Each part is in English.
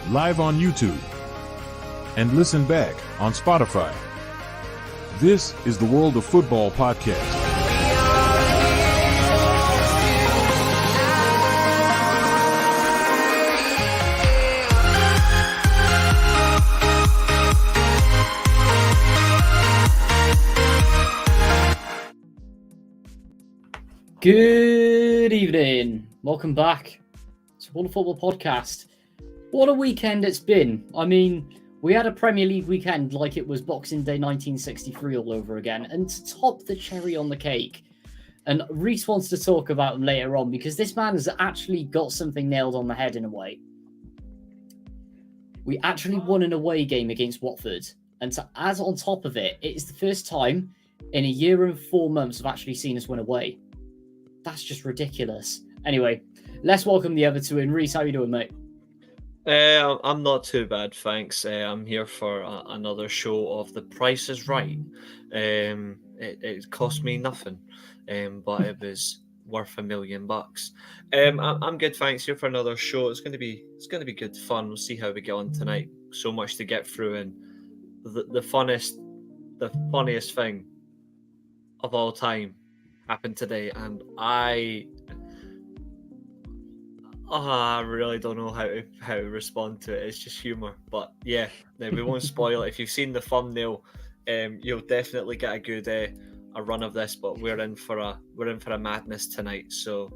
live on YouTube, and listen back on Spotify. This is the World of Football podcast. Good evening. Welcome back to World of Football podcast. What a weekend it's been. I mean, we had a Premier League weekend like it was Boxing Day 1963 all over again. And to top the cherry on the cake, and Reece wants to talk about him later on because this man has actually got something nailed on the head in a way. We actually won an away game against Watford. And to add on top of it, it is the first time in a year and 4 months I've actually seen us win away. That's just ridiculous. Anyway, let's welcome the other two in. Reece, how you doing, mate? I'm not too bad, thanks. I'm here for another show of The Price is Right. It cost me nothing, but it was worth $1 million. I'm good, thanks. Here for another show. It's gonna be good fun. We'll see how we get on tonight. So much to get through, and the funniest thing of all time happened today, and I really don't know how to respond to it. It's just humor, but yeah, we won't spoil it. If you've seen the thumbnail, you'll definitely get a good a run of this. But we're in for a madness tonight, so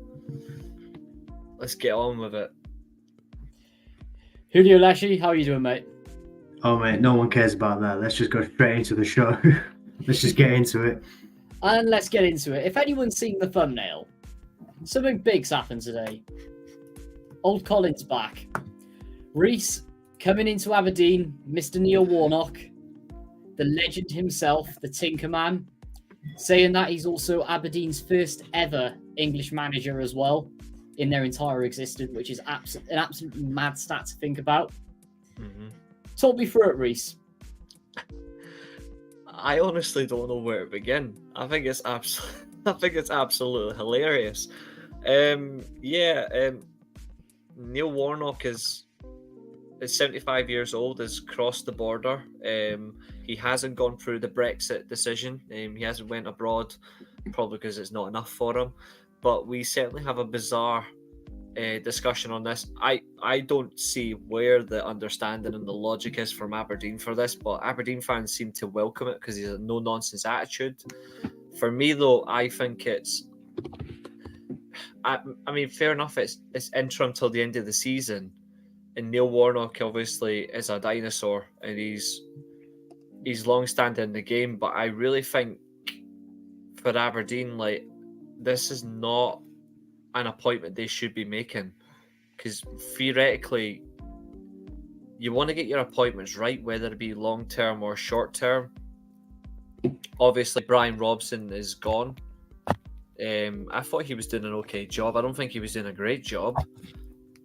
let's get on with it. Julio Lashy, how are you doing, mate? Oh mate, no one cares about that. Let's just go straight into the show. Let's just get into it. And let's get into it. If anyone's seen the thumbnail, something big's happened today. Old Colin's back. Reece coming into Aberdeen, Mr. Neil Warnock, the legend himself, the Tinker Man, saying that he's also Aberdeen's first ever English manager as well in their entire existence, which is an absolutely mad stat to think about. Mm-hmm. Talk me through it, Reece. I honestly don't know where to begin. I think it's absolutely hilarious. Neil Warnock is 75 years old, has crossed the border. He hasn't gone through the Brexit decision. He hasn't went abroad, probably because it's not enough for him. But we certainly have a bizarre discussion on this. I don't see where the understanding and the logic is from Aberdeen for this, but Aberdeen fans seem to welcome it because he's a no-nonsense attitude. For me, though, I think it's... I mean, fair enough, it's interim till the end of the season, and Neil Warnock obviously is a dinosaur, and he's long-standing in the game, but I really think for Aberdeen, like, this is not an appointment they should be making, because theoretically you want to get your appointments right, whether it be long-term or short-term. Obviously Brian Robson is gone. I thought he was doing an okay job. I don't think he was doing a great job,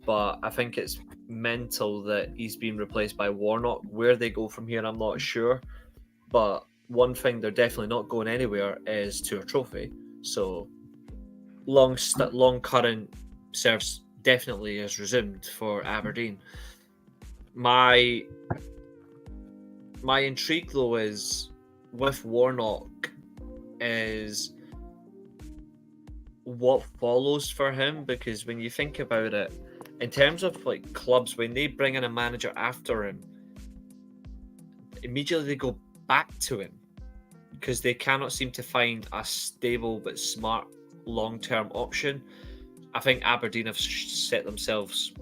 but I think it's mental that he's been replaced by Warnock. Where they go from here, I'm not sure, but one thing they're definitely not going anywhere is to a trophy. So long current service definitely is resumed for Aberdeen. My intrigue though is with Warnock is what follows for him, because when you think about it, in terms of like clubs, when they bring in a manager after him, immediately they go back to him because they cannot seem to find a stable but smart long-term option. I think Aberdeen have set themselves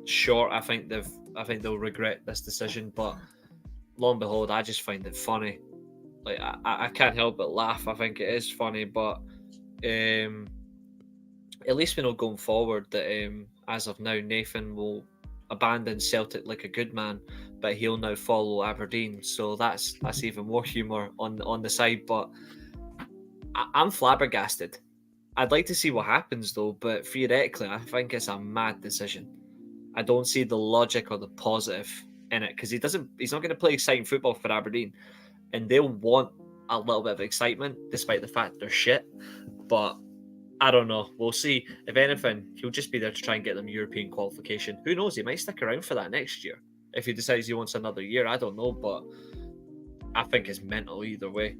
short. I think they'll regret this decision, but lo and behold, I just find it funny. Like I can't help but laugh. I think it is funny, but at least we know going forward that as of now, Nathan will abandon Celtic like a good man, but he'll now follow Aberdeen. So that's even more humour on the side. But I'm flabbergasted. I'd like to see what happens though, but theoretically, I think it's a mad decision. I don't see the logic or the positive in it, because he's not going to play exciting football for Aberdeen, and they'll want a little bit of excitement despite the fact they're shit. But I don't know. We'll see. If anything, he'll just be there to try and get them European qualification. Who knows? He might stick around for that next year. If he decides he wants another year, I don't know, but I think it's mental either way.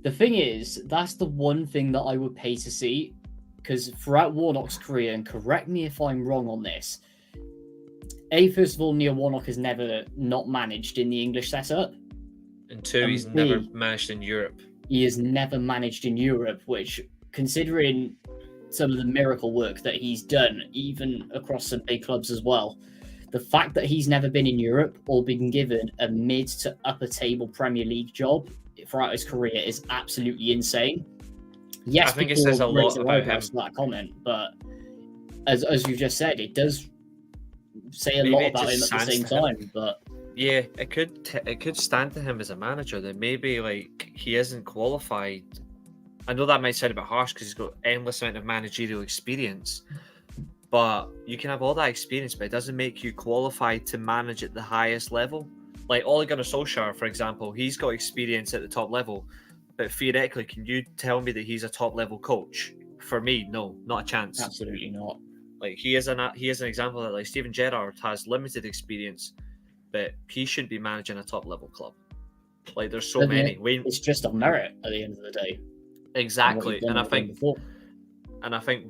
The thing is, that's the one thing that I would pay to see, because throughout Warnock's career, and correct me if I'm wrong on this, first of all, Neil Warnock has never not managed in the English setup. And two, he's never managed in Europe. He has never managed in Europe, which, considering some of the miracle work that he's done, even across some big clubs as well, the fact that he's never been in Europe or been given a mid to upper table Premier League job throughout his career is absolutely insane. Yes, I think it says a lot about him. That comment, but as you've just said, it does say a Maybe lot it about him just at the same stands to time. But yeah, it could stand to him as a manager that maybe like he isn't qualified. I know that might sound a bit harsh because he's got endless amount of managerial experience, but you can have all that experience, but it doesn't make you qualified to manage at the highest level. Like Ole Gunnar Solskjaer, for example, he's got experience at the top level, but theoretically, can you tell me that he's a top level coach? For me, no, not a chance. absolutely not. Like he is an example that like Steven Gerrard has limited experience, but he shouldn't be managing a top level club. Like there's so many. It's just on merit at the end of the day. Exactly, and I think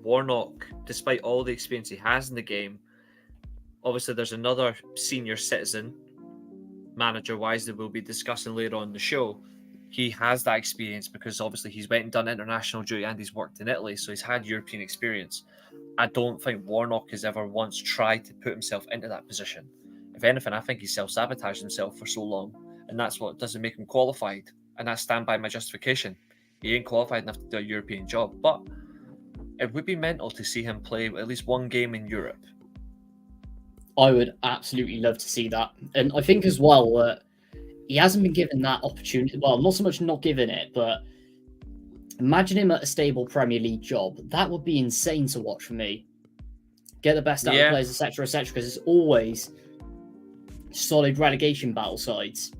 Warnock, despite all the experience he has in the game, obviously there's another senior citizen manager-wise that we'll be discussing later on in the show. He has that experience because obviously he's went and done international duty and he's worked in Italy, so he's had European experience. I don't think Warnock has ever once tried to put himself into that position. If anything, I think he self-sabotaged himself for so long, and that's what doesn't make him qualified, and I stand by my justification. He ain't qualified enough to do a European job, but it would be mental to see him play at least one game in Europe. I would absolutely love to see that. And I think as well, he hasn't been given that opportunity. Well, not so much not given it, but imagine him at a stable Premier League job. That would be insane to watch for me. Get the best out of the players, etc., because it's always solid relegation battle sides.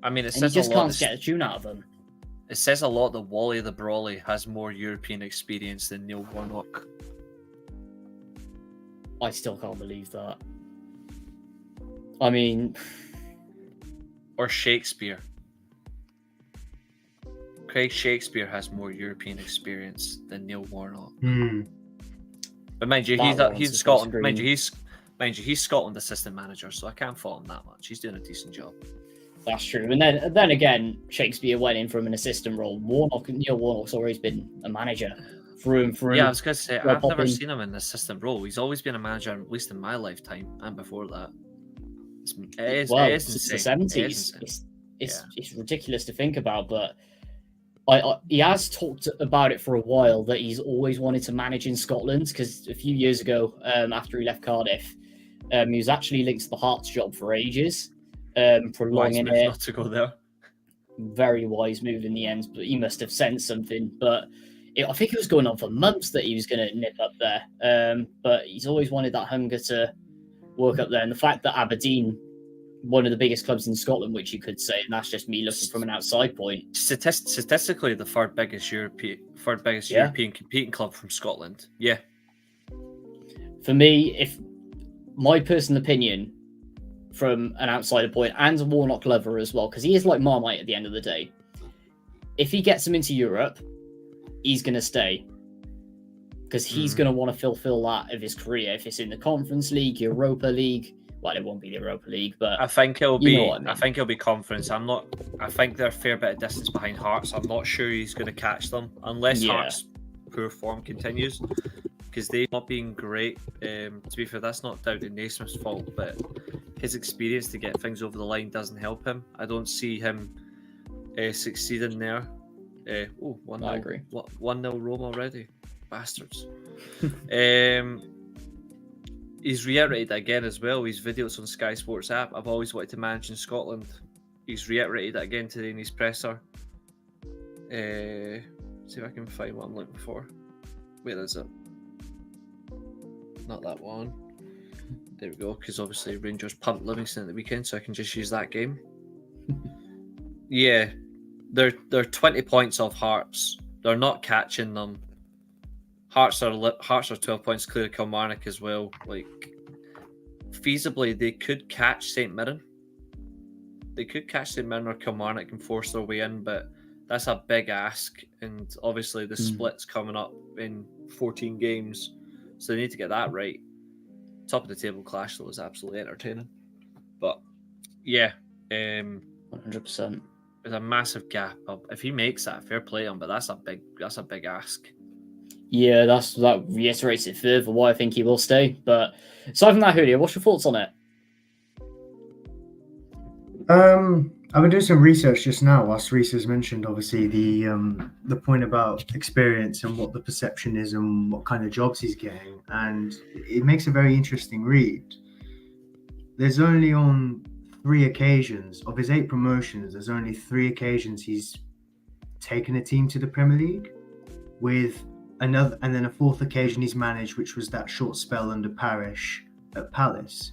I mean, it and you says just a lot can't get a tune out of them. It says a lot that Wally the Brawley has more European experience than Neil Warnock. I still can't believe that. I mean... Or Shakespeare. Craig Shakespeare has more European experience than Neil Warnock. But mind you, he's Scotland. Mind you, he's Scotland assistant manager, so I can't fault him that much. He's doing a decent job. That's true. And then again, Shakespeare went in from an assistant role. Neil Warnock's always been a manager through and through. Yeah, I was going to say, I've never seen him in an assistant role. He's always been a manager, at least in my lifetime, and before that. It is insane. The 70s. It's ridiculous to think about, but he has talked about it for a while that he's always wanted to manage in Scotland, because a few years ago, after he left Cardiff, he was actually linked to the Hearts job for ages. Prolonging it. Not to go there. Very wise move in the end, but he must have sensed something. But I think it was going on for months that he was going to nip up there. But he's always wanted that hunger to work up there, and the fact that Aberdeen, one of the biggest clubs in Scotland, which you could say, and that's just me looking from an outside point. Statistically, the third biggest European competing club from Scotland. Yeah. For me, if my personal opinion, from an outsider point, and a Warnock lover as well, because he is like Marmite at the end of the day. If he gets him into Europe, he's going to stay. Because he's going to want to fulfill that of his career. If it's in the Conference League, Europa League, well, it won't be the Europa League, but I think it'll be. I mean. I think it'll be Conference. I think they're a fair bit of distance behind Hearts. I'm not sure he's going to catch them unless Hearts' poor form continues, because they've not been great. To be fair, that's not down to Naismith's fault, but his experience to get things over the line doesn't help him. I don't see him succeeding there. 1-0. I agree. 1-0 Rome already. Bastards. He's reiterated that again as well. His videos on Sky Sports app. I've always wanted to manage in Scotland. He's reiterated that again today in his presser. See if I can find what I'm looking for. Where is it? Not that one. There we go, because obviously Rangers pumped Livingston at the weekend, so I can just use that game. Yeah, they're 20 points off Hearts. They're not catching them. Hearts are 12 points clear of Kilmarnock as well. Like, feasibly, they could catch St Mirren catch them in or Kilmarnock and force their way in, but that's a big ask. And obviously the split's coming up in 14 games, so they need to get that right. Top of the table clash though is absolutely entertaining. But yeah, 100%. there's a massive gap. If he makes that, fair play on, but that's a big ask. Yeah, that reiterates it further why I think he will stay. But aside from that, Julio, what's your thoughts on it? I've been doing some research just now whilst Reece has mentioned obviously the point about experience and what the perception is and what kind of jobs he's getting, and it makes a very interesting read. There's only on 3 occasions of his 8 promotions, there's only 3 occasions he's taken a team to the Premier League, with another, and then a 4th occasion he's managed, which was that short spell under Parish at Palace.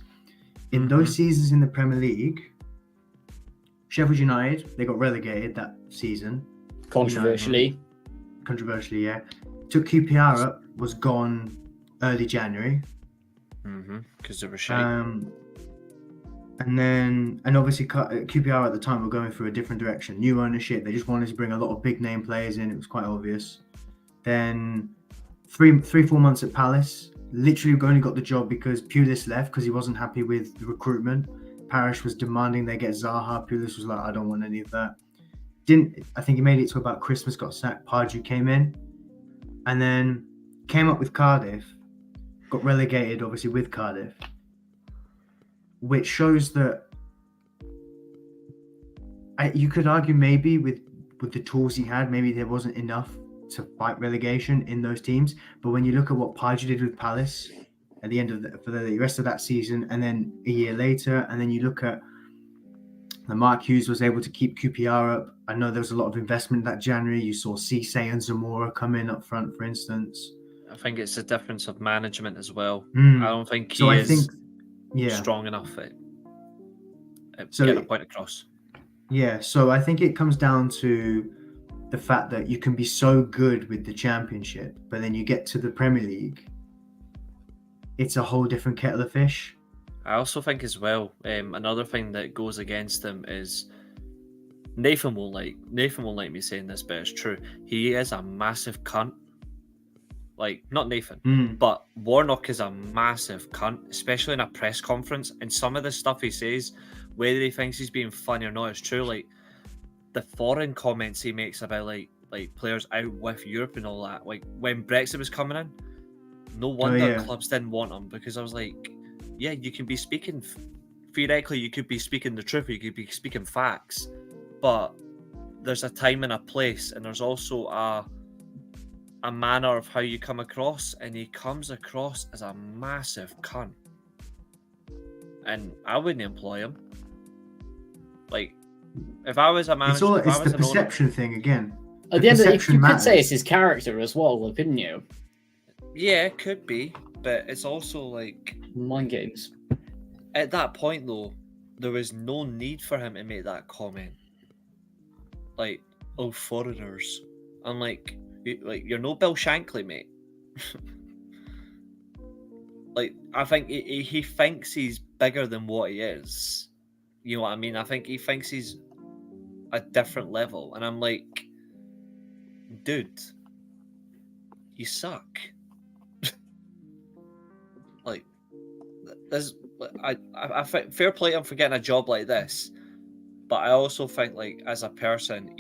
In those seasons in the Premier League, Sheffield United, they got relegated that season. Controversially. Controversially, yeah. Took QPR up, was gone early January. Because they were shite. And obviously QPR at the time were going through a different direction. New ownership, they just wanted to bring a lot of big name players in. It was quite obvious. Then 3-4 months at Palace. Literally only got the job because Pulis left because he wasn't happy with the recruitment. Parish was demanding they get Zaha. Pulis was like, I don't want any of that. I think he made it to about Christmas, got sacked. Pardew came in and then came up with Cardiff, got relegated obviously with Cardiff, which shows that you could argue maybe with the tools he had, maybe there wasn't enough to fight relegation in those teams. But when you look at what Pardew did with Palace at the end of for the rest of that season, and then a year later, and then you look at the Mark Hughes was able to keep QPR up. I know there was a lot of investment that January. You saw Cisse and Zamora come in up front, for instance. I think it's a difference of management as well. I don't think he is strong enough at getting a point across. Yeah, so I think it comes down to the fact that you can be so good with the Championship, but then you get to the Premier League, it's a whole different kettle of fish. I also think as well, another thing that goes against him is Nathan won't like me saying this, but it's true. He is a massive cunt. Like, not Nathan, but Warnock is a massive cunt, especially in a press conference. And some of the stuff he says, whether he thinks he's being funny or not, is true. Like the foreign comments he makes about like players out with Europe and all that. Like when Brexit was coming in, no wonder clubs didn't want him, because I was like, yeah, you can be speaking theoretically, you could be speaking the truth, you could be speaking facts, but there's a time and a place, and there's also a manner of how you come across, and he comes across as a massive cunt, and I wouldn't employ him. Like, if I was a manager, it's the perception thing again. At the end of the day, you could say it's his character as well, couldn't you? Yeah, it could be, but it's also like mind games. At that point, though, there was no need for him to make that comment. Like, oh, foreigners. I'm like, you're no Bill Shankly, mate. Like, I think he thinks he's bigger than what he is. You know what I mean? I think he thinks he's a different level, and I'm like, dude, you suck. Like, there's, I think fair play him for getting a job like this, but I also think, like, as a person,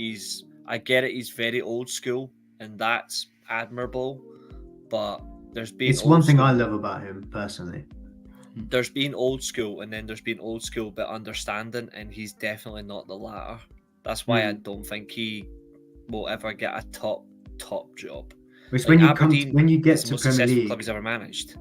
I get it, he's very old school, and that's admirable, but it's one thing I love about him personally. There's been old school, and then there's been old school but understanding, and he's definitely not the latter. That's why I don't think he will ever get a top job. Which like, when you get to Premier League, club he's ever managed.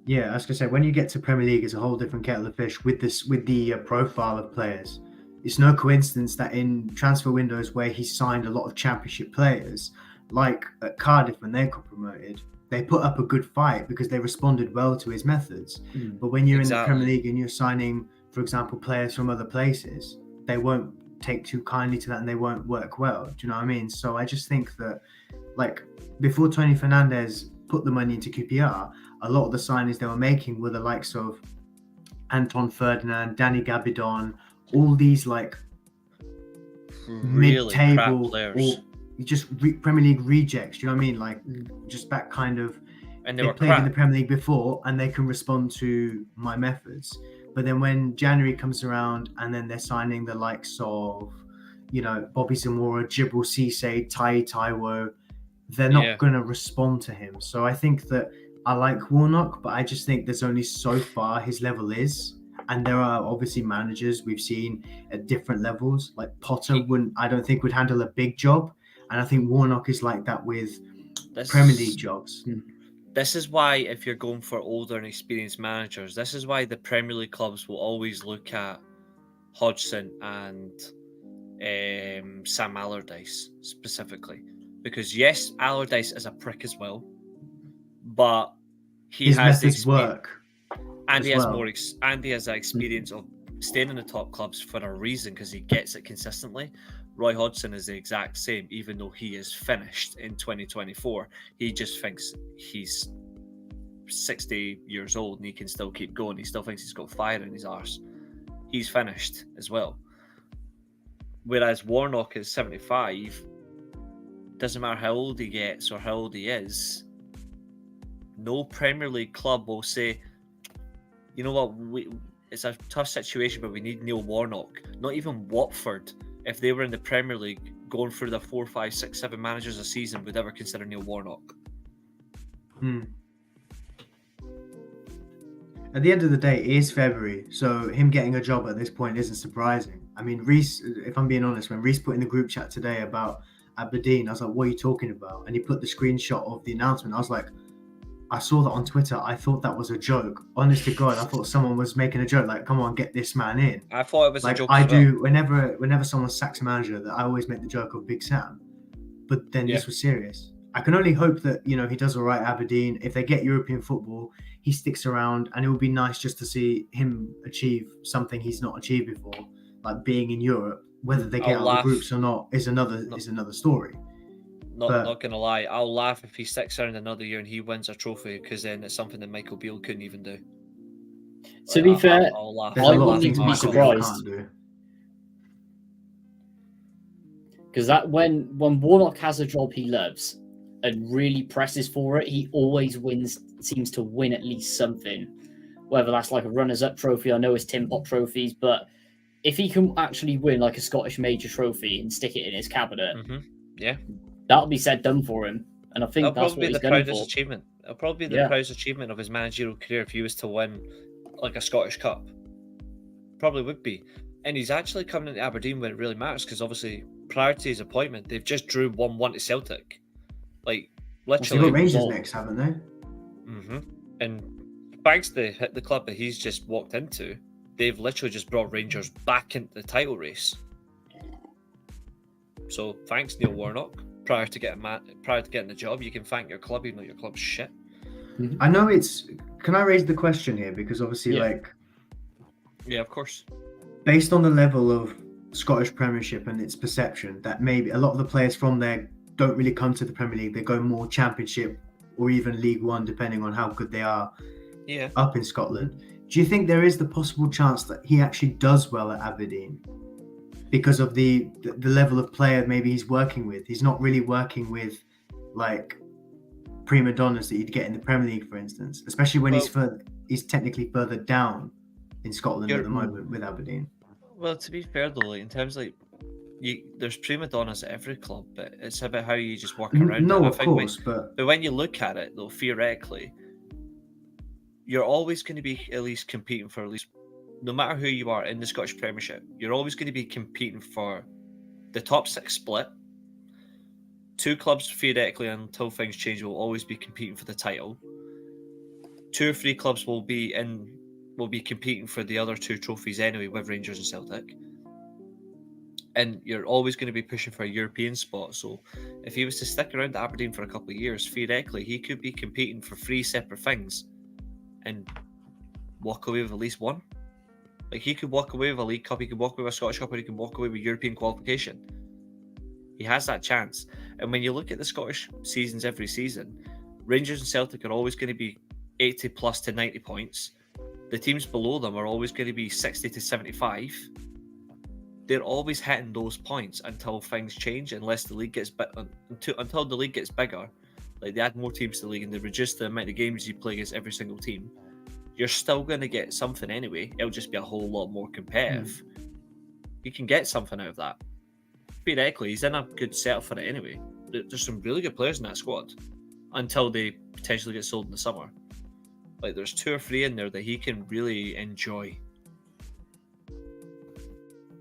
Yeah, I was gonna say, when you get to Premier League, it's a whole different kettle of fish with the profile of players. It's no coincidence that in transfer windows where he signed a lot of Championship players, like at Cardiff when they got promoted, they put up a good fight because they responded well to his methods. But when you're in the Premier League and you're signing, for example, players from other places, they won't take too kindly to that and they won't work well. Do you know what I mean? So I just think that, like, before Tony Fernandez put the money into QPR, a lot of the signings they were making were the likes of Anton Ferdinand, Danny Gabidon, all these like Really crap mid-table players. or just Premier League rejects. Do you know what I mean? Like just that kind of. And they They were played in crap. the Premier League before, and they can respond to my methods. But then when January comes around, and then they're signing the likes of, Bobby Zamora, Djibril Cisse, Tai Taiwo, they're not going to respond to him. So I think that I like Warnock, but I just think there's only so far his level is. And there are obviously managers we've seen at different levels. Like Potter I don't think would handle a big job. And I think Warnock is like that with Premier League jobs. This is why, if you're going for older and experienced managers, this is why the Premier League clubs will always look at Hodgson and Sam Allardyce specifically. Because yes, Allardyce is a prick as well, but his methods work, and he has and he has that experience of staying in the top clubs for a reason, because he gets it consistently. Roy Hodgson is the exact same, even though he is finished in 2024. He just thinks he's 60 years old and he can still keep going. He still thinks he's got fire in his arse. He's finished as well. Whereas Warnock is 75, doesn't matter how old he gets or how old he is, no Premier League club will say, you know what, it's a tough situation, but we need Neil Warnock. Not even Watford, if they were in the Premier League going through the 4, 5, 6, 7 managers a season, would ever consider Neil Warnock. At the end of the day, it is February, so him getting a job at this point isn't surprising. I mean, Reece, if I'm being honest, when Reece put in the group chat today about Aberdeen, I was like, what are you talking about? And he put the screenshot of the announcement. I was like, I saw that on Twitter. I thought that was a joke. Honest to God, I thought someone was making a joke. Like, come on, get this man in. I thought it was like a joke. I do whenever someone sacks a manager, that I always make the joke of Big Sam. But then this was serious. I can only hope that, he does all right at Aberdeen. If they get European football, he sticks around, and it would be nice just to see him achieve something he's not achieved before, like being in Europe. Whether they get out of the groups or not is another story. Not gonna lie, I'll laugh if he sticks around another year and he wins a trophy, because then it's something that Michael Beale couldn't even do. To be fair, I'll laugh. I wouldn't even be surprised. Because that when Warnock has a job he loves and really presses for it, he always seems to win at least something. Whether that's like a runners-up trophy, I know it's Tim Pot trophies, but if he can actually win like a Scottish major trophy and stick it in his cabinet, that'll be said done for him. And I think that's what he's going for. Achievement. It'll probably be the proudest achievement of his managerial career if he was to win like a Scottish Cup. Probably would be. And he's actually coming into Aberdeen when it really matters, because obviously prior to his appointment, they've just drew 1-1 to Celtic. Like, literally. They've got Rangers next, haven't they? And thanks to the club that he's just walked into, they've literally just brought Rangers back into the title race. So thanks, Neil Warnock. Prior to getting the job, you can thank your club, even though your club's shit. I know can I raise the question here? Because obviously, yeah, of course. Based on the level of Scottish Premiership and its perception that maybe a lot of the players from there don't really come to the Premier League, they go more Championship or even League One, depending on how good they are up in Scotland. Do you think there is the possible chance that he actually does well at Aberdeen? Because of the level of player maybe he's working with. He's not really working with like prima donnas that you'd get in the Premier League, for instance, especially when he's technically further down in Scotland at the moment with Aberdeen. Well, to be fair though, in terms of there's prima donnas at every club, but it's about how you just work around it. Of course, but when you look at it though, theoretically, you're always going to be at least competing for no matter who you are in the Scottish Premiership, you're always going to be competing for the top 6 split. 2 clubs, theoretically, until things change, will always be competing for the title. 2 or 3 clubs will be competing for the other 2 trophies anyway, with Rangers and Celtic. And you're always going to be pushing for a European spot. So if he was to stick around at Aberdeen for a couple of years, theoretically, he could be competing for 3 separate things and walk away with at least one. Like, he could walk away with a League Cup, he could walk away with a Scottish Cup, or he can walk away with European qualification. He has that chance. And when you look at the Scottish seasons every season, Rangers and Celtic are always going to be 80 plus to 90 points. The teams below them are always going to be 60 to 75. they're always hitting those points until things change, unless the league gets until the league gets bigger. Like, they add more teams to the league and they reduce the amount of games you play against every single team. You're still going to get something anyway. It'll just be a whole lot more competitive. You can get something out of that. Theoretically, he's in a good setup for it anyway. There's some really good players in that squad until they potentially get sold in the summer. Like, there's 2 or 3 in there that he can really enjoy.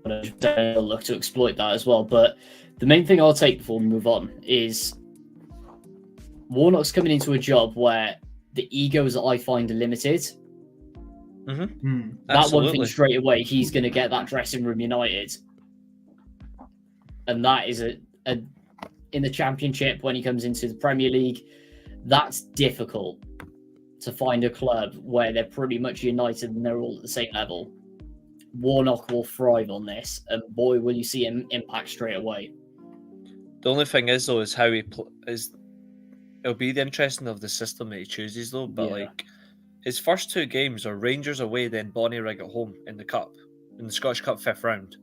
I'll look to exploit that as well. But the main thing I'll take before we move on is Warnock's coming into a job where the egos that I find are limited. That one thing straight away, he's going to get that dressing room united. And that is in the Championship, when he comes into the Premier League, that's difficult to find a club where they're pretty much united and they're all at the same level. Warnock will thrive on this, and boy, will you see him impact straight away. The only thing is, though, is how he is. It'll be the interesting of the system that he chooses, though. But like, his first 2 games are Rangers away, then Bonnyrigg at home in the cup, in the Scottish Cup 5th round.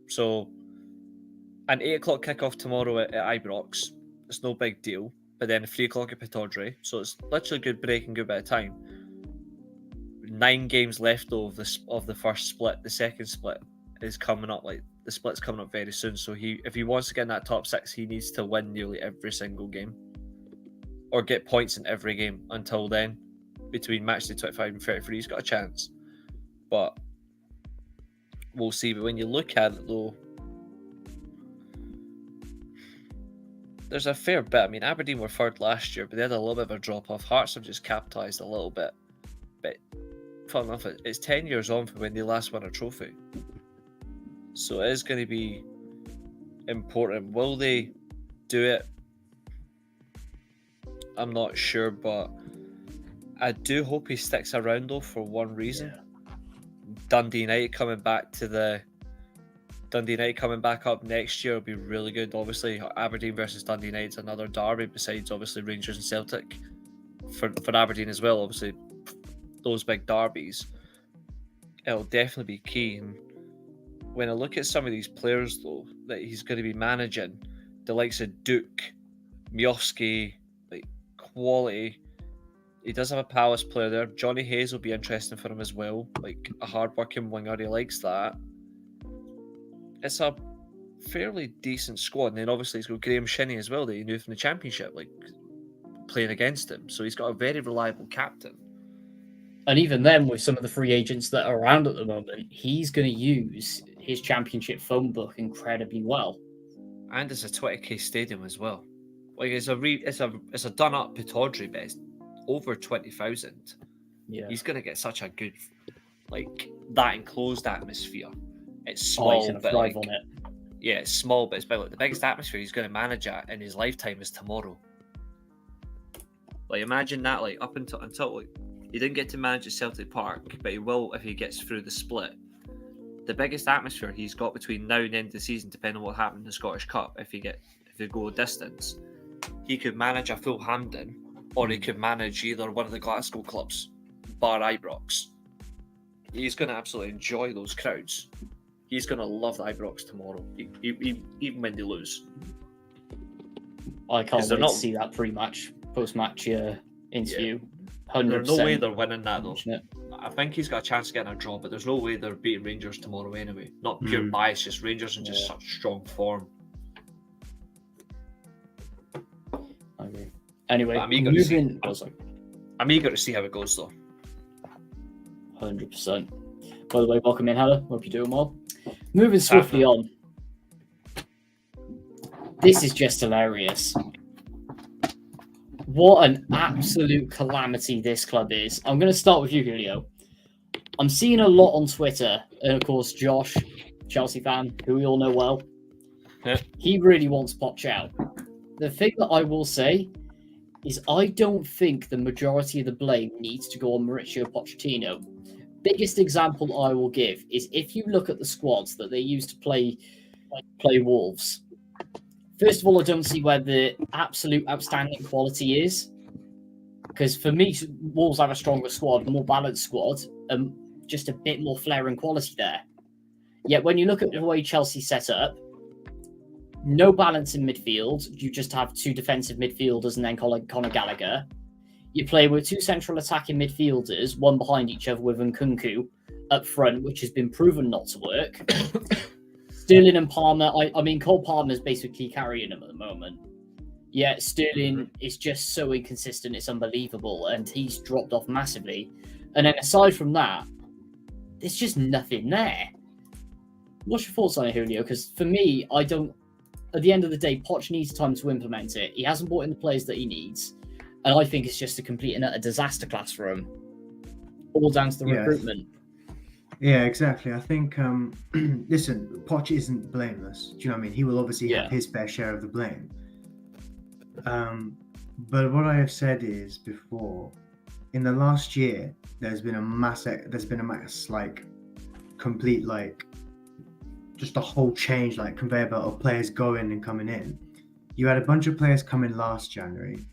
So, an 8 o'clock kickoff tomorrow at Ibrox. It's no big deal. But then a 3 o'clock at Pittodrie. So it's literally a good break and good bit of time. 9 games left though of the first split. The second split is coming up. Like, the split's coming up very soon. So if he wants to get in that top 6, he needs to win nearly every single game, or get points in every game. Until then, between matchday 25 and 33, he's got a chance. But we'll see. But when you look at it though, there's a fair bit. I mean, Aberdeen were 3rd last year, but they had a little bit of a drop off. Hearts have just capitalised a little bit. But fun enough, it's 10 years on from when they last won a trophy. So it is going to be important. Will they do it? I'm not sure, but I do hope he sticks around though, for one reason. Dundee United coming back up next year will be really good. Obviously, Aberdeen versus Dundee United's another derby, besides obviously Rangers and Celtic for Aberdeen as well. Obviously, those big derbies, it'll definitely be key. And when I look at some of these players though that he's going to be managing, the likes of Duke, Miofsky, like, quality. He does have a Palace player there. Johnny Hayes will be interesting for him as well, like a hard-working winger. He likes that. It's a fairly decent squad. And then obviously he's got Graham Shinney as well that he knew from the Championship, like, playing against him. So he's got a very reliable captain. And even then, with some of the free agents that are around at the moment, he's going to use his Championship phone book incredibly well. And it's a 20k stadium as well. Like, it's a done up Pittodrie, but it's over 20,000. Yeah, he's going to get such a good, like, that enclosed atmosphere. It's small, but like, on it. Yeah, it's small, but it's big. Like, the biggest atmosphere he's going to manage at in his lifetime is tomorrow. Like, imagine that, like, up until like, he didn't get to manage at Celtic Park, but he will if he gets through the split. The biggest atmosphere he's got between now and the end of the season, depending on what happens in the Scottish Cup, if they go distance, he could manage a full Hampden, or he could manage either one of the Glasgow clubs, bar Ibrox. He's going to absolutely enjoy those crowds. He's going to love the Ibrox tomorrow, even when they lose. I can't wait to see that pre-match, post-match interview. 100%. There's no way they're winning that though. I think he's got a chance of getting a draw, but there's no way they're beating Rangers tomorrow anyway. Not pure bias, just Rangers in just such strong form. I agree. Anyway, I'm eager to see how it goes though. 100%. By the way, welcome in, Heather. Hope you're doing well. Moving swiftly on. This is just hilarious. What an absolute calamity this club is. I'm going to start with you, Julio. I'm seeing a lot on Twitter, and of course, Josh, Chelsea fan, who we all know well, he really wants Poch out. The thing that I will say is I don't think the majority of the blame needs to go on Mauricio Pochettino. Biggest example I will give is if you look at the squads that they used to play Wolves. First of all, I don't see where the absolute outstanding quality is. Because for me, Wolves have a stronger squad, a more balanced squad, and just a bit more flair and quality there. Yet when you look at the way Chelsea set up, no balance in midfield. You just have two defensive midfielders and then Conor Gallagher. You play with two central attacking midfielders, one behind each other with Nkunku up front, which has been proven not to work. Sterling and Palmer, I mean, Cole Palmer's basically carrying them at the moment. Yeah, Sterling is just so inconsistent, it's unbelievable, and he's dropped off massively. And then aside from that, there's just nothing there. What's your thoughts on it, Julio? Because for me, at the end of the day, Poch needs time to implement it. He hasn't brought in the players that he needs. And I think it's just a complete and utter disaster class for him. All down to the recruitment. Yeah, exactly. I think, listen, Poch isn't blameless. Do you know what I mean? He will obviously have his fair share of the blame. But what I have said is before, in the last year, there's been a mass, like, complete, like, just a whole change, like, conveyor belt of players going and coming in. You had a bunch of players come in last January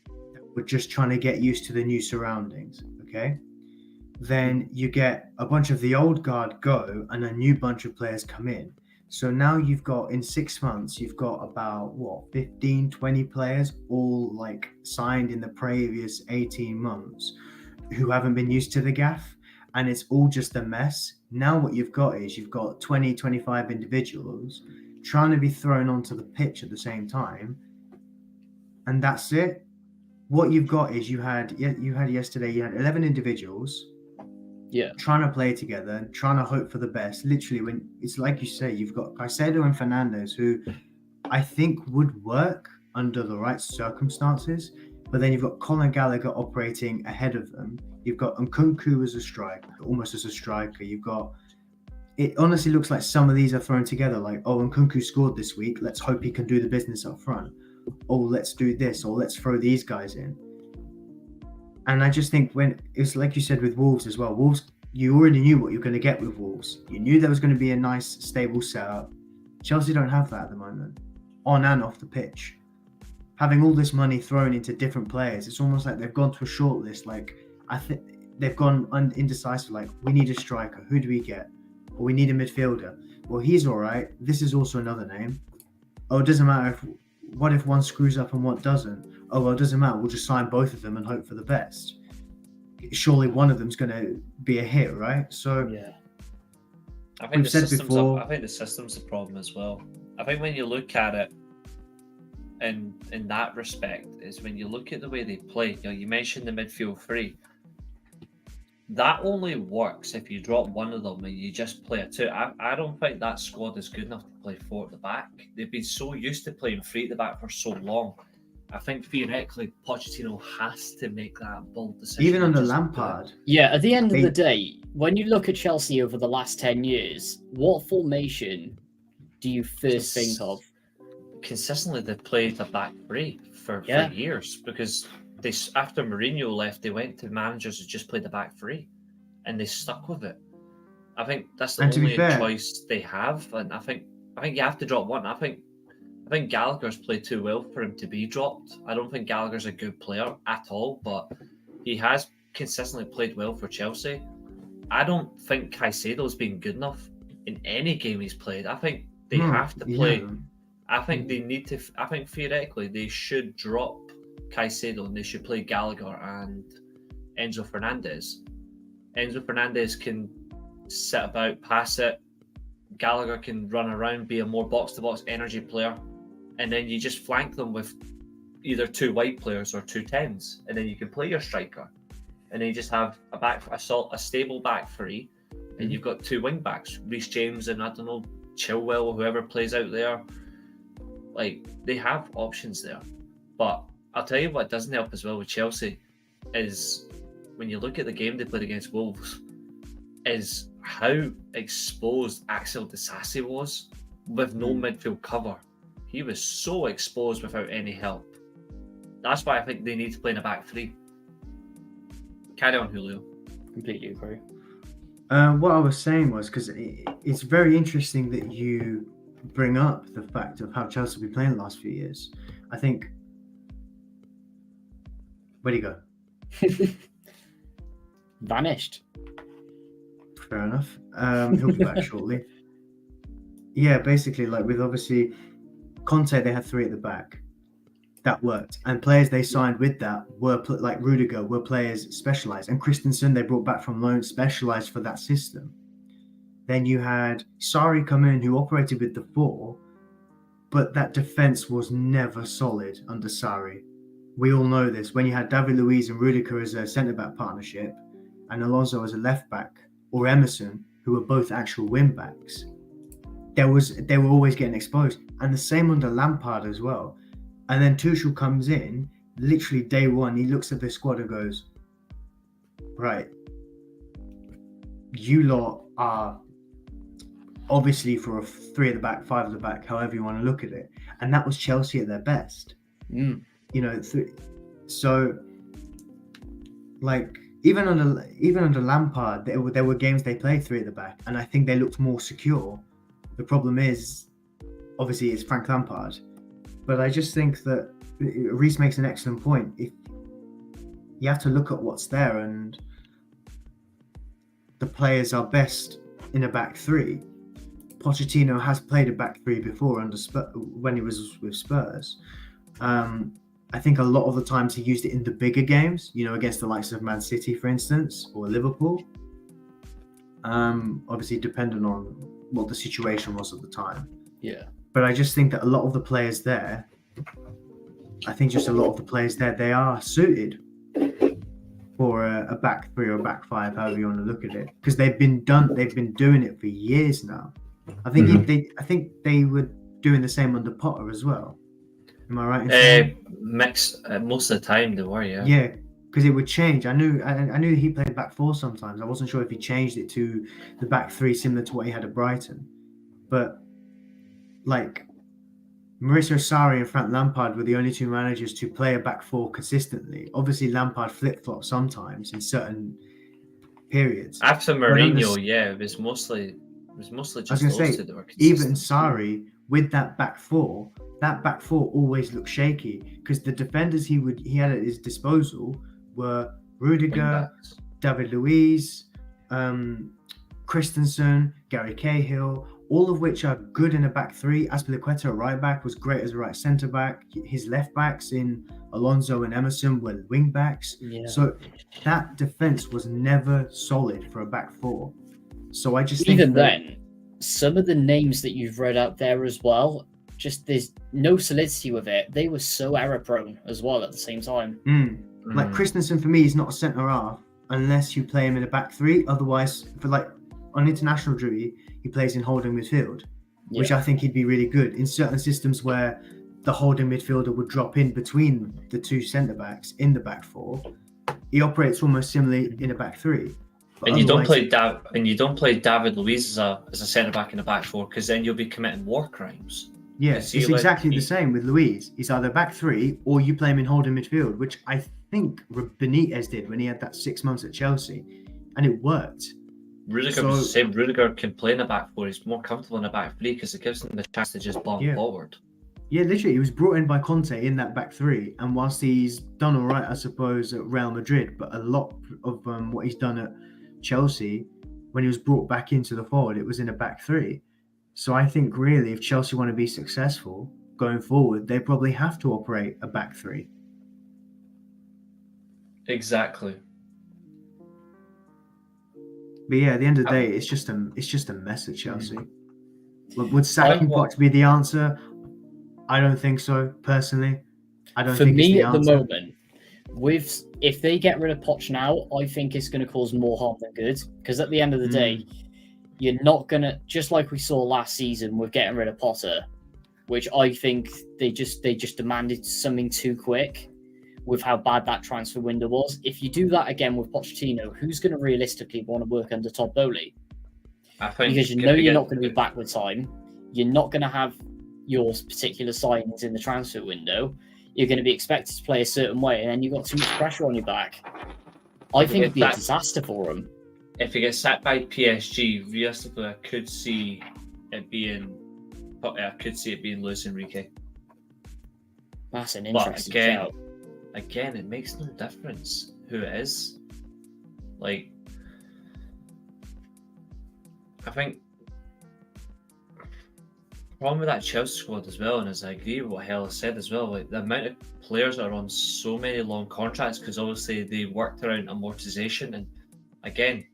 that were just trying to get used to the new surroundings, okay? Then you get a bunch of the old guard go and a new bunch of players come in. So now you've got, in 6 months, you've got about, 15, 20 players all, like, signed in the previous 18 months who haven't been used to the gaff. And it's all just a mess. Now what you've got is you've got 20, 25 individuals trying to be thrown onto the pitch at the same time. And that's it. What you've got is you had yesterday, you had 11 individuals trying to play together, trying to hope for the best. Literally, when it's like you say, you've got Caicedo and Fernandes, who I think would work under the right circumstances. But then you've got Conor Gallagher operating ahead of them. You've got Nkunku as a striker, almost as a striker. It honestly looks like some of these are thrown together like, oh, Nkunku scored this week. Let's hope he can do the business up front. Oh, let's do this, or let's throw these guys in. And I just think when it's like you said with Wolves as well, Wolves, you already knew what you're going to get with Wolves. You knew there was going to be a nice, stable setup. Chelsea don't have that at the moment, on and off the pitch. Having all this money thrown into different players, it's almost like they've gone to a short list. Like, I think they've gone indecisive. Like, we need a striker. Who do we get? Or we need a midfielder. Well, he's all right. This is also another name. Oh, it doesn't matter what if one screws up and one doesn't? Oh, well, it doesn't matter. We'll just sign both of them and hope for the best. Surely one of them's going to be a hit, right? So, yeah. I think the system's the problem as well. I think when you look at it, in that respect, is when you look at the way they play. You mentioned the midfield three. That only works if you drop one of them and you just play a two. I don't think that squad is good enough to play four at the back. They've been so used to playing three at the back for so long. I think theoretically Pochettino has to make that bold decision. Even under Lampard. Yeah, at the end of the day, when you look at Chelsea over the last 10 years, what formation do you first think of? Consistently, they've played a back three for years, because after Mourinho left, they went to managers who just played the back three, and they stuck with it. I think that's the only choice they have, and I think you have to drop one. I think Gallagher's played too well for him to be dropped. I don't think Gallagher's a good player at all, but he has consistently played well for Chelsea. I don't think Caicedo's been good enough in any game he's played. I think they have to play. Yeah. I think they need to. I think theoretically they should drop Caicedo and they should play Gallagher and Enzo Fernandez. Enzo Fernandez can sit about, pass it. Gallagher can run around, be a more box-to-box energy player, and then you just flank them with either two wide players or two 10s, and then you can play your striker, and then you just have a stable back three, and you've got two wing backs, Reece James and I don't know, Chilwell or whoever plays out there. Like, they have options there. But I'll tell you what doesn't help as well with Chelsea is when you look at the game they played against Wolves, is how exposed Axel Disasi was with no midfield cover. He was so exposed without any help. That's why I think they need to play in a back three. Carry on, Julio. Completely agree. What I was saying was, because it's very interesting that you bring up the fact of how Chelsea have been playing the last few years. I think... Where'd he go? Vanished. Fair enough. He'll be back shortly. Yeah, basically, like with obviously Conte, they had 3 at the back. That worked, and players they signed with that were like Rudiger were players specialized, and Christensen they brought back from loan specialized for that system. Then you had Sarri come in who operated with the 4, but that defense was never solid under Sarri. We all know this. When you had David Luiz and Rudiger as a centre back partnership, and Alonso as a left back, or Emerson, who were both actual wing backs, they were always getting exposed, and the same under Lampard as well. And then Tuchel comes in, literally day one, he looks at the squad and goes, right, you lot are obviously for a 3 at the back, 5 at the back, however you want to look at it. And that was Chelsea at their best. You know, so like even under Lampard, there were games they played 3 at the back, and I think they looked more secure. The problem is, obviously, it's Frank Lampard. But I just think that Reece makes an excellent point. If you have to look at what's there, and the players are best in a back 3. Pochettino has played a back 3 before under when he was with Spurs. I think a lot of the times he used it in the bigger games, you know, against the likes of Man City, for instance, or Liverpool. Obviously, depending on what the situation was at the time. Yeah. But I just think that a lot of the players there, they are suited for a back 3 or a back 5, however you want to look at it, because they've been doing it for years now. I think they were doing the same under Potter as well. Am I right in saying? Most of the time they were, yeah. Yeah, because it would change. I knew he played back 4 sometimes. I wasn't sure if he changed it to the back 3, similar to what he had at Brighton. But like Mauricio Sarri and Frank Lampard were the only 2 managers to play a back 4 consistently. Obviously, Lampard flip-flopped sometimes in certain periods. After Mourinho, it was mostly just those 2 that were consistent. Even Sarri with that back 4 always looked shaky because the defenders he had at his disposal were Rudiger, David Luiz, Christensen, Gary Cahill, all of which are good in a back 3. Azpilicueta at right back was great as a right centre back. His left backs in Alonso and Emerson were wing backs. Yeah. So that defense was never solid for a back 4. So I just think then, some of the names that you've read out there as well, just there's no solidity with it. They were so error prone as well at the same time. Like Christensen for me is not a centre half unless you play him in a back 3. Otherwise, for like on international duty, he plays in holding midfield, which I think he'd be really good in certain systems where the holding midfielder would drop in between the 2 centre backs in the back 4. He operates almost similarly in a back 3. And you don't play David Luiz as a centre back in a back 4 because then you'll be committing war crimes. Yeah, it's exactly the same with Luiz. He's either back 3 or you play him in holding midfield, which I think Benitez did when he had that 6 months at Chelsea, and it worked. Rudiger was the same. Rudiger can play in a back 4. He's more comfortable in a back 3 because it gives him the chance to just bomb forward. Yeah, literally, he was brought in by Conte in that back 3, and whilst he's done all right, I suppose, at Real Madrid, but a lot of what he's done at Chelsea, when he was brought back into the forward, it was in a back 3. So I think really, if Chelsea want to be successful going forward, they probably have to operate a back 3. Exactly. But yeah, at the end of the day, it's just a mess at Chelsea. Would sacking Poch be the answer? I don't think so, personally. I don't think it's the answer. For me, at the moment, if they get rid of Poch now, I think it's going to cause more harm than good. Because at the end of the day, you're not going to, just like we saw last season with getting rid of Potter, which I think they just demanded something too quick with how bad that transfer window was. If you do that again with Pochettino, who's going to realistically want to work under Todd Bowley? Because you're not going to be back with time. You're not going to have your particular signings in the transfer window. You're going to be expected to play a certain way, and then you've got too much pressure on your back. I think it'd be a disaster for him. If he gets sacked by PSG, realistically, I could see it being Luis Enrique. That's an interesting shout. Again, it makes no difference who it is. Like, I think problem with that Chelsea squad as well, and as I agree with what Hella said as well, like the amount of players that are on so many long contracts because obviously they worked around amortization and again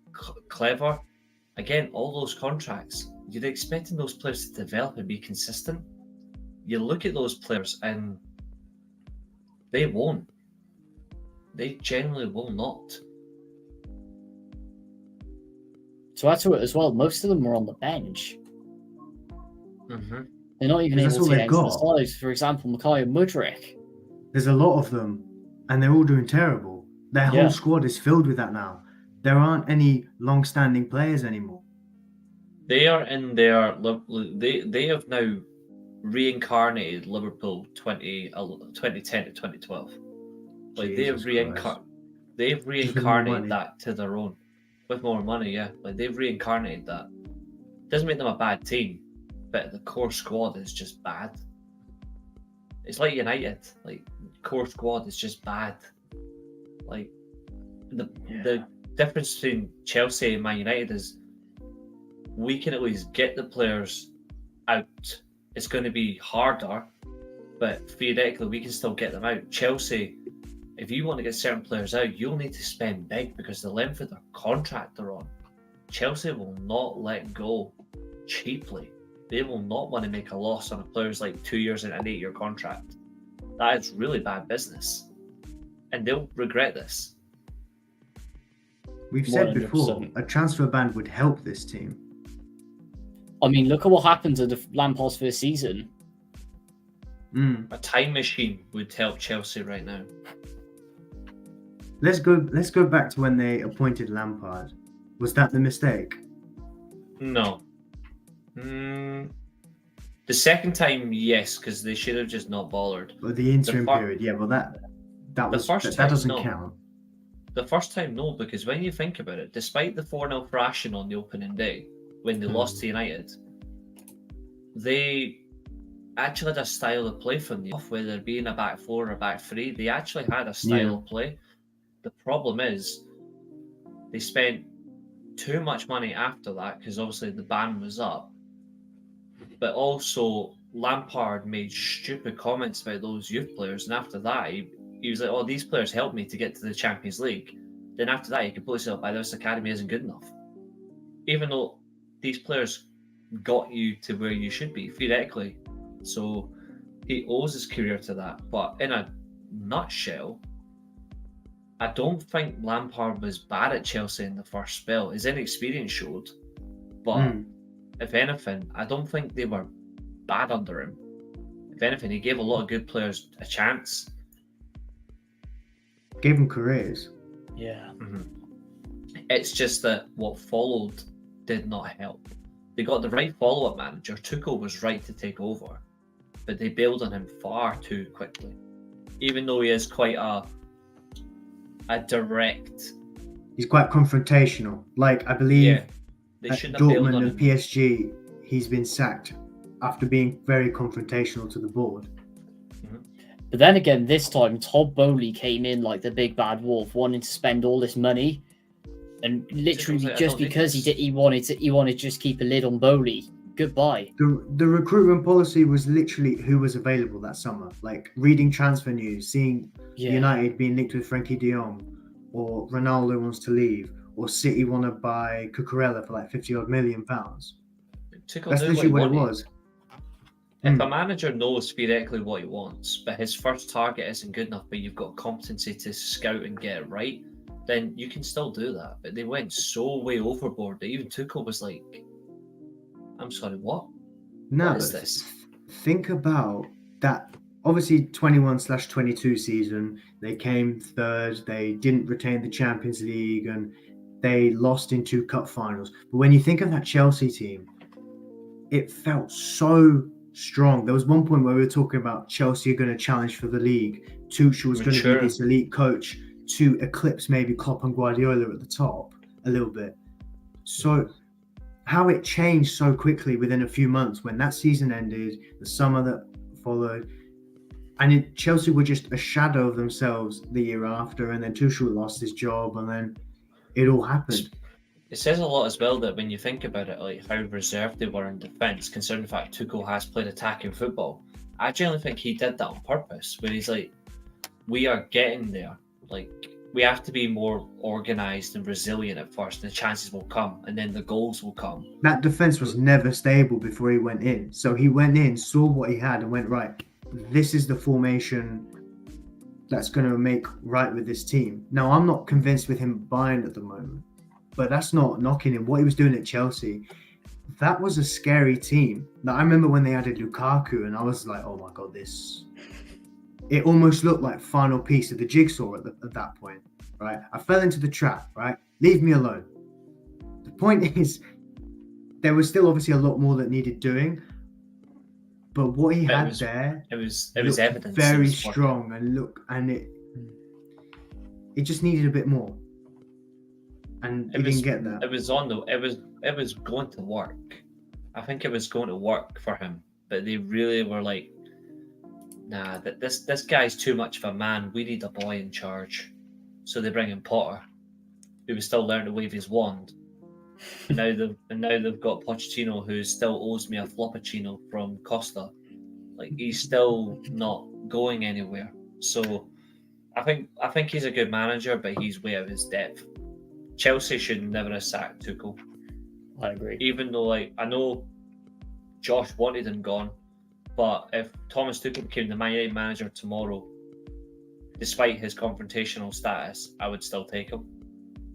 clever. Again, all those contracts, you're expecting those players to develop and be consistent. You look at those players and they won't. They generally will not. To add to it as well, most of them were on the bench. Mm-hmm. They're not even That's able all to they've get into the got. sides. For example, Micaiah Mudryk. There's a lot of them, and they're all doing terrible. Their whole Yeah. squad is filled with that now. There aren't any long-standing players anymore. They are in their. They have now reincarnated Liverpool 2010 to 2012. Like Jesus Christ. they've Just with more reincarnated money. that to their own. With more money, yeah. Like they've reincarnated that. Doesn't make them a bad team, but the core squad is just bad. It's like United. Like core squad is just bad. Like the difference between Chelsea and Man United is we can at least get the players out. It's going to be harder, but theoretically we can still get them out. Chelsea, if you want to get certain players out, you'll need to spend big because the length of their contract they're on. Chelsea will not let go cheaply. They will not want to make a loss on a player's like 2 years and an 8-year contract. That is really bad business. And they'll regret this. We've said before, 100%. a transfer ban would help this team. I mean, look at what happened to the Lampard's first season. A time machine would help Chelsea right now. Let's go back to when they appointed Lampard. Was that the mistake? No. The second time, yes, because they should have just not bothered. Or the interim period? Yeah, well that doesn't no. count. The first time, no, because when you think about it, despite the 4-0 thrashing on the opening day, when they lost to United, they actually had a style of play from the off, whether it be in a back four or a back three. They actually had a style of play. The problem is they spent too much money after that because obviously the ban was up. But also Lampard made stupid comments about those youth players, and after that he was like, "Oh, these players helped me to get to the Champions League." Then after that, he completely said, "By this academy isn't good enough," even though these players got you to where you should be theoretically. So he owes his career to that. But in a nutshell, I don't think Lampard was bad at Chelsea in the first spell. His inexperience showed, but if anything, I don't think they were bad under him. If anything, he gave a lot of good players a chance. Gave them careers. Yeah. It's just that what followed did not help. They got the right follow-up manager. Tuchel was right to take over, but they bailed on him far too quickly. Even though he is quite a direct. He's quite confrontational. Like I believe they at shouldn't have bailed Dortmund on and him. PSG, he's been sacked after being very confrontational to the board. But then again, this time Todd Bowley came in like the big bad wolf, wanting to spend all this money, and literally just because he wanted to just keep a lid on Bowley. Goodbye. The recruitment policy was literally who was available that summer. Like reading transfer news, seeing United being linked with Frankie de Jong, or Ronaldo wants to leave, or City want to buy Cucurella for like £50 million. That's literally what it was. If a manager knows theoretically what he wants, but his first target isn't good enough, but you've got competency to scout and get it right, then you can still do that. But they went so way overboard that even Tuchel was like, I'm sorry, what? No, what is this? Think about that. Obviously, 21/22 season, they came third. They didn't retain the Champions League, and they lost in 2 cup finals. But when you think of that Chelsea team, it felt so strong. There was one point where we were talking about Chelsea are going to challenge for the league. Tuchel was going to be this elite coach to eclipse maybe Klopp and Guardiola at the top a little bit. So how it changed so quickly within a few months when that season ended, the summer that followed, and Chelsea were just a shadow of themselves the year after, and then Tuchel lost his job, and then it all happened. It says a lot as well that when you think about it, like how reserved they were in defence, considering the fact Tuchel has played attacking football. I genuinely think he did that on purpose, where he's like, we are getting there. Like, we have to be more organised and resilient at first, and the chances will come, and then the goals will come. That defence was never stable before he went in. So he went in, saw what he had, and went, right, this is the formation that's going to make right with this team. Now, I'm not convinced with him buying at the moment, but that's not knocking him. What he was doing at Chelsea, that was a scary team. Now, I remember when they added Lukaku, and I was like, oh my God, this... It almost looked like final piece of the jigsaw at that point, right? I fell into the trap, right? Leave me alone. The point is, there was still obviously a lot more that needed doing, but what he had there, it was evidence. Very strong, and it just needed a bit more, and he didn't get that. It was going to work. I think it was going to work for him, but they really were like, nah, this guy's too much of a man. We need a boy in charge. So they bring in Potter, who was still learning to wave his wand. And now they've got Pochettino, who still owes me a floppuccino from Costa. Like, he's still not going anywhere. So I think he's a good manager, but he's way out of his depth. Chelsea should never have sacked Tuchel. I agree. Even though, like, I know Josh wanted him gone, but if Thomas Tuchel became the Man United manager tomorrow, despite his confrontational status, I would still take him.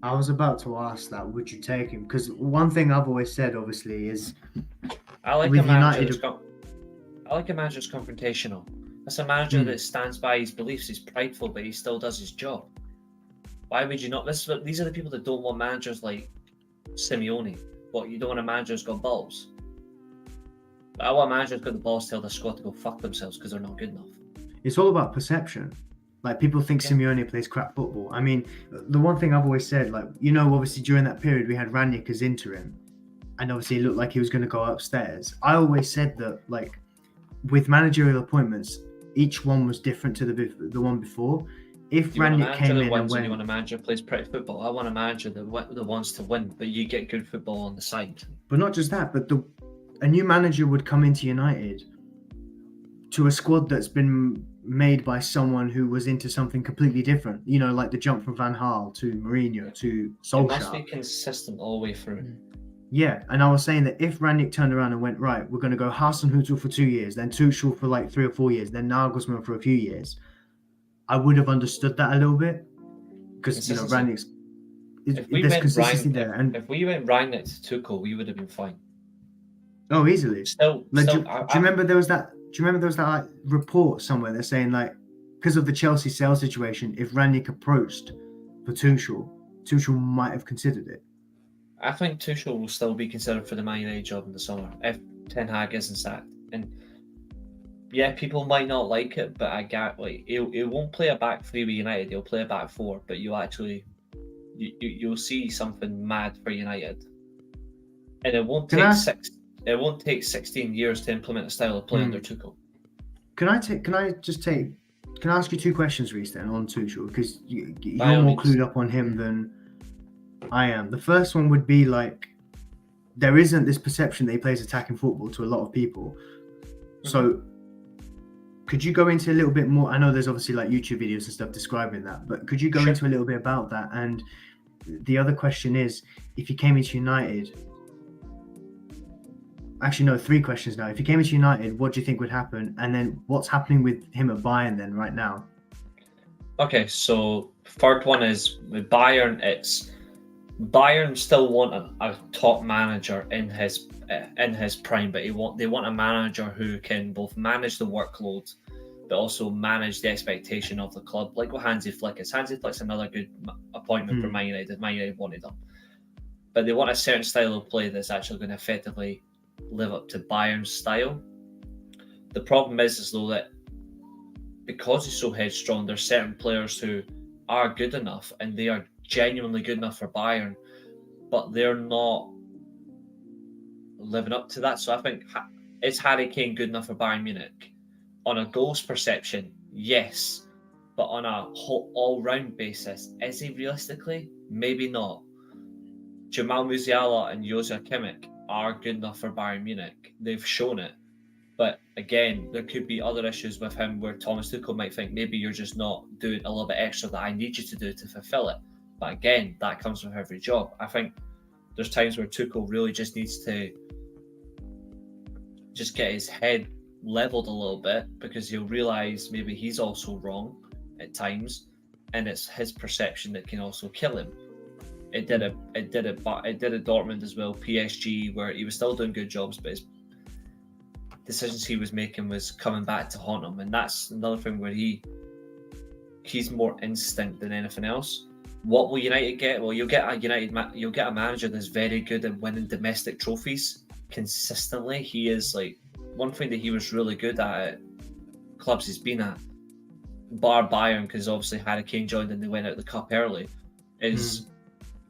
I was about to ask that. Would you take him? Because one thing I've always said, obviously, is I like a manager that's confrontational. That's a manager that stands by his beliefs. He's prideful, but he still does his job. Why would you not? These are the people that don't want managers like Simeone. What, you don't want a manager who's got balls? I want a manager who's got the balls to tell their squad to go fuck themselves because they're not good enough. It's all about perception. Like, people think Simeone plays crap football. I mean, the one thing I've always said, like, obviously during that period we had Ranić as interim, and obviously it looked like he was going to go upstairs. I always said that, like, with managerial appointments, each one was different to the one before. If Ranić came in and went... You want a manager who plays pretty football. I want a manager that wants to win, but you get good football on the side. But not just that, but a new manager would come into United to a squad that's been made by someone who was into something completely different. Like the jump from Van Gaal to Mourinho to Solskjaer. It must be consistent all the way through. Yeah, and I was saying that if Ranić turned around and went, right, we're going to go Hasenhüttl for 2 years, then Tuchel for like 3 or 4 years, then Nagelsmann for a few years, I would have understood that a little bit. Because, Ranić... There's consistency there. And if we went Ranić to Tuchel, we would have been fine. Oh, easily. Do you remember there was that? Do you remember there was that like, report somewhere that's saying, like, because of the Chelsea sales situation, if Ranić approached for Tuchel might have considered it. I think Tuchel will still be considered for the Man United job in the summer if Ten Hag isn't sacked. And yeah, people might not like it, but I get he won't play a back three with United. He'll play a back four, but you'll see something mad for United, and it won't take 16 years to implement a style of play under Tuchel. Can I ask you 2 questions, Reece, then, on Tuchel? Because you're more clued up on him than I am. The first one would be, like, there isn't this perception that he plays attacking football to a lot of people. Mm-hmm. So could you go into a little bit more? I know there's obviously like YouTube videos and stuff describing that, but could you go into a little bit about that? And the other question is, if he came into United... Actually, no, 3 questions now. If he came into United, what do you think would happen? And then what's happening with him at Bayern then right now? Okay, so third one is with Bayern. Bayern still want a top manager in his prime, but they want a manager who can both manage the workload, but also manage the expectation of the club, like what Hansi Flick is. Hansi Flick's another good appointment for Man United. Man United wanted him, but they want a certain style of play that's actually going to effectively live up to Bayern's style. The problem is though that because he's so headstrong, there's certain players who are good enough and they are genuinely good enough for Bayern, but they're not living up to that. So I think, is Harry Kane good enough for Bayern Munich? On a goals perception, yes, but on a whole all-round basis, is he realistically? Maybe not. Jamal Musiala and Josia Kimmich are good enough for Bayern Munich. They've shown it. But again, there could be other issues with him where Thomas Tuchel might think maybe you're just not doing a little bit extra that I need you to do to fulfill it. But again, that comes with every job. I think there's times where Tuchel really just needs to just get his head leveled a little bit, because he'll realise maybe he's also wrong at times, and it's his perception that can also kill him. It did at Dortmund as well, PSG, where he was still doing good jobs, but his decisions he was making was coming back to haunt him, and that's another thing where he's more instinct than anything else. What will United get? Well, you'll get a manager that's very good at winning domestic trophies consistently. He is like, one thing that he was really good at clubs he's been at, bar Bayern, because obviously Harry Kane joined and they went out of the cup early, is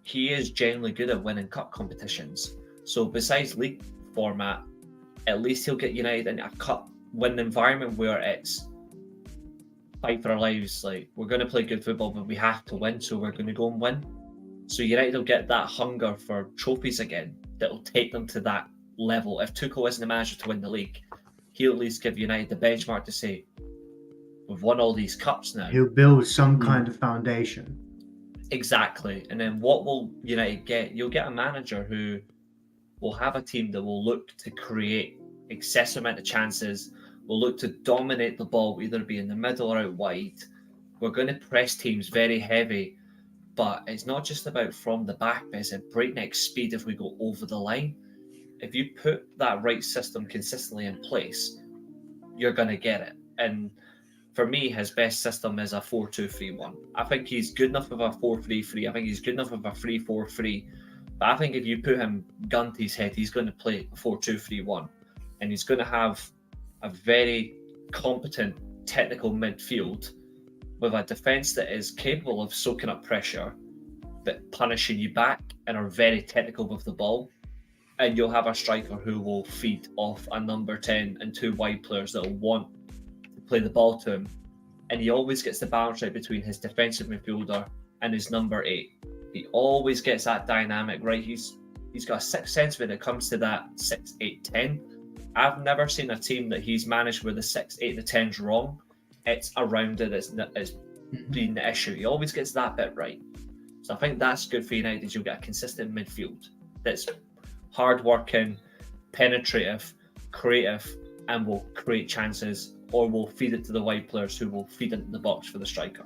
he is generally good at winning cup competitions. So besides league format, at least he'll get United in a cup win environment where it's fight for our lives. Like, we're going to play good football, but we have to win, so we're going to go and win. So United will get that hunger for trophies again that will take them to that level. If Tuchel isn't the manager to win the league, he'll at least give United the benchmark to say, we've won all these cups now. He'll build some kind of foundation. Exactly. And then what will United get? You'll get a manager who will have a team that will look to create excessive amount of chances, will look to dominate the ball, either be in the middle or out wide. We're going to press teams very heavy, but it's not just about from the back, but it's at breakneck speed if we go over the line. If you put that right system consistently in place, you're going to get it. And for me, his best system is a 4-2-3-1. I think he's good enough with a 4-3-3. I think he's good enough with a 3-4-3. But I think if you put him gun to his head, he's going to play a 4-2-3-1. And he's going to have a very competent technical midfield with a defence that is capable of soaking up pressure, but punishing you back, and are very technical with the ball. And you'll have a striker who will feed off a number 10 and two wide players that will want to play the ball to him. And he always gets the balance right between his defensive midfielder and his number 8. He always gets that dynamic right. He's got a sixth sense when it comes to that 6, 8, 10. I've never seen a team that he's managed where the 6, 8, and the 10's wrong. It's around it. It's been the issue. He always gets that bit right. So I think that's good for United. You'll get a consistent midfield that's hard-working, penetrative, creative, and will create chances, or will feed it to the wide players who will feed into the box for the striker.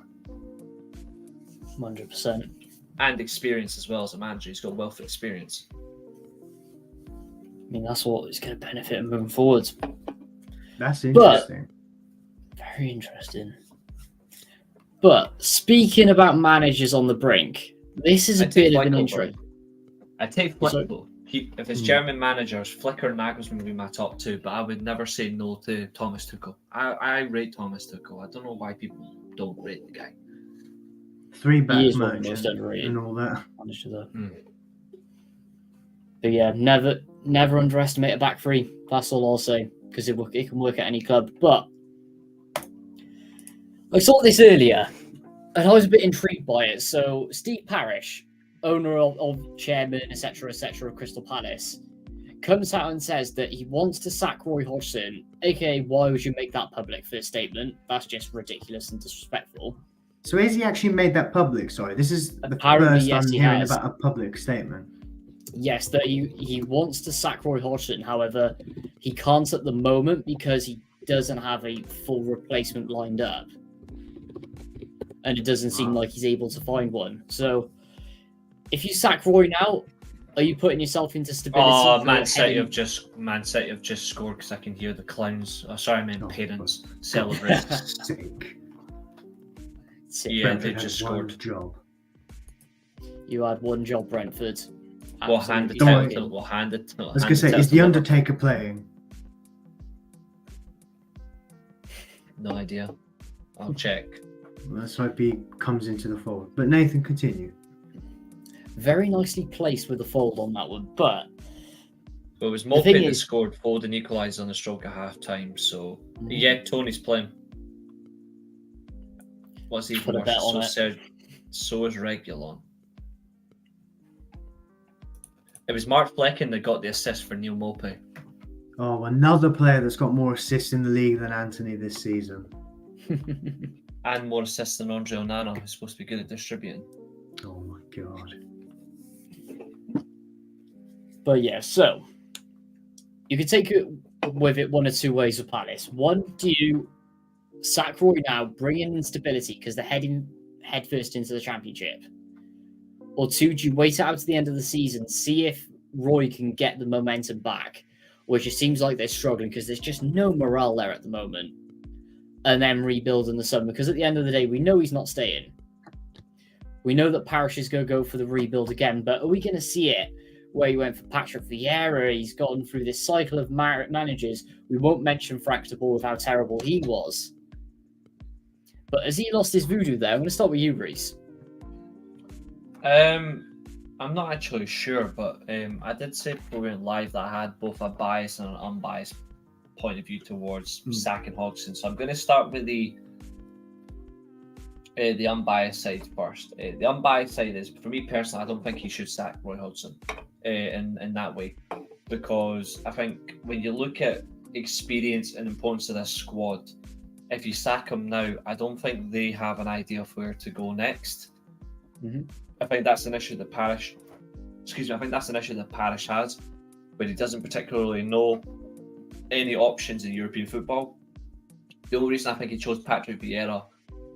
100%. And experience as well as a manager. He's got wealth of experience. I mean, that's what is going to benefit him moving forwards. That's interesting. Very interesting. But speaking about managers on the brink, this is a bit of an intro. I take Flick though. If it's German managers, Flicker and Nagelsmann would be my top two, but I would never say no to Thomas Tuchel. I rate Thomas Tuchel. I don't know why people don't rate the guy. 3-back match and all that. But yeah, never underestimate a back three. That's all I'll say, because it can work at any club. But I saw this earlier, and I was a bit intrigued by it. So Steve Parish, owner of chairman, etc., of Crystal Palace, comes out and says that he wants to sack Roy Hodgson. AKA, why would you make that public for this statement? That's just ridiculous and disrespectful. So has he actually made that public? Sorry, this is the Apparently, first yes, I'm he hearing has. about a public statement. Yes, that he wants to sack Roy Hodgson. However, he can't at the moment because he doesn't have a full replacement lined up. And it doesn't seem like he's able to find one. So, if you sack Roy now, are you putting yourself into stability? Oh, Man City have just scored because I can hear the clowns. Oh, sorry, I meant parents celebrate. Yeah, they just scored. Job. You had one job, Brentford. We'll hand it. I was going to say, is the Undertaker playing? No idea. I'll check. Let's hope he comes into the fold. But Nathan, continue. Very nicely placed with the fold on that one, but Well, it was Mopin that scored. Foden equalised on the stroke at half time. So yeah, Tony's playing. What's even worse? So is Regulon. It was Mark Flecken that got the assist for Neil Maupay. Oh, another player that's got more assists in the league than Anthony this season. And more assists than Andre Onana, who's supposed to be good at distributing. Oh my god. But yeah, so you could take it with it one or two ways with Palace. One, do you sack Roy now, bring in instability because they're heading headfirst into the Championship? Or two, do you wait out to the end of the season, see if Roy can get the momentum back, which it seems like they're struggling because there's just no morale there at the moment, and then rebuild in the summer? Because at the end of the day, we know he's not staying. We know that Parish is going to go for the rebuild again, but are we going to see it where he went for Patrick Vieira? He's gone through this cycle of managers. We won't mention Frank de Boer with how terrible he was. But has he lost his voodoo there? I'm going to start with you, Reece. I'm not actually sure, but I did say before we went live that I had both a biased and an unbiased point of view towards sacking Hodgson. So I'm going to start with the unbiased side first. The unbiased side is, for me personally, I don't think he should sack Roy Hodgson in that way, because I think when you look at experience and importance of this squad, if you sack him now, I don't think they have an idea of where to go next. Mm-hmm. I think that's an issue that Parish has, where he doesn't particularly know any options in European football. The only reason I think he chose Patrick Vieira,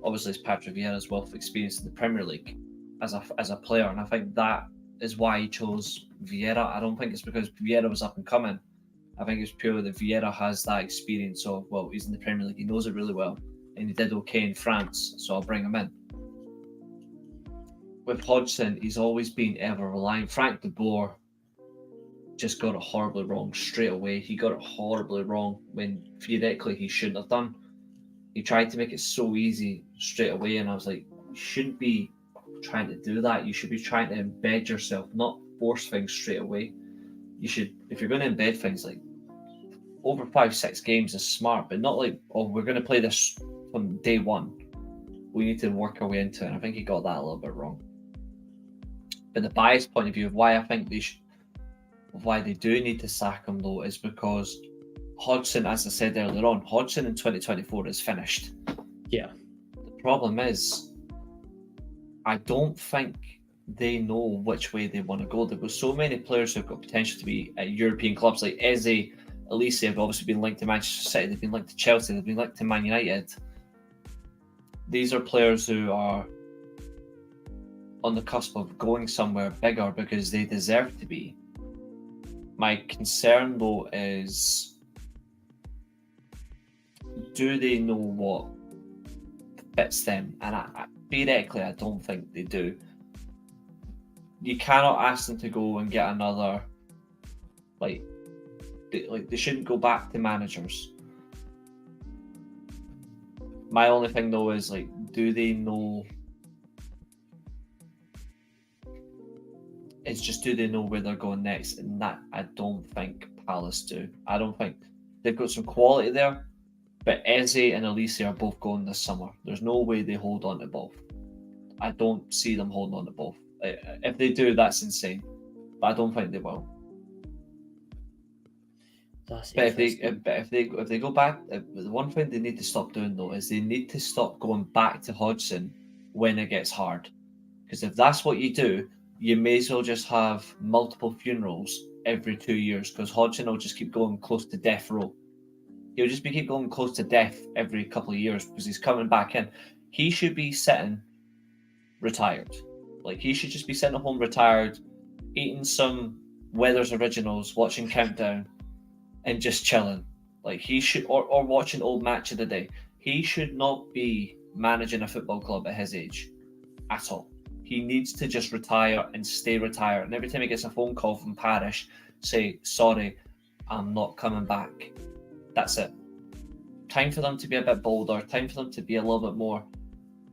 obviously, is Patrick Vieira's wealth of experience in the Premier League as a player, and I think that is why he chose Vieira. I don't think it's because Vieira was up and coming. I think it's purely that Vieira has that experience of, well, he's in the Premier League, he knows it really well, and he did okay in France, so I'll bring him in. With Hodgson, he's always been ever reliant. Frank de Boer just got it horribly wrong straight away. He got it horribly wrong when theoretically he shouldn't have done. He tried to make it so easy straight away, and I was like, you shouldn't be trying to do that. You should be trying to embed yourself, not force things straight away. You should, if you're going to embed things, like over 5-6 games is smart, but not like, oh, we're going to play this from day one. We need to work our way into it. And I think he got that a little bit wrong. But the biased point of view of why I think why they do need to sack him though is because Hodgson, as I said earlier on, Hodgson in 2024 is finished. Yeah. The problem is, I don't think they know which way they want to go. There were so many players who've got potential to be at European clubs, like Eze, Elise have obviously been linked to Manchester City, they've been linked to Chelsea, they've been linked to Man United. These are players who are on the cusp of going somewhere bigger because they deserve to be. My concern though is, do they know what fits them? And theoretically, I don't think they do. You cannot ask them to go and get another, they shouldn't go back to managers. My only thing though is, do they know? It's just, do they know where they're going next? And that I don't think Palace do. I don't think they've got some quality there, but Eze and Elise are both going this summer. There's no way they hold on to both. I don't see them holding on to both. If they do, that's insane. But I don't think they will. That's But if they go back, the one thing they need to stop doing though is they need to stop going back to Hodgson when it gets hard. Because if that's what you do, you may as well just have multiple funerals every 2 years, because Hodgson will just keep going close to death row. He'll just keep going close to death every couple of years because he's coming back in. He should be sitting retired. He should just be sitting at home retired, eating some Weathers Originals, watching Countdown, and just chilling. He should, or watching Old Match of the Day. He should not be managing a football club at his age at all. He needs to just retire and stay retired. And every time he gets a phone call from Parish, say, sorry, I'm not coming back. That's it. Time for them to be a bit bolder. Time for them to be a little bit more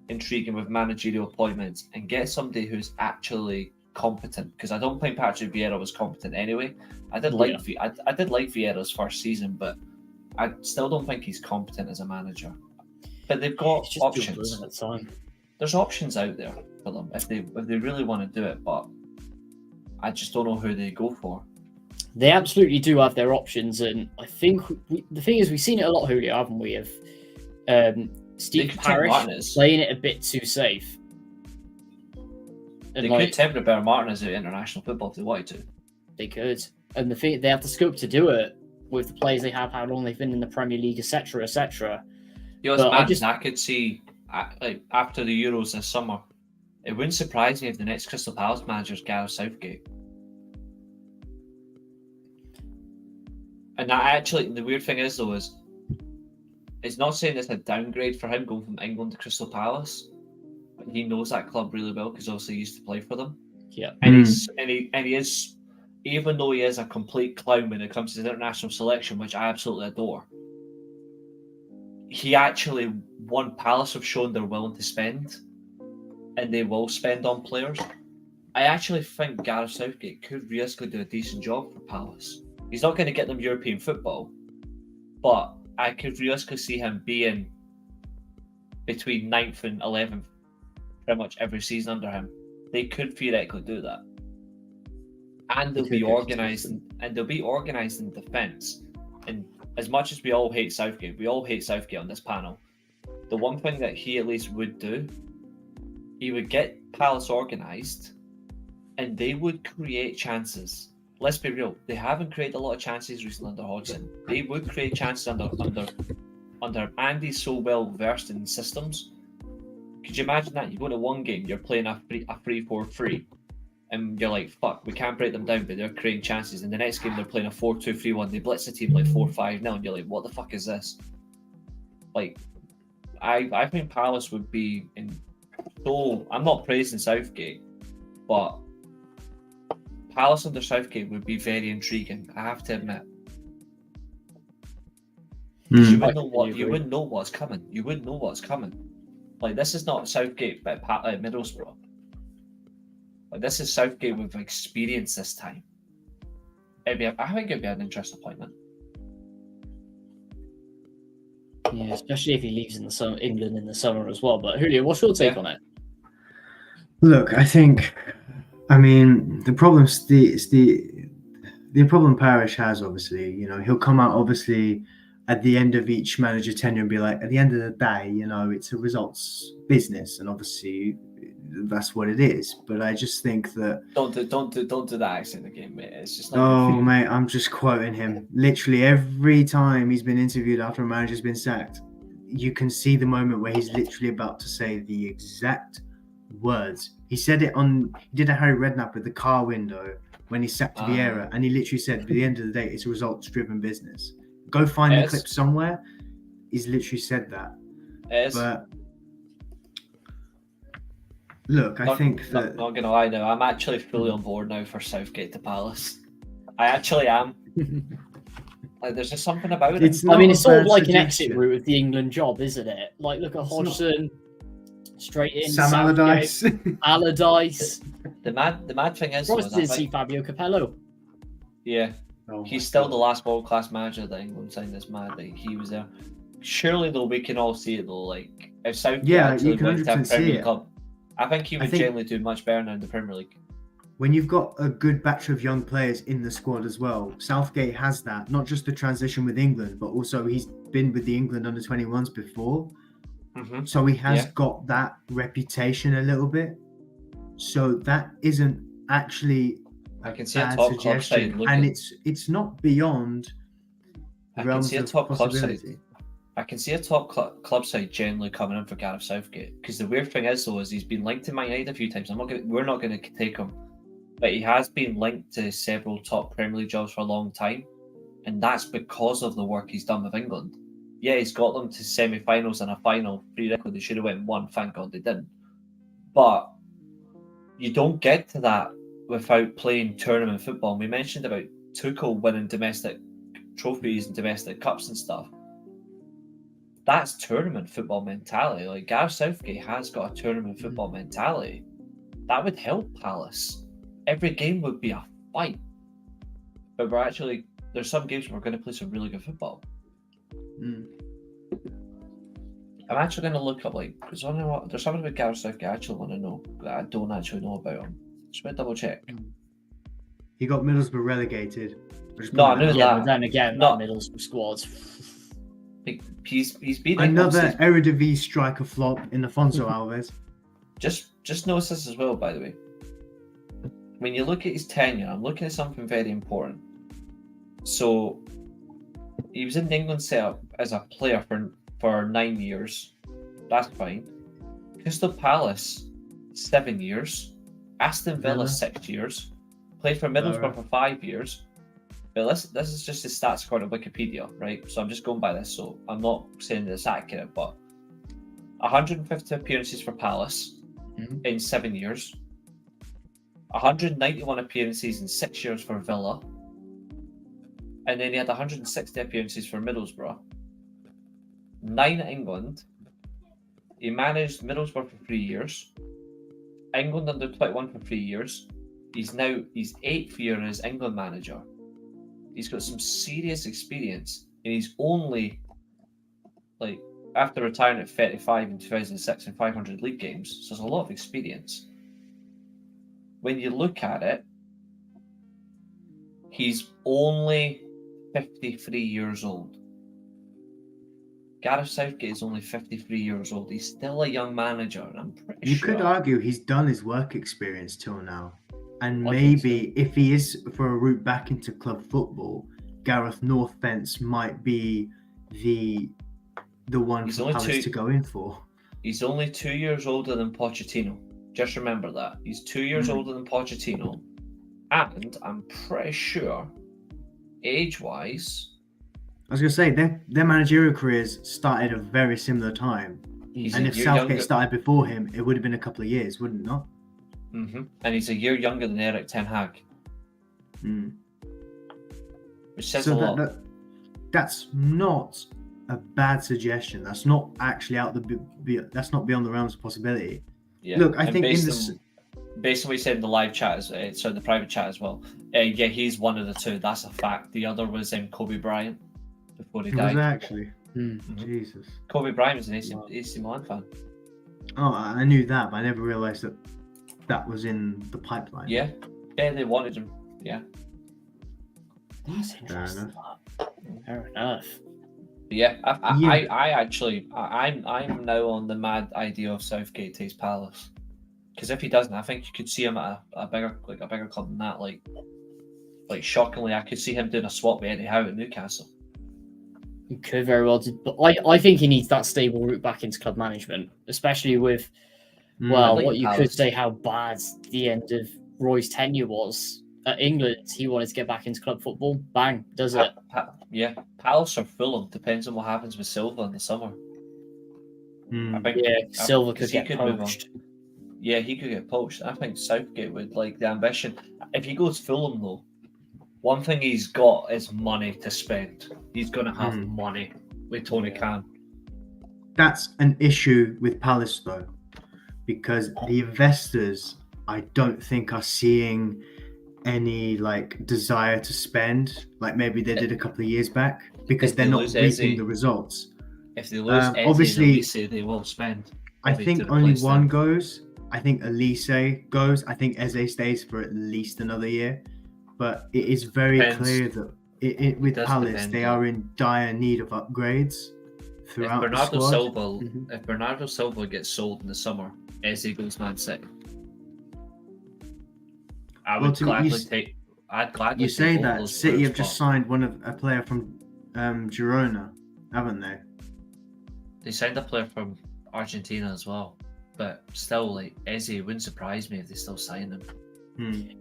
intriguing with managerial appointments and get somebody who's actually competent. Because I don't think Patrick Vieira was competent anyway. I did like Vieira's first season, but I still don't think he's competent as a manager. But they've got options. There's options out there for them if they really want to do it, but I just don't know who they go for. They absolutely do have their options, and I think the thing is, we've seen it a lot, Julio, haven't we? Of Steve Parish playing it a bit too safe. And they could take Roberto Martinez at international football if they wanted to. They could, and the thing, they have the scope to do it with the players they have, how long they've been in the Premier League, etc., etc. You know, I could see like after the Euros this summer, it wouldn't surprise me if the next Crystal Palace manager is Gareth Southgate. And that actually, the weird thing is though, is it's not saying it's a downgrade for him going from England to Crystal Palace, but he knows that club really well because obviously he used to play for them. Yeah, and he is, even though he is a complete clown when it comes to the international selection, which I absolutely adore. He actually, one, Palace have shown they're willing to spend, and they will spend on players. I actually think Gareth Southgate could realistically do a decent job for Palace. He's not going to get them European football, but I could realistically see him being between 9th and 11th pretty much every season under him. They could theoretically do that. And they'll be organised, and they'll be organised in defence. And as much as we all hate Southgate on this panel, the one thing that he at least would do, he would get Palace organised, and they would create chances. Let's be real, they haven't created a lot of chances recently under Hodgson. They would create chances under Andy's so well versed in systems. Could you imagine that? You go to one game, you're playing a 3-4-3, and you're like, fuck, we can't break them down, but they're creating chances. And the next game, they're playing a 4-2-3-1. They blitz the team like 4-5-0, and you're like, what the fuck is this? Like, I think Palace would be in. So I'm not praising Southgate, but Palace under Southgate would be very intriguing, I have to admit. You wouldn't know what's coming. You wouldn't know what's coming. Like, this is not Southgate but Middlesbrough. Like, this is Southgate with experience this time. I think it'd be an interesting appointment. Yeah, especially if he leaves in the England in the summer as well. But Julio, what's your take on it? Look, I mean, the problem's the problem Parish has, obviously, you know, he'll come out obviously at the end of each manager tenure and be like, at the end of the day, you know, it's a results business, and obviously that's what it is. But I just think that don't do that accent again, mate. It's just like, oh mate, I'm just quoting him. Literally every time he's been interviewed after a manager's been sacked, you can see the moment where he's literally about to say the exact words. He said it he did a Harry Redknapp with the car window when he sacked Vieira, and he literally said, at the end of the day, it's a results-driven business. Go find the clip somewhere. He's literally said that. But look, I think that... Not going to lie now, I'm actually fully on board now for Southgate to Palace. I actually am. Like, there's just something about it. It's sort of like an exit route of the England job, isn't it? Like, look at Hodgson, straight in. Sam Allardyce. Allardyce. The mad thing is... I didn't see Fabio Capello. Yeah. He's still the last world-class manager that England signed. This mad, like, he was there. Surely, though, we can all see it, though. Like, if Southgate actually went to a Premier Club, I think he would generally do much better now in the Premier League. When you've got a good batch of young players in the squad as well, Southgate has that. Not just the transition with England, but also he's been with the England under-21s before. Mm-hmm. So he has got that reputation a little bit. So that isn't actually... I can see a top club side looking, and it's not beyond realms of possibility. I can see a top club side generally coming in for Gareth Southgate, because the weird thing is, though, is he's been linked to Man United a few times. We're not going to take him, but he has been linked to several top Premier League jobs for a long time, and that's because of the work he's done with England. Yeah, he's got them to semi-finals and a final. Theoretically, they should have went one. Thank God they didn't. But you don't get to that without playing tournament football. And we mentioned about Tuchel winning domestic trophies and domestic cups and stuff. That's tournament football mentality. Like, Gareth Southgate has got a tournament football mentality. That would help Palace. Every game would be a fight. But there's some games where we're going to play some really good football. I'm actually going to look up, like, there's something about Gareth Southgate I actually want to know that I don't actually know about him. Just want to double check. He got Middlesbrough relegated. No, I knew Yeah, that. but then again, No. that Middlesbrough squad. He's been Another Eredivisie striker flop in Afonso Alves. Just notice this as well, by the way. When you look at his tenure, I'm looking at something very important. So he was in the England setup as a player for 9 years. That's fine. Crystal Palace, 7 years. Aston Villa, 6 years. Played for Middlesbrough for 5 years. But this is just his stats according to Wikipedia, right? So I'm just going by this. So I'm not saying that it's accurate, but 150 appearances for Palace in 7 years. 191 appearances in 6 years for Villa. And then he had 160 appearances for Middlesbrough. 9 at England. He managed Middlesbrough for 3 years. England under 21 for 3 years. He's now his 8th year as England manager. He's got some serious experience, and he's only after retiring at 35 in 2006 and 500 league games. So there's a lot of experience. When you look at it, he's only 53 years old. Gareth Southgate is only 53 years old. He's still a young manager, and I'm pretty You sure. could argue he's done his work experience till now. And I think maybe if he is for a route back into club football, Gareth Northfence might be the one He's for only Palace to go in for. He's only 2 years older than Pochettino. Just remember that. He's 2 years older than Pochettino. And I'm pretty sure, age-wise... I was going to say, their managerial careers started at a very similar time. And if Southgate started before him, it would have been a couple of years, wouldn't it not? Mm-hmm. And he's a year younger than Eric Ten Hag. Which says a lot. That's not a bad suggestion. That's not actually that's not beyond the realms of possibility. Yeah. Look, I and think based on what you said in the live chat, so the private chat as well. Yeah, he's one of the two. That's a fact. The other was Kobe Bryant before he died. Was it actually? Mm-hmm. Jesus. Kobe Bryant was an AC Milan fan. Oh, I knew that, but I never realised that was in the pipeline. Yeah, they wanted him. Yeah. That's interesting. Fair enough. But yeah, I'm now on the mad idea of Southgate takes Palace, because if he doesn't, I think you could see him at a bigger club than that. Like shockingly, I could see him doing a swap with Eddie Howe at Newcastle. He could very well do, but I think he needs that stable route back into club management, especially with what you could say how bad the end of Roy's tenure was at England. He wanted to get back into club football. Bang, does it? Palace or Fulham, depends on what happens with Silva in the summer. I think Silva could get poached. Yeah, he could get poached. I think Southgate would like the ambition. If he goes Fulham though, one thing he's got is money to spend. He's going to have money with Tony Khan. That's an issue with Palace though, because the investors, I don't think, are seeing any desire to spend like maybe they did a couple of years back, because they're not reaping the results. If they lose obviously, Elise, they will spend. I think only one goes. I think Elise goes. I think Eze stays for at least another year. But it is very clear that with Palace, they are in dire need of upgrades throughout the squad. If Bernardo Silva gets sold in the summer, Eze goes Man City. I'd gladly take. You say that City have just signed a player from Girona, haven't they? They signed a player from Argentina as well, but still, Eze wouldn't surprise me if they still sign him.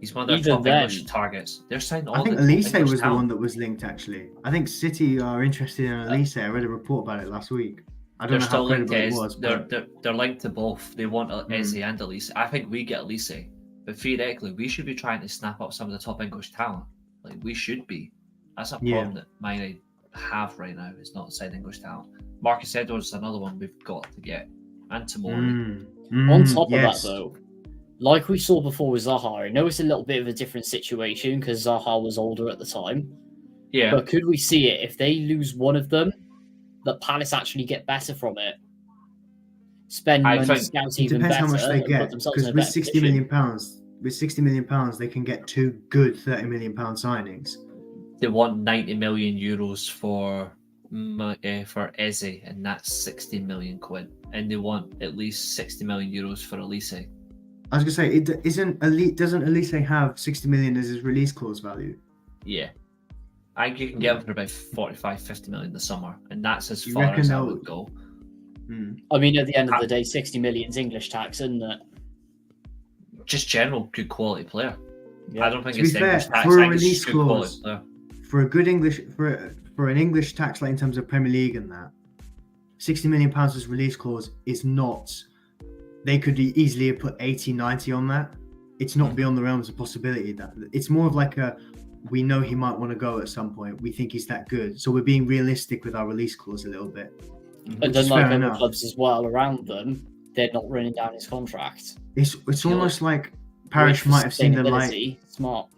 He's one of their top English targets. They're signing all. I think Elise was the one that was linked. Actually, I think City are interested in Elise. I read a report about it last week. I don't know how credible it was. They're linked to both. They want Eze and Elise. I think we get Elise, but theoretically, we should be trying to snap up some of the top English talent. We should be. That's a problem that mine have right now. Is not signing English talent. Marcus Edwards is another one we've got to get, and Tomori. On top of that, though, like we saw before with Zaha, I know it's a little bit of a different situation because Zaha was older at the time. Yeah. But could we see it if they lose one of them, that Palace actually get better from it? Spend money, scout even better. Depends how much they get. Because with £60 million, with £60 million, they can get 2 good £30 million signings. They want 90 million euros for Eze, and that's 60 million quid. And they want at least 60 million euros for Elise. I was gonna say, doesn't Elise have 60 million as his release clause value? Yeah. I think you can get him for about 45, 50 million this summer, and that's as You far reckon as I they'll- would go. I mean, at the end of the day, 60 million's English tax, isn't it? Just general good quality player. Yeah. I don't think To it's be the fair, English tax. for a I think it's release just good quality clause, player. for a good English for an English tax, like in terms of Premier League and that, £60 million as release clause is not. They could easily have put 80, 90 on that. It's not beyond the realms of possibility. That it's more of like a, we know he might want to go at some point. We think he's that good, so we're being realistic with our release clause a little bit. And Which then, is like fair other enough. clubs as well around them, they're not running down his contract. It's Yeah. almost like Parish With might have seen the light. sustainability, Smart.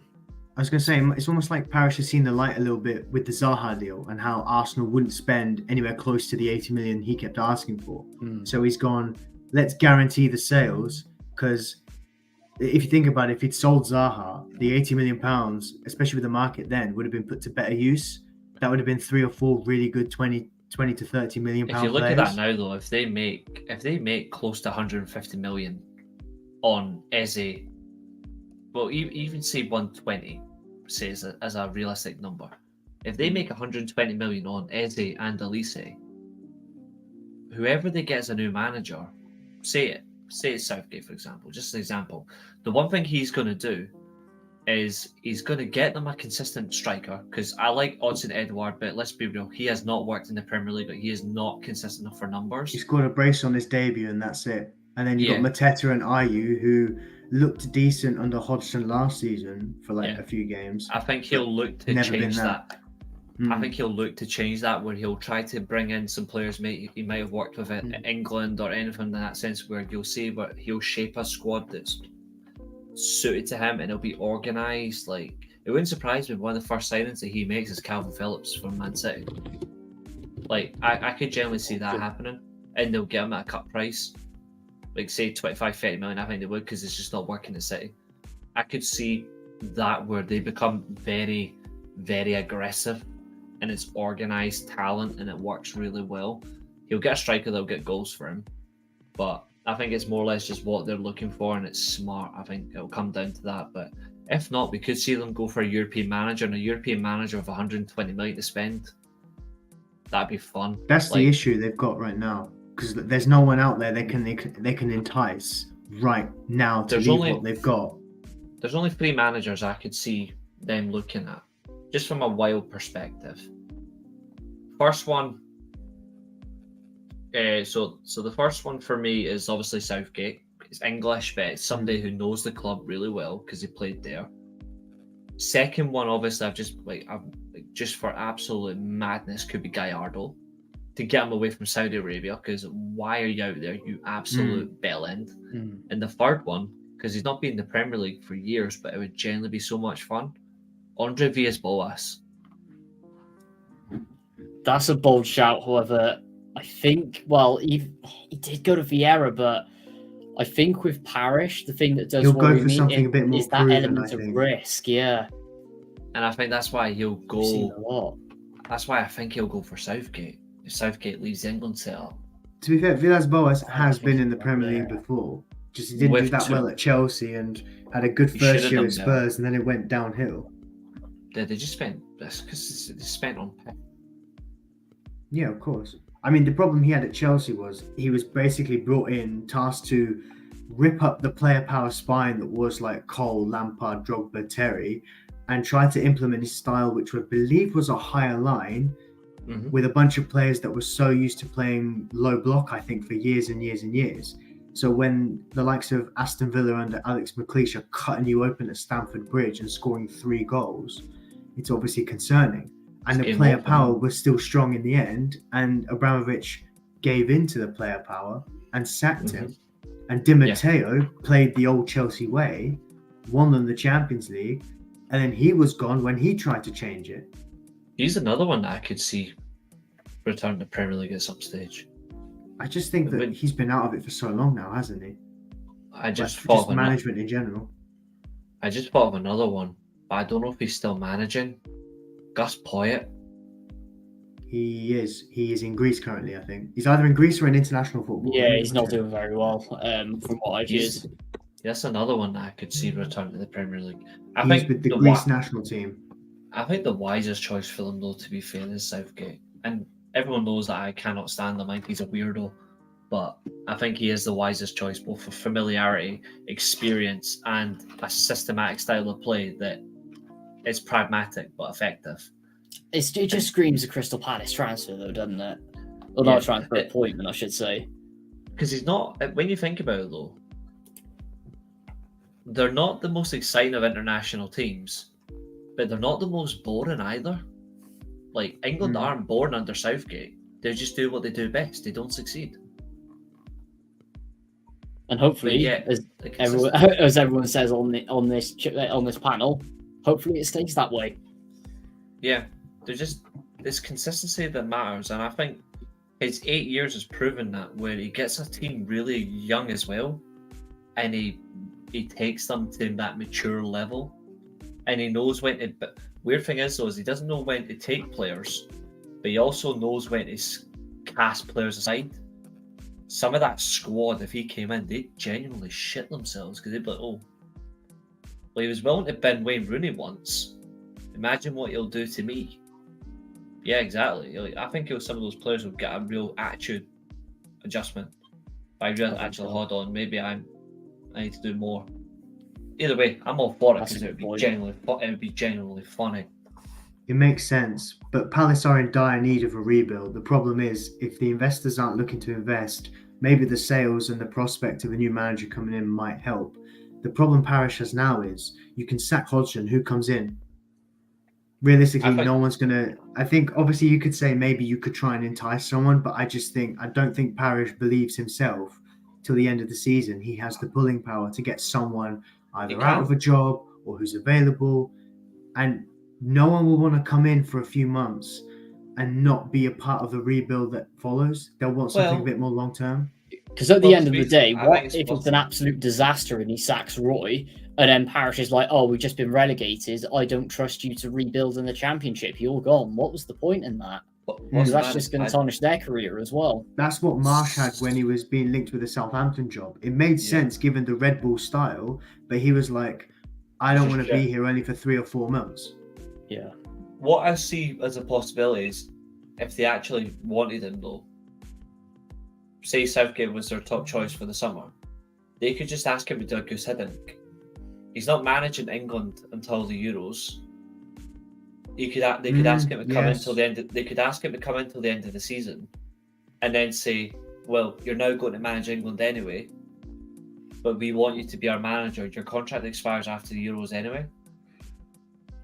I was going to say, it's almost like Parish has seen the light a little bit with the Zaha deal and how Arsenal wouldn't spend anywhere close to the 80 million he kept asking for. So he's gone, let's guarantee the sales, because if you think about it, if he'd sold Zaha, the 80 million pounds, especially with the market then, would have been put to better use. That would have been 3 or 4 really good 20 to 30 million If pound you look players. at that now, though, if they make close to 150 million on Eze, well, even say 120, say as a realistic number. If they make 120 million on Eze and Elise, whoever they get as a new manager, say it's Southgate, for example, just an example. The one thing he's going to do is he's going to get them a consistent striker, because I like Odson Edouard, but let's be real, he has not worked in the Premier League, but he is not consistent enough for numbers. He scored a brace on his debut and that's it. And then you've Yeah. got Mateta and Ayew, who looked decent under Hodgson last season for like Yeah. a few games. I think he'll look to Never been change that. that. Mm. I think he'll look to change that, where he'll try to bring in some players he might have worked with in England or anything in that sense, where you'll see, but he'll shape a squad that's suited to him and it'll be organised. Like, it wouldn't surprise me if one of the first signings that he makes is Calvin Phillips from Man City. Like, I could generally see that happening, and they'll get him at a cut price. Like, say 25, 30 million, I think they would, because it's just not working in City. I could see that where they become very, very aggressive, and it's organised talent, and it works really well. He'll get a striker that'll get goals for him, but I think it's more or less just what they're looking for, and it's smart. I think it'll come down to that. But if not, we could see them go for a European manager, and a European manager of 120 million to spend. That'd be fun. That's the issue they've got right now, because there's no one out there they can entice right now to There's leave only- what they've got. There's only 3 managers I could see them looking at, just from a wild perspective. First one, so the first one for me is obviously Southgate. It's English, but it's somebody who knows the club really well because he played there. Second one, obviously, I've just for absolute madness, could be Gallardo, to get him away from Saudi Arabia, because why are you out there, you absolute bellend? And the third one, because he's not been in the Premier League for years, but it would generally be so much fun, Andre Villas-Boas. That's a bold shout, however. I think, well, he did go to Vieira, but I think with Parish, the thing that does He'll go worry for me something a bit more is that proven, element I of think. risk, yeah. And I think that's why he'll We've seen go. a lot. That's why I think he'll go for Southgate if Southgate leaves the England setup. To be fair, Villas-Boas I has think been in the he's Premier there. League before. Just he didn't do With that well at Chelsea and had a good He first should've year done at better. Spurs, and then it went downhill. They just spent this because they spent on Pep. Yeah, of course. I mean, the problem he had at Chelsea was he was basically brought in, tasked to rip up the player power spine that was like Cole, Lampard, Drogba, Terry, and try to implement his style, which I believe was a higher line, with a bunch of players that were so used to playing low block, I think, for years and years and years. So when the likes of Aston Villa under Alex McLeish are cutting you open at Stamford Bridge and scoring 3 goals, it's obviously concerning. And the Game player over. power was still strong in the end, and Abramovich gave in to the player power and sacked him. And Di Matteo played the old Chelsea way, won them the Champions League, and then he was gone when he tried to change it. He's another one that I could see return to Premier League at some stage. I just think that he's been out of it for so long now, hasn't he? I just Like, thought just management in general. I just thought of another one, but I don't know if he's still managing. Gus Poyet. He is. He is in Greece currently, I think. He's either in Greece or in international football. Yeah, he's not doing very well, from what I've heard. That's another one that I could see return to the Premier League. He's with the Greece national team. I think the wisest choice for them, though, to be fair, is Southgate. And everyone knows that I cannot stand him. I think he's a weirdo. But I think he is the wisest choice, both for familiarity, experience, and a systematic style of play that is pragmatic but effective. It just screams a Crystal Palace transfer, though, doesn't it? Well, not a transfer appointment, I should say. Because he's not, when you think about it, though, they're not the most exciting of international teams, but they're not the most boring either. Like, England aren't boring under Southgate. They just do what they do best. They don't succeed. And hopefully, as everyone says on this panel, hopefully it stays that way. Yeah, there's consistency that matters, and I think his 8 years has proven that, where he gets a team really young as well, and he takes them to that mature level, and he knows when to. But weird thing is, though, is he doesn't know when to take players, but he also knows when to cast players aside. Some of that squad, if he came in, they genuinely shit themselves because they'd be like, oh, well, he was willing to bin Wayne Rooney once. Imagine what he'll do to me. Yeah, exactly. I think some of those players will get a real attitude adjustment. If I really actually hold on, maybe I need to do more. Either way, I'm all for it because it would be genuinely funny. It makes sense, but Palace are in dire need of a rebuild. The problem is, if the investors aren't looking to invest, maybe the sales and the prospect of a new manager coming in might help. The problem Parish has now is, you can sack Hodgson, who comes in? Realistically, no one's going to... I think, obviously, you could say maybe you could try and entice someone, but I don't think Parish believes himself till the end of the season. He has the pulling power to get someone either out of a job or who's available, and no one will want to come in for a few months and not be a part of the rebuild that follows. They'll want something a bit more long term. Because at the end of the day, what if it's an absolute disaster and he sacks Roy, and then Parish is like, oh, we've just been relegated, I don't trust you to rebuild in the Championship, you're gone. What was the point in that? Because that's just going to tarnish their career as well. That's what Marsh had when he was being linked with the Southampton job. It made sense given the Red Bull style, but he was like, I don't want to be here only for 3 or 4 months. Yeah. What I see as a possibility is, if they actually wanted him, though, say Southgate was their top choice for the summer, they could just ask him to do a goose Hiddink. He's not managing England until the Euros. They could ask him to come until the end. They could ask him to come until the end of the season, and then say, "Well, you're now going to manage England anyway, but we want you to be our manager. Your contract expires after the Euros anyway."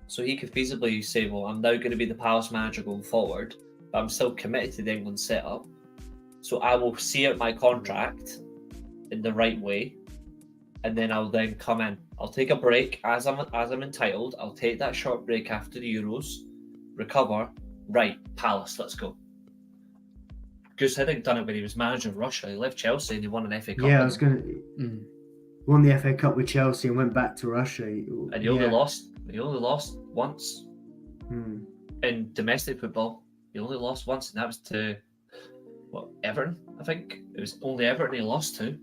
So he could feasibly say, "Well, I'm now going to be the Palace manager going forward, but I'm still committed to the England setup. So I will see out my contract in the right way, and then I'll then come in. I'll take a break as I'm entitled. I'll take that short break after the Euros, recover. Right, Palace, let's go." Goose Hiddink done it when he was manager of Russia. He left Chelsea and he won an FA Cup. Yeah, I was going to... Won the FA Cup with Chelsea and went back to Russia. And he only lost. He only lost once. In domestic football, he only lost once, and that was to Everton, I think. It was only Everton he lost to.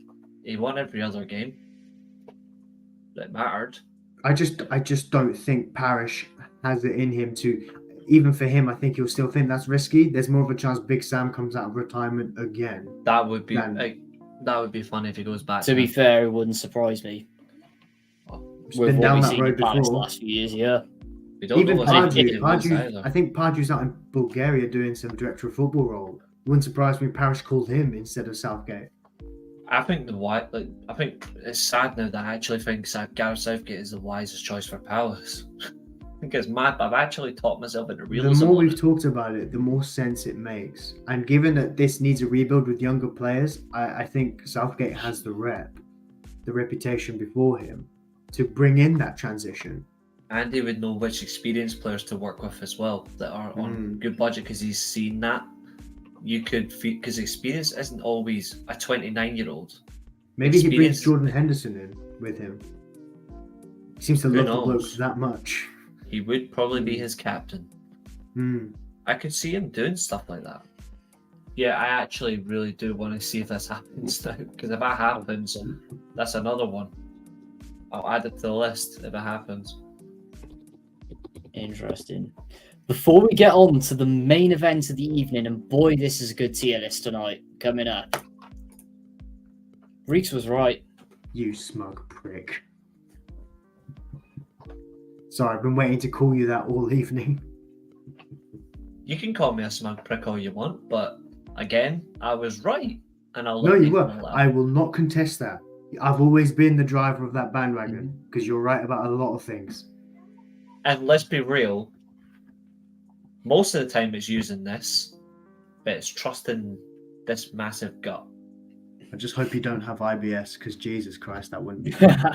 He won every other game that mattered. I just don't think Parish has it in him to... Even for him, I think he'll still think that's risky. There's more of a chance Big Sam comes out of retirement again. That would be funny if he goes back. To be fair, it wouldn't surprise me. We've been down that road before. The last few years, yeah. Even Pardew, I think Pardew's out in Bulgaria doing some director of football role. It wouldn't surprise me if Parish called him instead of Southgate. I think I think it's sad now that I actually think Gareth Southgate is the wisest choice for Palace. I think it's mad, but I've actually taught myself into realism. The more we've talked about it, the more sense it makes. And given that this needs a rebuild with younger players, I think Southgate has the reputation before him to bring in that transition. And he would know which experienced players to work with as well that are on good budget, because he's seen that. You could, because experience isn't always a 29-year-old. Maybe he brings Jordan Henderson in with him. He seems to Who love the bloke knows? that much. He would probably be his captain. Hmm. I could see him doing stuff like that. Yeah, I actually really do want to see if this happens now, because if that happens, that's another one. I'll add it to the list if it happens. Interesting. Before we get on to the main event of the evening, and boy, this is a good tier list tonight coming up. Reece was right. You smug prick. Sorry, I've been waiting to call you that all evening. You can call me a smug prick all you want, but again, I was right, and I'll No, let you people were. know that. I will not contest that. I've always been the driver of that bandwagon because you're right about a lot of things. And let's be real, most of the time it's using this, but it's trusting this massive gut. I just hope you don't have IBS because Jesus Christ, that wouldn't be fun.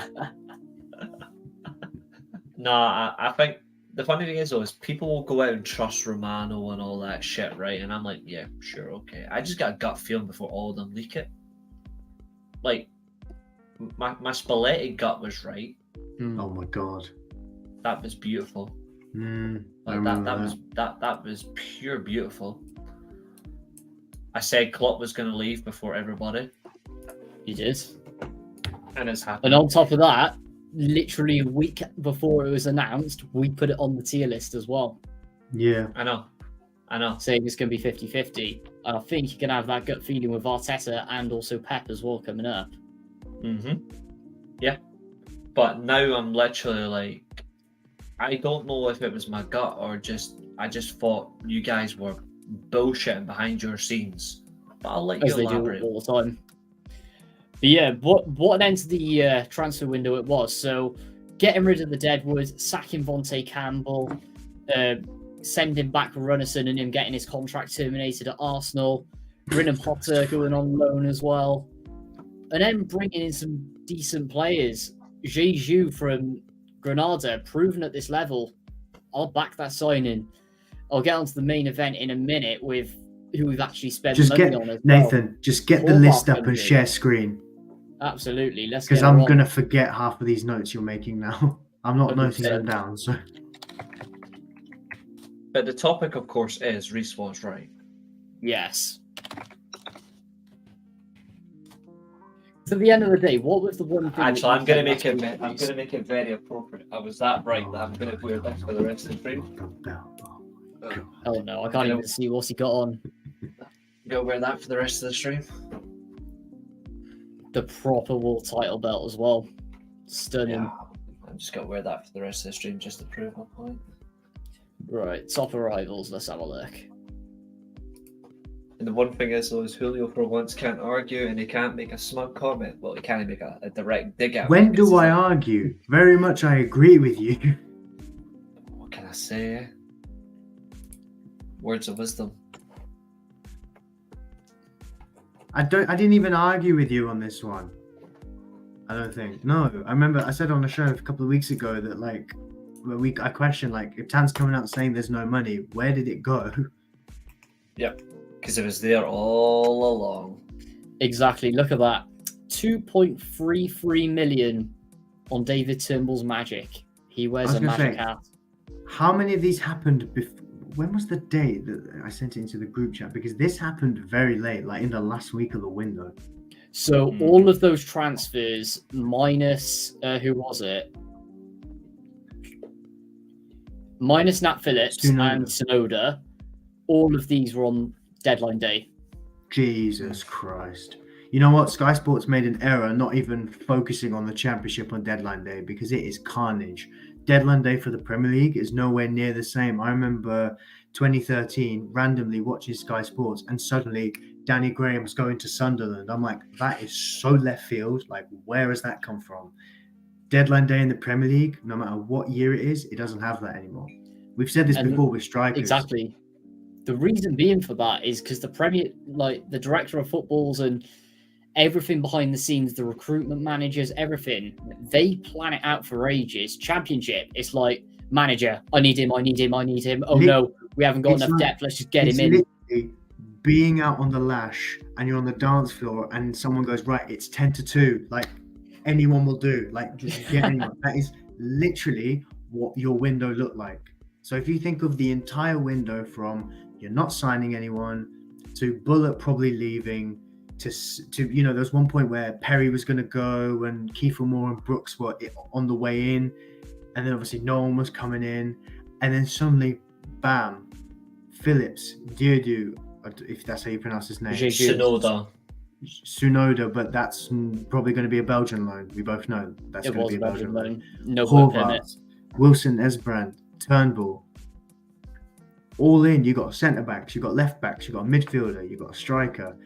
Nah, I think the funny thing is, though, is people will go out and trust Romano and all that shit, right? And I'm like, yeah, sure, okay. I just got a gut feeling before all of them leak it. Like, my Spalletti gut was right. Oh my God. That was beautiful. I Like remember that was pure beautiful. I said Klopp was going to leave before everybody, You did. and it's And happened. on top of that, literally a week before it was announced, we put it on the tier list as well, Yeah. I know. saying it's going to be 50-50. And I think you can have that gut feeling with Arteta and also Pep as well coming up. Yeah. But now I'm literally like, I don't know if it was my gut or I just thought you guys were bullshitting behind your scenes. But I'll let As you they do elaborate. all the time. But yeah, what an end to the transfer window it was. So getting rid of the Deadwood, sacking Vontae Campbell, sending back Runnison and him getting his contract terminated at Arsenal, Graham Potter going on loan as well, and then bringing in some decent players. Jeju from Granada, proven at this level. I'll back that signing. I'll get onto the main event in a minute with who we've actually spent Just money get on as well. Nathan. Just get the All list our up and country. share screen Absolutely. Let's because get I'm on. gonna forget half of these notes you're making now. I'm not noting them 100%. down. So But the topic, of course, is Reece was right. Yes. So at the end of the day, what was the one thing? Actually, I'm gonna make it very appropriate. I was that right that I'm gonna wear this for the rest of the stream. Oh no, I can't even see what's he got on. Go wear that for the rest of the stream. The proper world title belt as well. Stunning. Yeah, I'm just gonna wear that for the rest of the stream just to prove my point. Right, top arrivals. Let's have a look. And the one thing is, though, is Julio for once can't argue and he can't make a smug comment. Well, he can't make a direct dig out. when do I argue? Very much, I agree with you. What can I say? Words of wisdom. I didn't even argue with you on this one. I don't think. No, I remember I said on the show a couple of weeks ago that like, I questioned like if Tan's coming out saying there's no money, where did it go? Yep, because it was there all along. Exactly. Look at that. 2.33 million on David Turnbull's Magic. He wears a magic hat. How many of these happened before? When was the date that I sent it into the group chat? Because this happened very late, like in the last week of the window. So all of those transfers minus who was it? Minus Nat Phillips and Sonoda. All of these were on deadline day. Jesus Christ. You know what? Sky Sports made an error not even focusing on the championship on deadline day because it is carnage. Deadline day for the Premier League is nowhere near the same. I remember 2013 randomly watching Sky Sports and suddenly Danny Graham's going to Sunderland. I'm like, that is so left field. Like, where has that come from? Deadline day in the Premier League, no matter what year it is, it doesn't have that anymore. We've said this before with strikers. Exactly. The reason being for that is because the Premier, like the director of footballs and everything behind the scenes, the recruitment managers, everything, they plan it out for ages. Championship, it's like, manager, I need him. Oh no, we haven't got enough depth. Let's just get him in. Literally being out on the lash and you're on the dance floor and someone goes, right, it's 10-2. Like, anyone will do. Like, just get anyone. literally what your window looked like. So if you think of the entire window from you're not signing anyone to Bullock probably leaving to there's one point where Perry was going to go and Kiefer Moore and Brooks were on the way in, and then obviously no one was coming in, and then suddenly, bam, Phillips, Diodou, if that's how you pronounce his name. Sunoda, but that's probably going to be a Belgian loan. We both know that's going to be a Belgian loan. No Horvath, Wilson, Esbrand, Turnbull, all in. You got centre backs, you got left backs, you got a midfielder, you got a striker.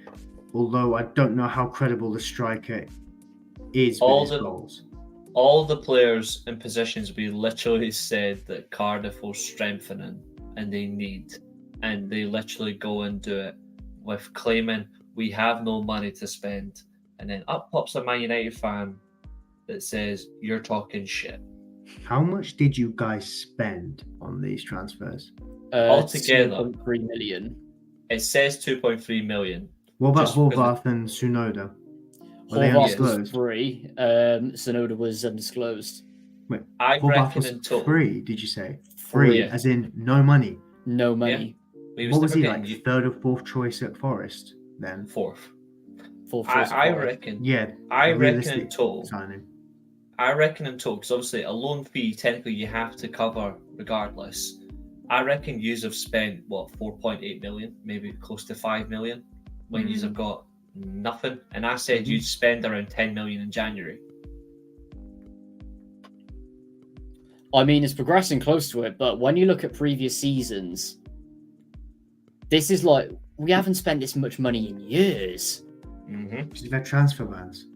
Although I don't know how credible the striker is with his goals. All the players in positions we literally said that Cardiff will strengthening and they need, and they literally go and do it with claiming we have no money to spend, and then up pops a Man United fan that says you're talking shit. How much did you guys spend on these transfers? Altogether, 2.3 million. It says 2.3 million. What about Horvath and Sunoda? Horvath was free. Sunoda was undisclosed. Wait, I Horvath reckon was in total. free, did you say? Free, Yeah. as in no money? No money. Yeah. What was he like? Third or fourth choice at Forest then? Fourth. Fourth choice. I reckon. Yeah. I reckon in total. Signing. I reckon in total, because obviously a loan fee technically you have to cover regardless. I reckon yous have spent 4.8 million, maybe close to 5 million, when yous have got nothing. And I said you'd spend around 10 million in January. I mean, it's progressing close to it, but when you look at previous seasons, this is like, we haven't spent this much money in years. Because you've had transfer bans.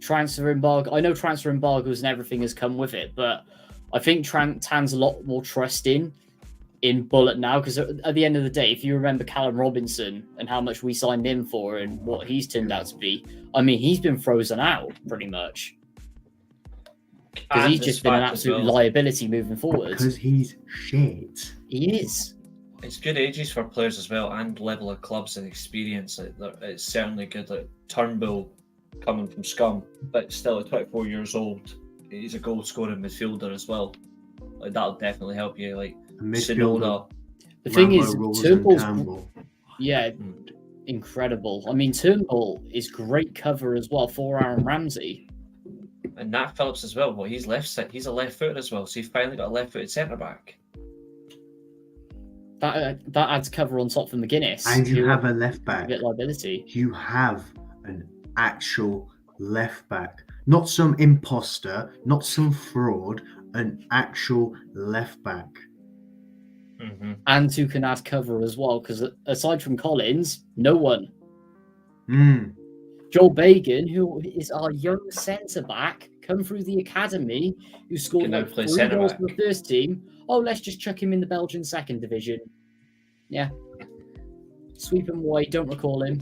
Transfer embargo. I know transfer embargoes and everything has come with it, but I think Tan's a lot more trusting in Bullock now, because at the end of the day, if you remember Callum Robinson and how much we signed him for and what he's turned out to be, I mean, he's been frozen out pretty much. Because he's just been an absolute liability moving forward. Because he's shit. He is. It's good ages for players as well, and level of clubs and experience. It's certainly good. Like Turnbull coming from Scum, but still at 24 years old, he's a goal scoring midfielder as well. Like that'll definitely help you. Like Sonoda. The thing is, Turnbull's incredible. I mean, Turnbull is great cover as well for Aaron Ramsey. And Nat Phillips as well. Well, he's a left footed as well, so he's finally got a left footed centre back. That adds cover on top for McGuinness. And you have a left back. Bit liability. You have an actual left back. Not some imposter, not some fraud, an actual left back. And who can add cover as well, because aside from Collins, no one. Joel Bagan, who is our young centre back, come through the academy, who scored like 3 goals for the first team. Oh, let's just chuck him in the Belgian second division. Yeah. Sweep him away, don't recall him.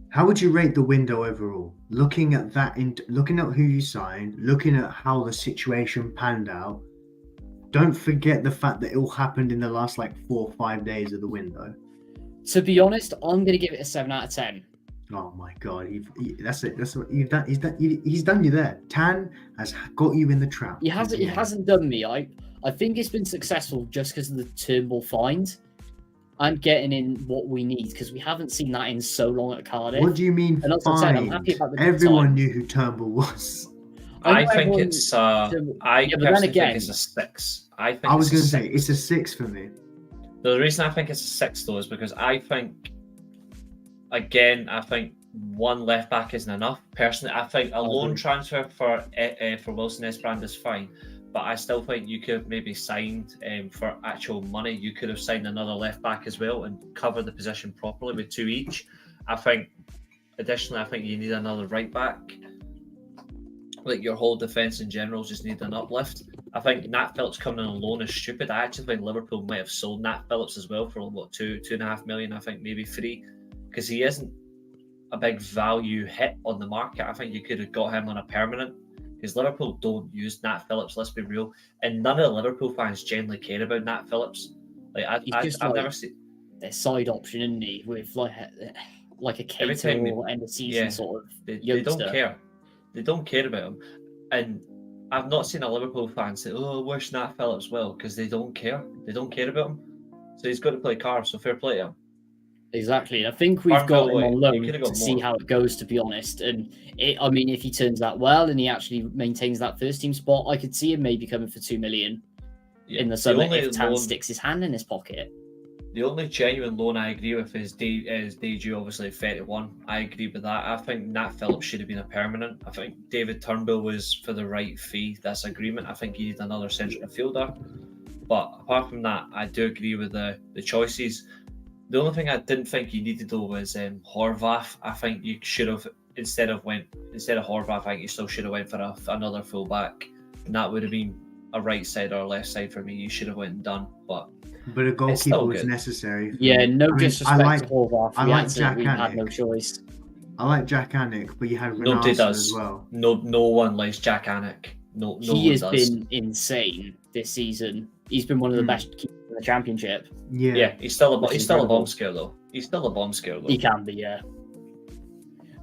How would you rate the window overall? Looking at that, looking at who you signed, looking at how the situation panned out, don't forget the fact that it all happened in the last 4 or 5 days of the window. To be honest, I'm going to give it a 7 out of 10. Oh my god, that's it. That's what you've done. He's done you there. Tan has got you in the trap. He hasn't done me. I think it's been successful just because of the Turnbull find and getting in what we need, because we haven't seen that in so long at Cardiff. What do you mean and find? Said, I'm happy about the Everyone knew who Turnbull was. I think it's I personally think it's a 6. I was going to say it's a 6 for me. The reason I think it's a 6 though is because I think one left back isn't enough. Personally, I think a loan transfer for Wilson Esbrand is fine, but I still think you could have maybe signed for actual money. You could have signed another left back as well and cover the position properly with 2 each. Additionally, I think you need another right back. Like your whole defence in general just need an uplift. I think Nat Phillips coming on loan is stupid. I actually think Liverpool might have sold Nat Phillips as well for 2.5 million. I think maybe 3, because he isn't a big value hit on the market. I think you could have got him on a permanent, because Liverpool don't use Nat Phillips. Let's be real, and none of the Liverpool fans generally care about Nat Phillips. I've never seen their side option, isn't he? With like a Cato or end of season sort of they don't care. They don't care about him. And I've not seen a Liverpool fan say, "Oh, I wish Nat Phillips well," because they don't care. They don't care about him. So he's got to play Carr. So fair play to him. Exactly. I think we've Turnbull got him away. on He loan could have got to see more. how it goes, to be honest. And I mean, if he turns that well and he actually maintains that first team spot, I could see him maybe coming for 2 million in the summer if Tan sticks his hand in his pocket. The only genuine loan I agree with is Deju, obviously 31. I agree with that. I think Nat Phillips should have been a permanent. I think David Turnbull was for the right fee. That's agreement. I think he needed another central midfielder. But apart from that, I do agree with the choices. The only thing I didn't think you needed though was Horvath. I think you should have instead of Horvath, I think you still should have went for another full back, and that would have been a right side or a left side for me. You should have went and done, but a goalkeeper was necessary. Yeah, no disrespect to Horvath. I like Jack we Annick. had no choice. I like Jack Annick, but you had nobody Ronaldo does. as well. No one likes Jack Annick. No He has one does. been insane this season. He's been one of the best keepers in the championship. Yeah, he's still a incredible. bomb scare though. He's still a bomb scare though. He can be, yeah.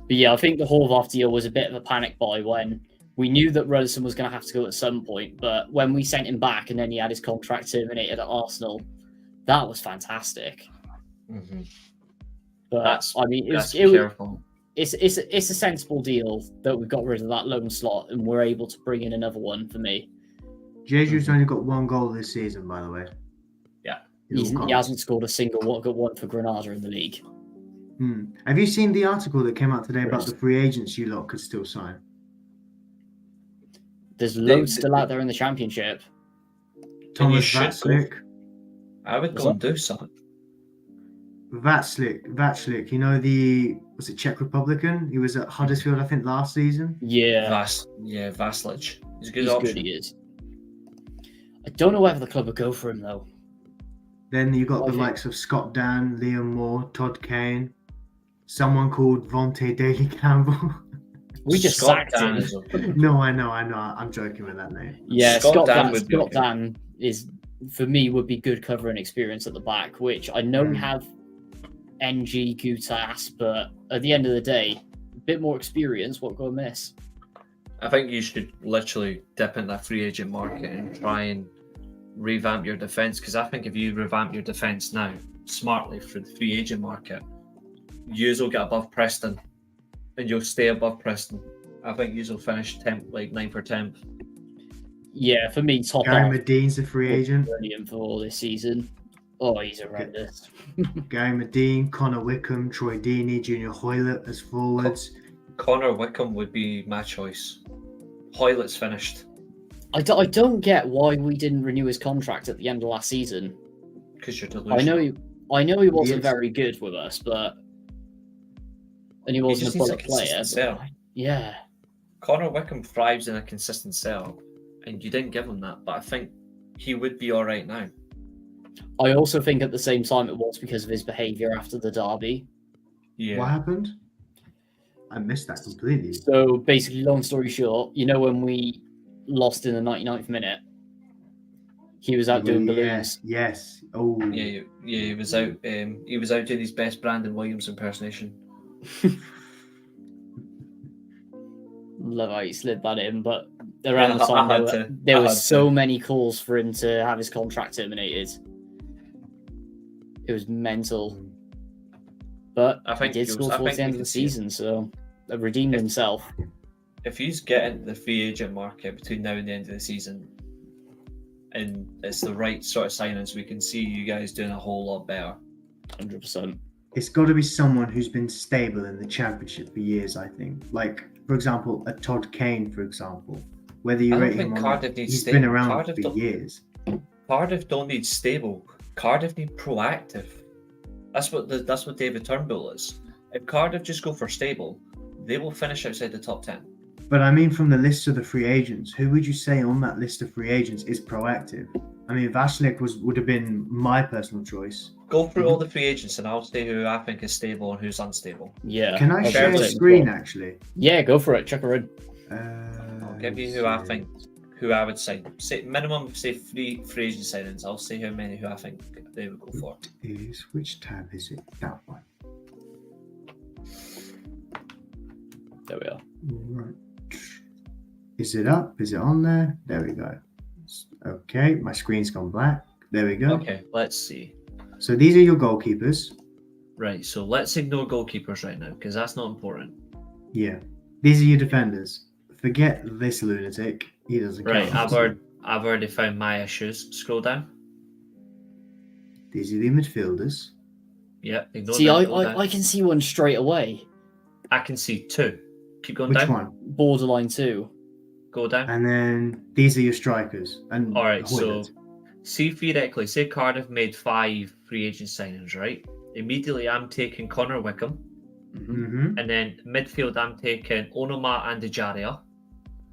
But yeah, I think the Horvath deal was a bit of a panic buy when we knew that Robertson was going to have to go at some point. But when we sent him back and then he had his contract terminated at Arsenal, that was fantastic. Mm-hmm. But I mean, it's a sensible deal that we've got rid of that loan slot and we're able to bring in another one for me. Jeju's only got one goal this season, by the way. Yeah. He hasn't scored a single one for Granada in the league. Have you seen the article that came out today about the free agents you lot could still sign? There's loads still out there in the championship. Thomas Vatslik. I would go and do something. Vatslik, you know was it Czech Republican? He was at Huddersfield, I think, last season. Yeah. Vasilic. He's a good option. Good, he is. I don't know whether the club would go for him though. Then you got the likes of Scott Dan, Liam Moore, Todd Kane, someone called Vontae Daly Campbell. We just sacked him. No, I know. I'm joking with that name. Yeah, Scott Dan is, for me, would be good cover and experience at the back, which I know we have NG, Gutas, but at the end of the day, a bit more experience, what go amiss? I think you should literally dip in that free agent market and try and revamp your defence, because I think if you revamp your defence now smartly for the free agent market, yous will get above Preston and you'll stay above Preston. I think yous will finish 9th or 10th. Yeah, for me, top Gary Medine's a free agent. Brilliant for all this season. Oh, he's horrendous. Gary Medine, Connor Wickham, Troy Deeney, Junior Hoylett as forwards. Connor Wickham would be my choice. Hoylett's finished. I don't get why we didn't renew his contract at the end of last season. Because you're delusional. I know he wasn't very good with us, and he wasn't a bullet player. Yeah. Connor Wickham thrives in a consistent setup, and you didn't give him that. But I think he would be all right now. I also think at the same time it was because of his behaviour after the derby. Yeah. What happened? I missed that completely. So basically, long story short, you know when we lost in the 99th minute, he was out doing balloons. Yes. Oh. Yeah. He was out. He was out doing his best Brandon Williams impersonation. Love how he slid that in, but around the time there were so many calls for him to have his contract terminated. It was mental. But I think he did score towards the end of the season, so redeemed himself. If he's getting the free agent market between now and the end of the season, and it's the right sort of signings, we can see you guys doing a whole lot better. 100%. It's got to be someone who's been stable in the championship for years, I think. Like, for example, a Todd Kane, for example. Whether you rate him or not, he's been around for years. Cardiff don't need stable. Cardiff need proactive. That's what David Turnbull is. If Cardiff just go for stable, they will finish outside the top 10. But I mean, from the list of the free agents, who would you say on that list of free agents is proactive? I mean, Vasilek would have been my personal choice. Go through all the free agents and I'll say who I think is stable and who's unstable. Yeah. Can I share the screen, actually? Yeah, go for it. Check her in. I'll give you who I would say. Say minimum, say three free agent signings. I'll say who I think they would go for. Which tab is it? That one. There we are. Right. Is it up? Is it on there? There we go. Okay, my screen's gone black. There we go. Okay, let's see. So these are your goalkeepers. Right, so let's ignore goalkeepers right now because that's not important. Yeah. These are your defenders. Forget this lunatic. He doesn't Right, count. I've already found my issues. Scroll down. These are the midfielders. Yeah, ignore See, them. Go I down. can see one straight away. I can see 2. Keep going Which down. one? Borderline 2. Go down. And then these are your strikers. And All right, so Hoylett. see theoretically, say Cardiff made 5 free agent signings, right? Immediately, I'm taking Connor Wickham, Mhm. and then midfield, I'm taking Onoma and Ejaria,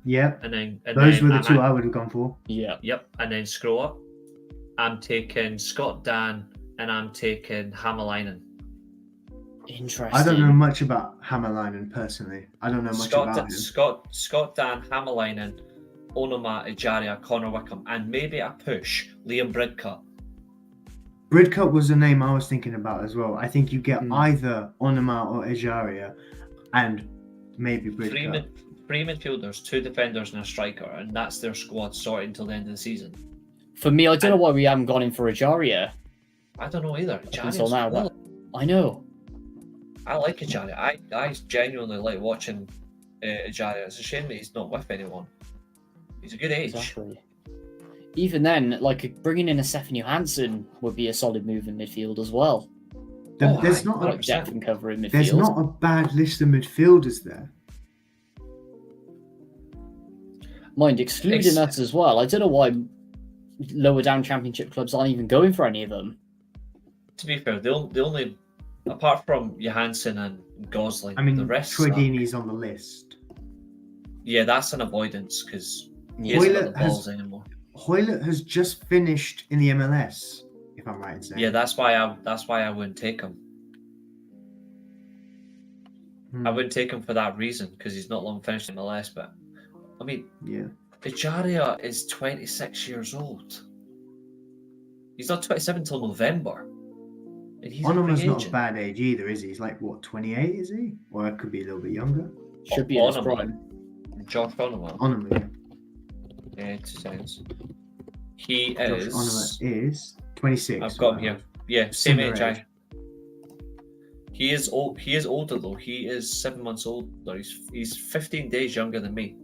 Yep. and then Those were the two I would have gone for. Yeah. Yep, and then scroll up. I'm taking Scott Dan, and I'm taking Hammerlinen. Interesting. I don't know much about Hammerlinen personally. I don't know much about him. Scott Dan, Hammerlinen, Onoma, Ejaria, Connor Wickham, and maybe a push Liam Bridcut. Bridcut was the name I was thinking about as well. I think you get Hmm. either Onoma or Ejaria and maybe Bridcut. Three midfielders, 2 defenders, and a striker, and that's their squad sorted until the end of the season. For me, I don't know why we haven't gone in for Ejaria I don't know either. until Ejaria's now. cool. I know. I like Ejaria. I genuinely like watching Ejaria. It's a shame that he's not with anyone. He's a good age. Exactly. Even then, like bringing in a Stefan Johansson would be a solid move in midfield as well. There's aye, not Like 100%. depth and cover in midfield. There's not a bad list of midfielders there. Mind excluding us as well. I don't know why lower down championship clubs aren't even going for any of them. To be fair, the only apart from Johansson and Gosling, I mean, the rest. Troy suck. Deeney's on the list. Yeah, that's an avoidance because he Yeah. hasn't got Hoylett the balls anymore. Hoylett has just finished in the MLS, if I'm right in saying. Yeah, that's why I wouldn't take him. I wouldn't take him for that reason because he's not long finished in MLS. But I mean, Yeah. Ejaria is 26 years old. He's not 27 till November. And he's a Onoma's free not a agent. bad age either, is he? He's like, what, 28, is he? Or it could be a little bit younger. Should be in his Onoma. prime. Josh Onoma. Onoma, yeah. 2 seconds. He Josh is. Onoma is 26. I've got him here. Yeah, same Similar age. age. He is old. He is older though. He is 7 months older. He's 15 days younger than me.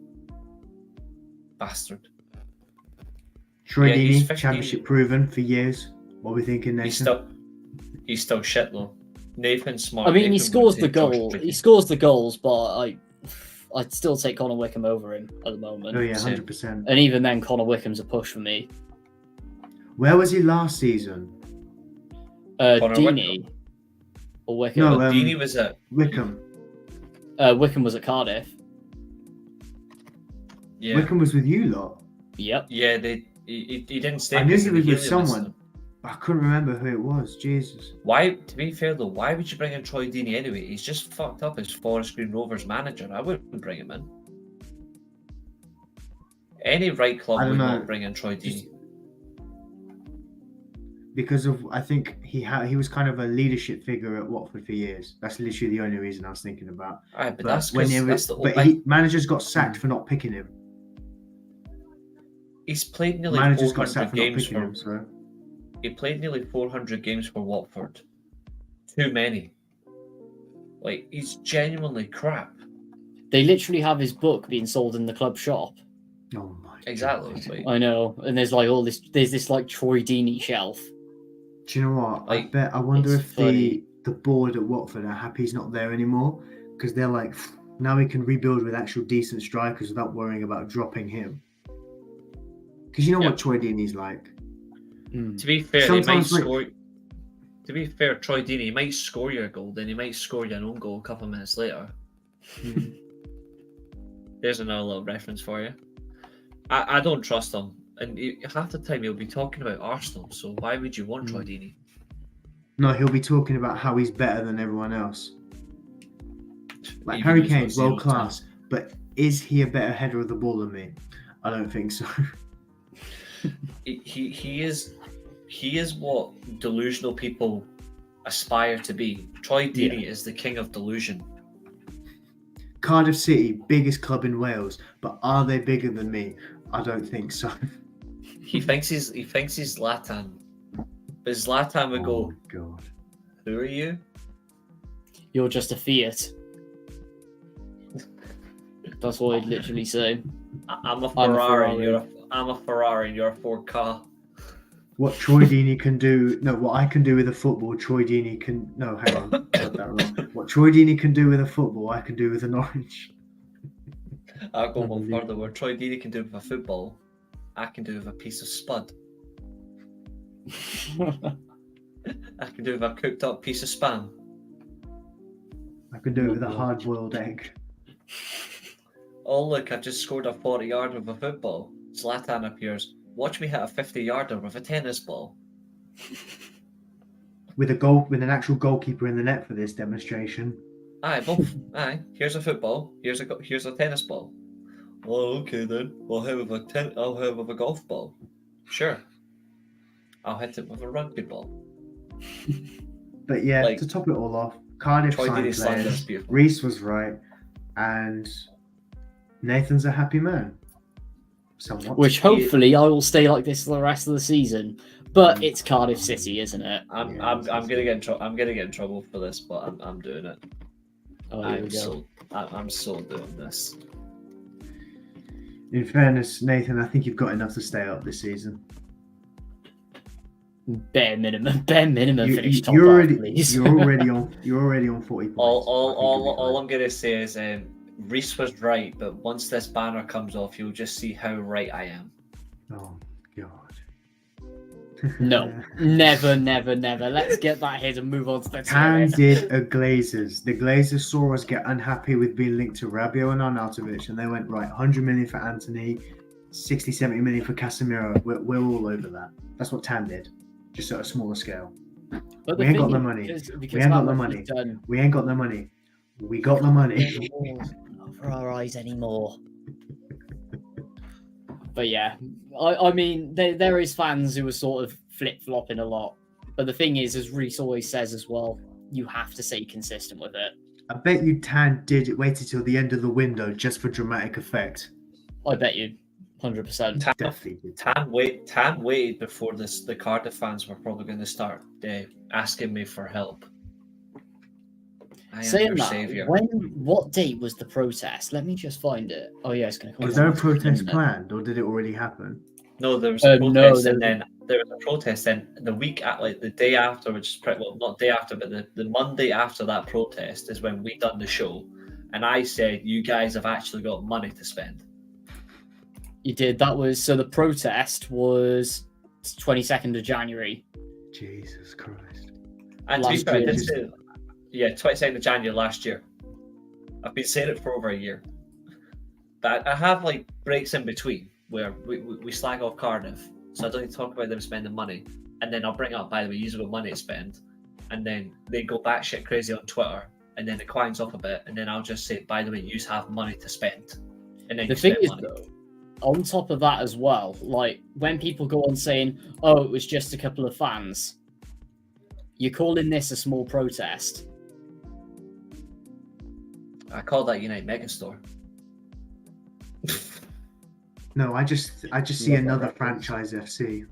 Bastard. Troy Yeah, he's Deeney, 15. championship proven for years. What are we thinking, Nathan? He's still shit though. Nathan's smart. I mean, he Nathan scores would the take Josh goal. Tricky. He scores the goals, but I'd still take Connor Wickham over him at the moment. Oh yeah, Same. 100%. And even then, Connor Wickham's a push for me. Where was he last season? Connor Deeney or Wickham. No, Deeney was at. Wickham. Wickham was at Cardiff. Yeah. Wickham was with you lot. Yep. Yeah, he didn't stay. I knew because he of was the with helium someone. incident. I couldn't remember who it was. Jesus. Why? To be fair though, why would you bring in Troy Deeney anyway? He's just fucked up as Forest Green Rovers manager. I wouldn't bring him in. Any right club I don't would know. not bring in Troy Just- Deeney. Because of, I think he was kind of a leadership figure at Watford for years. That's literally the only reason I was thinking about. Aye, but But that's because that's the but like, managers got sacked for not picking him. he's played nearly Managers got 400 sacked for not games picking for. him. So He played nearly 400 games for Watford. Too many. Like he's genuinely crap. They literally have his book being sold in the club shop. oh my. Exactly. God. Like, I know. And there's like all this. There's this like Troy Deeney shelf. Do you know what? Like, I wonder it's if funny. the board at Watford are happy he's not there anymore because they're like, now we can rebuild with actual decent strikers without worrying about dropping him. Because you know Yeah. what Troy Deeney's like. to be fair, he might Sometimes, like- score. To be fair, Troy Deeney he might score your goal, then he might score your own goal a couple of minutes later. There's another little reference for you. I don't trust him, and half the time he'll be talking about Arsenal. So why would you want Troy Deeney? No, he'll be talking about how he's better than everyone else. Like Even Harry though he's got Kane, zero world class, but is he a better header of the ball than me? I don't think so. He is what delusional people aspire to be. Troy Deeney is the king of delusion. Cardiff City, biggest club in Wales, but are they bigger than me? I don't think so. He thinks he's Zlatan, but Zlatan would Oh go, God. "Who are you?" You're just a Fiat. That's what he'd literally say. I'm a Ferrari. I'm a Ferrari, and you're a Ford car. What Troy Deeney can do, no, what I can do with a football, Troy Deeney can, no, hang on, got that wrong. What Troy Deeney can do with a football, I can do with an orange. I'll go one further. What Troy Deeney can do with a football, I can do with a piece of spud. I can do with a cooked up piece of spam. I can do it with a hard-boiled egg. Oh look, I've just scored a 40-yarder with a football. Zlatan appears. Watch me hit a 50-yarder with a tennis ball. With an actual goalkeeper in the net for this demonstration. Aye, both. Aye, here's a football. Here's a tennis ball. Well, okay then. I'll hit with a golf ball. Sure. I'll hit it with a rugby ball. But yeah, Like, to top it all off, Cardiff Troy signed Deeney's slander is players. beautiful. Reece was right, and Nathan's a happy man. Somewhat. Which hopefully I will stay like this for the rest of the season. But it's Cardiff City, isn't it? I'm gonna get in trouble. I'm gonna get in trouble for this, but I'm doing it. Oh, here we go. I'm so doing this. In fairness, Nathan, I think you've got enough to stay up this season. Bare minimum. Finish top You're half, already, please. you're already on 40 points. All I'm gonna say is Reece was right, but once this banner comes off, you'll just see how right I am. Oh God. No, never. Let's get that head and move on to the Tan next. did a Glazers. The Glazers saw us get unhappy with being linked to Rabiot and Arnautovic, and they went, right, 100 million for Anthony, 60, 70 million for Casemiro. We're all over that. That's what Tan did, just at a smaller scale. But We ain't got the money. We ain't got the money. We ain't got the money. We got the money. Not for our eyes anymore. But yeah, I mean, there is fans who are sort of flip-flopping a lot. But the thing is, as Reece always says as well, you have to stay consistent with it. I bet you Tan waited till the end of the window just for dramatic effect. I bet you, 100%. Definitely did. Tan waited before the Cardiff fans were probably going to start asking me for help. I am Saying your that, savior. what date was the protest? Let me just find it. Oh yeah, it's going to come. Was there a protest planned, or did it already happen? No, there was a protest, no, and then there was a protest. Then the week at the day after, which is not day after, but the Monday after that protest is when we done the show, and I said, "You guys have actually got money to spend." You did. That was so. The protest was 22nd of January. Jesus Christ. And to be Last fair, I year. did say, 22nd of January last year. I've been saying it for over a year, but I have like breaks in between where we slag off Cardiff, so I don't need to talk about them spending money, and then I'll bring up, by the way, you've got money to spend, and then they go batshit crazy on Twitter, and then it quiets off a bit, and then I'll just say, by the way, you have money to spend, and then The you thing spend is, money. though, on top of that as well, like when people go on saying, "Oh, it was just a couple of fans," you're calling this a small protest. I call that Unite Megastore. No, I just see another franchise FC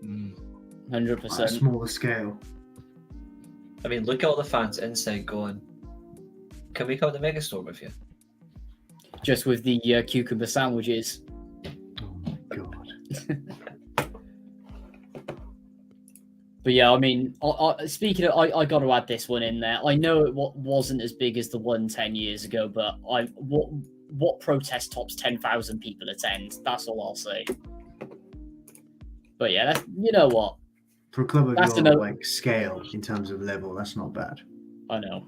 100%. at a smaller scale. I mean, look at all the fans inside going, "Can we come to Megastore with you?" Just with the cucumber sandwiches. Oh my God. But yeah, I mean, speaking of, I got to add this one in there. I know it wasn't as big as the one 10 years ago, but what protest tops 10,000 people attend? That's all I'll say. But yeah, you know what? For a club of That's your another- scale in terms of level, that's not bad. I know.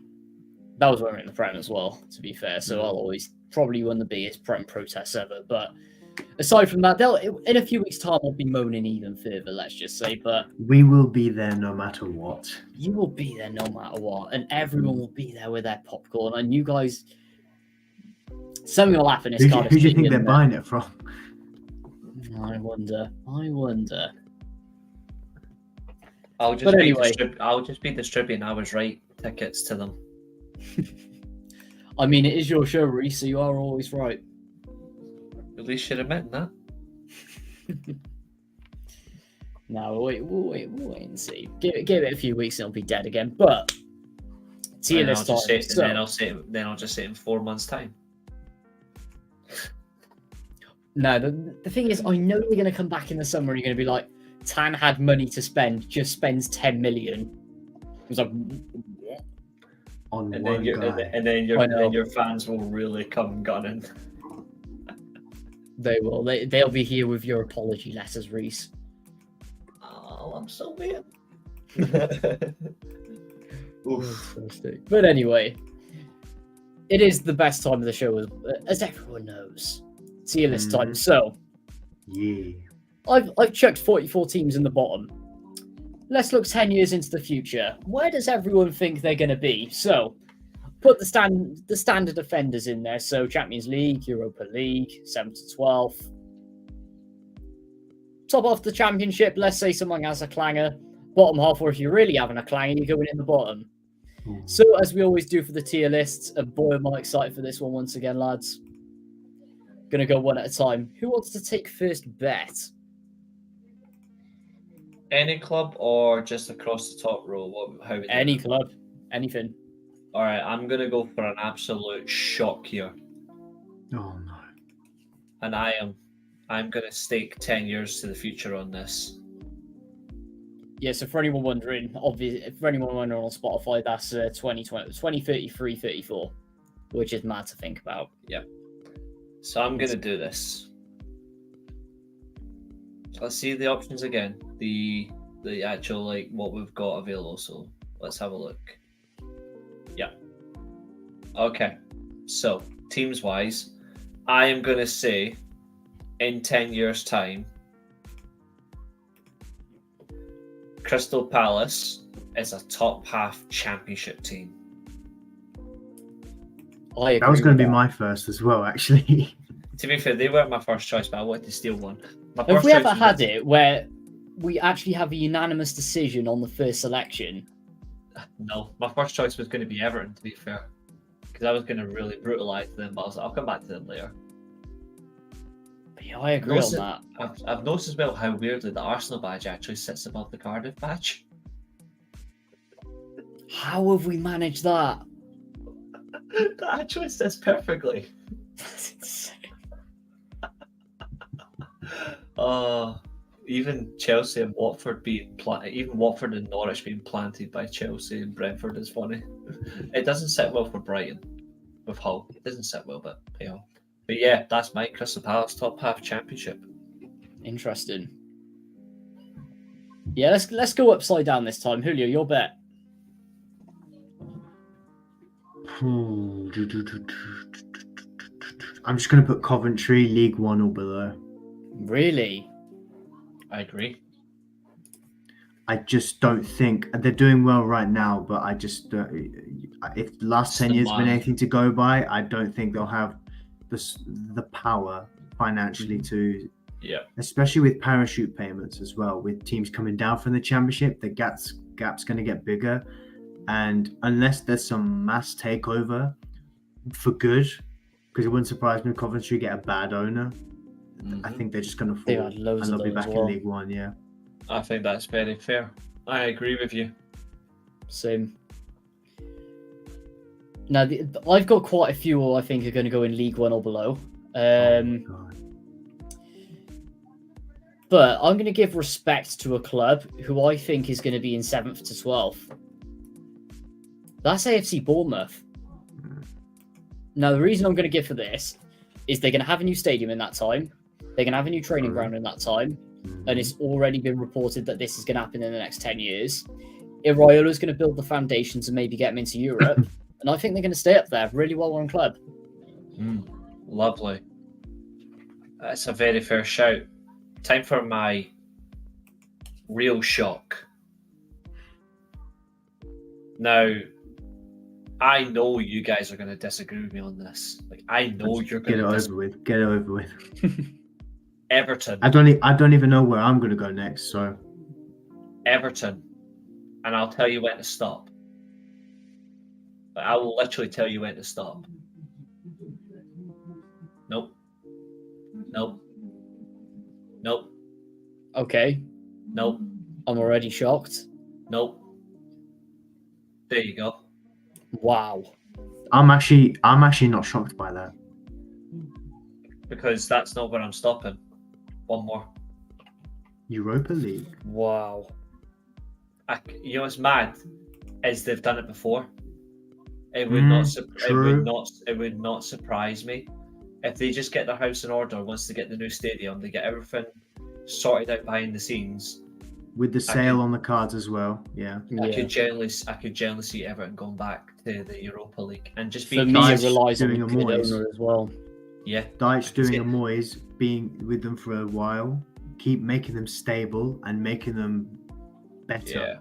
That was when we were in the Prem as well, to be fair. So I'll always probably one of the biggest Prem protests ever. But aside from that, in a few weeks' time, I'll be moaning even further, let's just say. But We will be there no matter what. you will be there no matter what. And everyone will be there with their popcorn. And you guys, something will happen. Who do you think they're buying it from? I wonder. I'll just But be anyway. I'll just be distributing I was right tickets to them. I mean, it is your show, Reece, so you are always right. At least you're admitting that. No, we'll wait and see. Give it a few weeks and it'll be dead again. But tier And I'll list just time. say, and then I'll just say it in 4 months' time. No, the thing is, I know you're going to come back in the summer and you're going to be like, Tan had money to spend, just spends 10 million. It was like, what? On And one guy. then your fans will really come gunning. They will. They'll be here with your apology letters, Reece. Oh, I'm so weird. But anyway, it is the best time of the show, as everyone knows. Tier list time. So, Yeah. I've chucked 44 teams in the bottom. Let's look 10 years into the future. Where does everyone think they're going to be? So, put the standard offenders in there. So, Champions League, Europa League, 7th to 12th. Top off the championship, let's say someone has a clanger. Bottom half, or if you're really having a clanger, you're going in the bottom. So, as we always do for the tier lists, and boy, am I excited for this one once again, lads. Gonna go one at a time. Who wants to take first bet? Any club or just across the top row? How we do Any it? club, anything. All right, I'm gonna go for an absolute shock here, Oh no. and I'm gonna stake 10 years to the future on this. Yeah, so for anyone wondering, obviously, for anyone wondering on Spotify, that's 2033, 34, which is mad to think about. Yep. So I'm gonna do this. Let's see the options again. The actual like what we've got available. So let's have a look. Yeah. Okay. So teams wise, I am gonna say in 10 years' time, Crystal Palace is a top half championship team. That was going to be my first as well, actually. To be fair, they weren't my first choice, but I wanted to steal one. If we ever had it where we actually have a unanimous decision on the first selection. No, my first choice was going to be Everton, to be fair. Because I was going to really brutalise them, but I was like, I'll come back to them later. But yeah, I agree on that. I've noticed as well how weirdly the Arsenal badge actually sits above the Cardiff badge. How have we managed that? That actually sits perfectly. That's insane. Even Chelsea and Watford even Watford and Norwich being planted by Chelsea and Brentford is funny. It doesn't sit well for Brighton with Hull. It doesn't sit well, but you know. But yeah, that's my Crystal Palace top half championship. Interesting. Yeah, let's go upside down this time. Julio, your bet. I'm just going to put Coventry League 1 or below. Really? I agree. I just don't think they're doing well right now, but I just if the last 10 years have been anything to go by, I don't think they'll have the power financially to, especially with parachute payments as well, with teams coming down from the championship, the gap's going to get bigger. And unless there's some mass takeover for good, because it wouldn't surprise me if Coventry get a bad owner, I think they're just going to fall and they'll be back in League One. Yeah, I think that's very fair. I agree with you. Same. Now, I've got quite a few who I think are going to go in League 1 or below. But I'm going to give respect to a club who I think is going to be in 7th to 12th. That's AFC Bournemouth. Now, the reason I'm going to give for this is they're going to have a new stadium in that time. They're going to have a new training ground in that time. And it's already been reported that this is going to happen in the next 10 years. Iraiola's going to build the foundations and maybe get them into Europe. And I think they're going to stay up there. Really well-run club. Lovely. That's a very fair shout. Time for my real shock. Now, I know you guys are going to disagree with me on this. Like, I know you're going to get it over with. Everton. I don't even know where I'm going to go next. So, Everton, and I'll tell you when to stop. I will literally tell you when to stop. Nope. Nope. Nope. Okay, Nope. I'm already shocked. Nope. There you go. Wow. I'm actually not shocked by that. Because that's not where I'm stopping. One more. Europa League. Wow. You know what's mad is they've done it before. It would true. it would not surprise me if they just get their house in order once they get the new stadium. They get everything sorted out behind the scenes. With the sale on the cards as well. Yeah. I could generally see Everton going back to the Europa League and just For being me, it Dyche relies on doing a a good Moyes. owner as well. yeah. Dyche can see doing a it. Moyes, being with them for a while, keep making them stable and making them better. Yeah.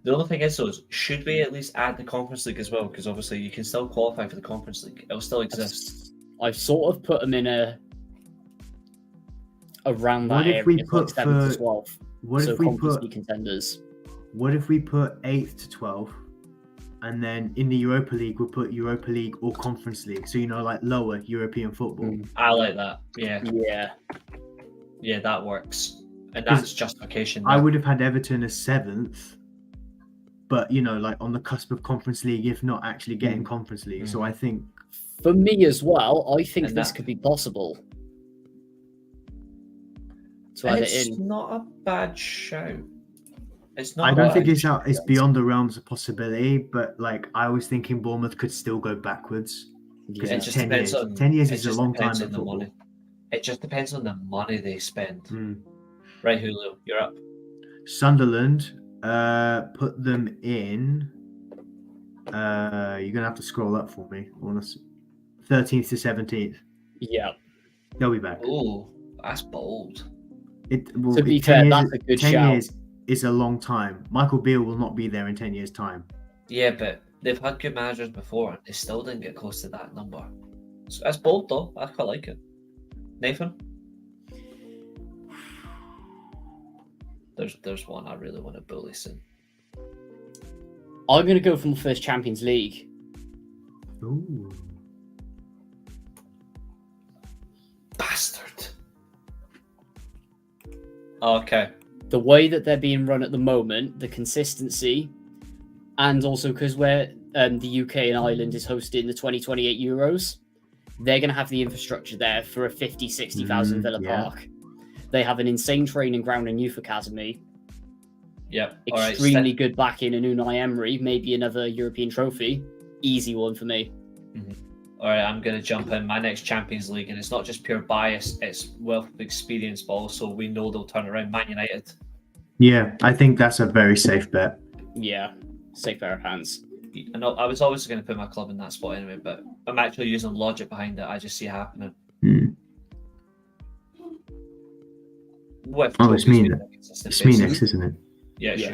The only thing is, though, should we at least add the Conference League as well? Because obviously you can still qualify for the Conference League. It'll still exist. I've sort of put them in around that What if area, we like put 7th to for- 12th. What So if we Conference put League contenders. What if we put 8th to 12th, and then in the Europa League we'll put Europa League or Conference League, so like lower European football. I like that. Yeah. Yeah. Yeah, that works. And that's justification. I there. would have had Everton as 7th, but like on the cusp of Conference League, if not actually getting Conference League. So I think For me as well, I think And this that- could be possible. To add it It's in. not a bad show. It's not. I don't bad. think it's beyond the realms of possibility, but I was thinking Bournemouth could still go backwards because Yeah. it's just 10 depends years. on- 10 years it is a just long depends time on in the football. money. It just depends on the money they spend. Mm. Right, Hulu, you're up. Sunderland, put them in. You're gonna have to scroll up for me. 13th to 17th. Yeah. They'll be back. Ooh, that's bold. To be fair, that's a good 10 shout. years is a long time. Michael Beale will not be there in 10 years' time. Yeah, but they've had good managers before, and they still didn't get close to that number. So that's bold, though. I quite like it. Nathan, there's one I really want to bully soon. I'm going to go for my first Champions League. Ooh. Bastard. Okay. The way that they're being run at the moment, the consistency, and also because where the UK and Ireland is hosting the 2028 Euros, they're going to have the infrastructure there for a 50,000-60,000 Villa yeah. Park. They have an insane training ground and youth academy. Yep. Extremely good backing in Unai Emery, maybe another European trophy. Easy one for me. All right, I'm going to jump in. My next Champions League, and it's not just pure bias, it's wealth of experience, but also we know they'll turn around. Man United. Yeah, I think that's a very safe bet. Yeah, safe pair of hands. I know I was always going to put my club in that spot anyway, but I'm actually using logic behind it. I just see it happening. With Oh, it's trophies me being then. a consistent It's me basis. next, isn't it? Yeah, Yeah.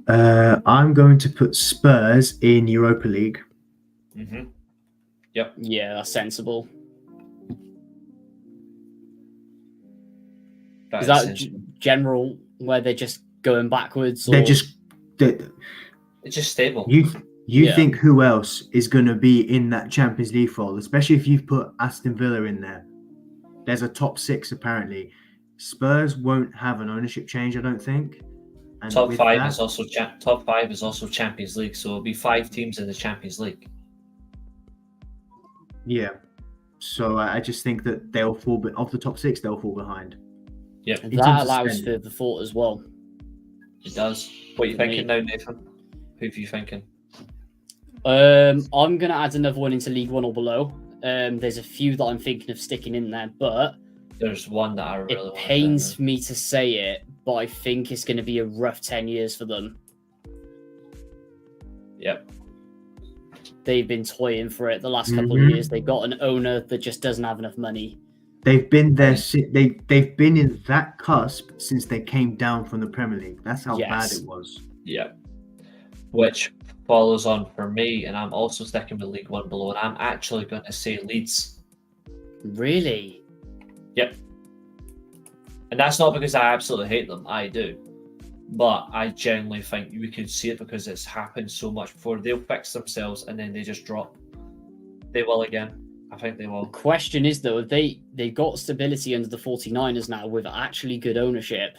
sure. I'm going to put Spurs in Europa League. Mm-hmm. Yeah, that's sensible. Is that sensible. general where they're just going backwards? They're or- just It's just stable. you Yeah. think who else is going to be in that Champions League fold, especially if you've put Aston Villa in there. There's a top 6 apparently. Spurs won't have an ownership change, I don't think. And Top with five that- is also top 5 is also Champions League, so it'll be 5 teams in the Champions League. Yeah. So I just think that they'll fall of the top 6, they'll fall behind. Yep, in terms that of allows spending. for the thought as well. it does. What are you For me. thinking now, Nathan? Who are you thinking? I'm gonna add another one into League One or below. There's a few that I'm thinking of sticking in there, but There's one that I really it want. pains me to say it, but I think it's going to be a rough 10 years for them. Yep. They've been toying for it the last couple Mhm. of years. They got an owner that just doesn't have enough money. They've been there. They've been in that cusp since they came down from the Premier League. That's how Yes. bad it was. Yep. Which follows on for me, and I'm also sticking with League One below, and I'm actually going to say Leeds. Really? Yep. And that's not because I absolutely hate them. I do. But I genuinely think we could see it because it's happened so much before. They'll fix themselves and then they just drop. They will again. I think they The will. question is, though, they've got stability under the 49ers now with actually good ownership.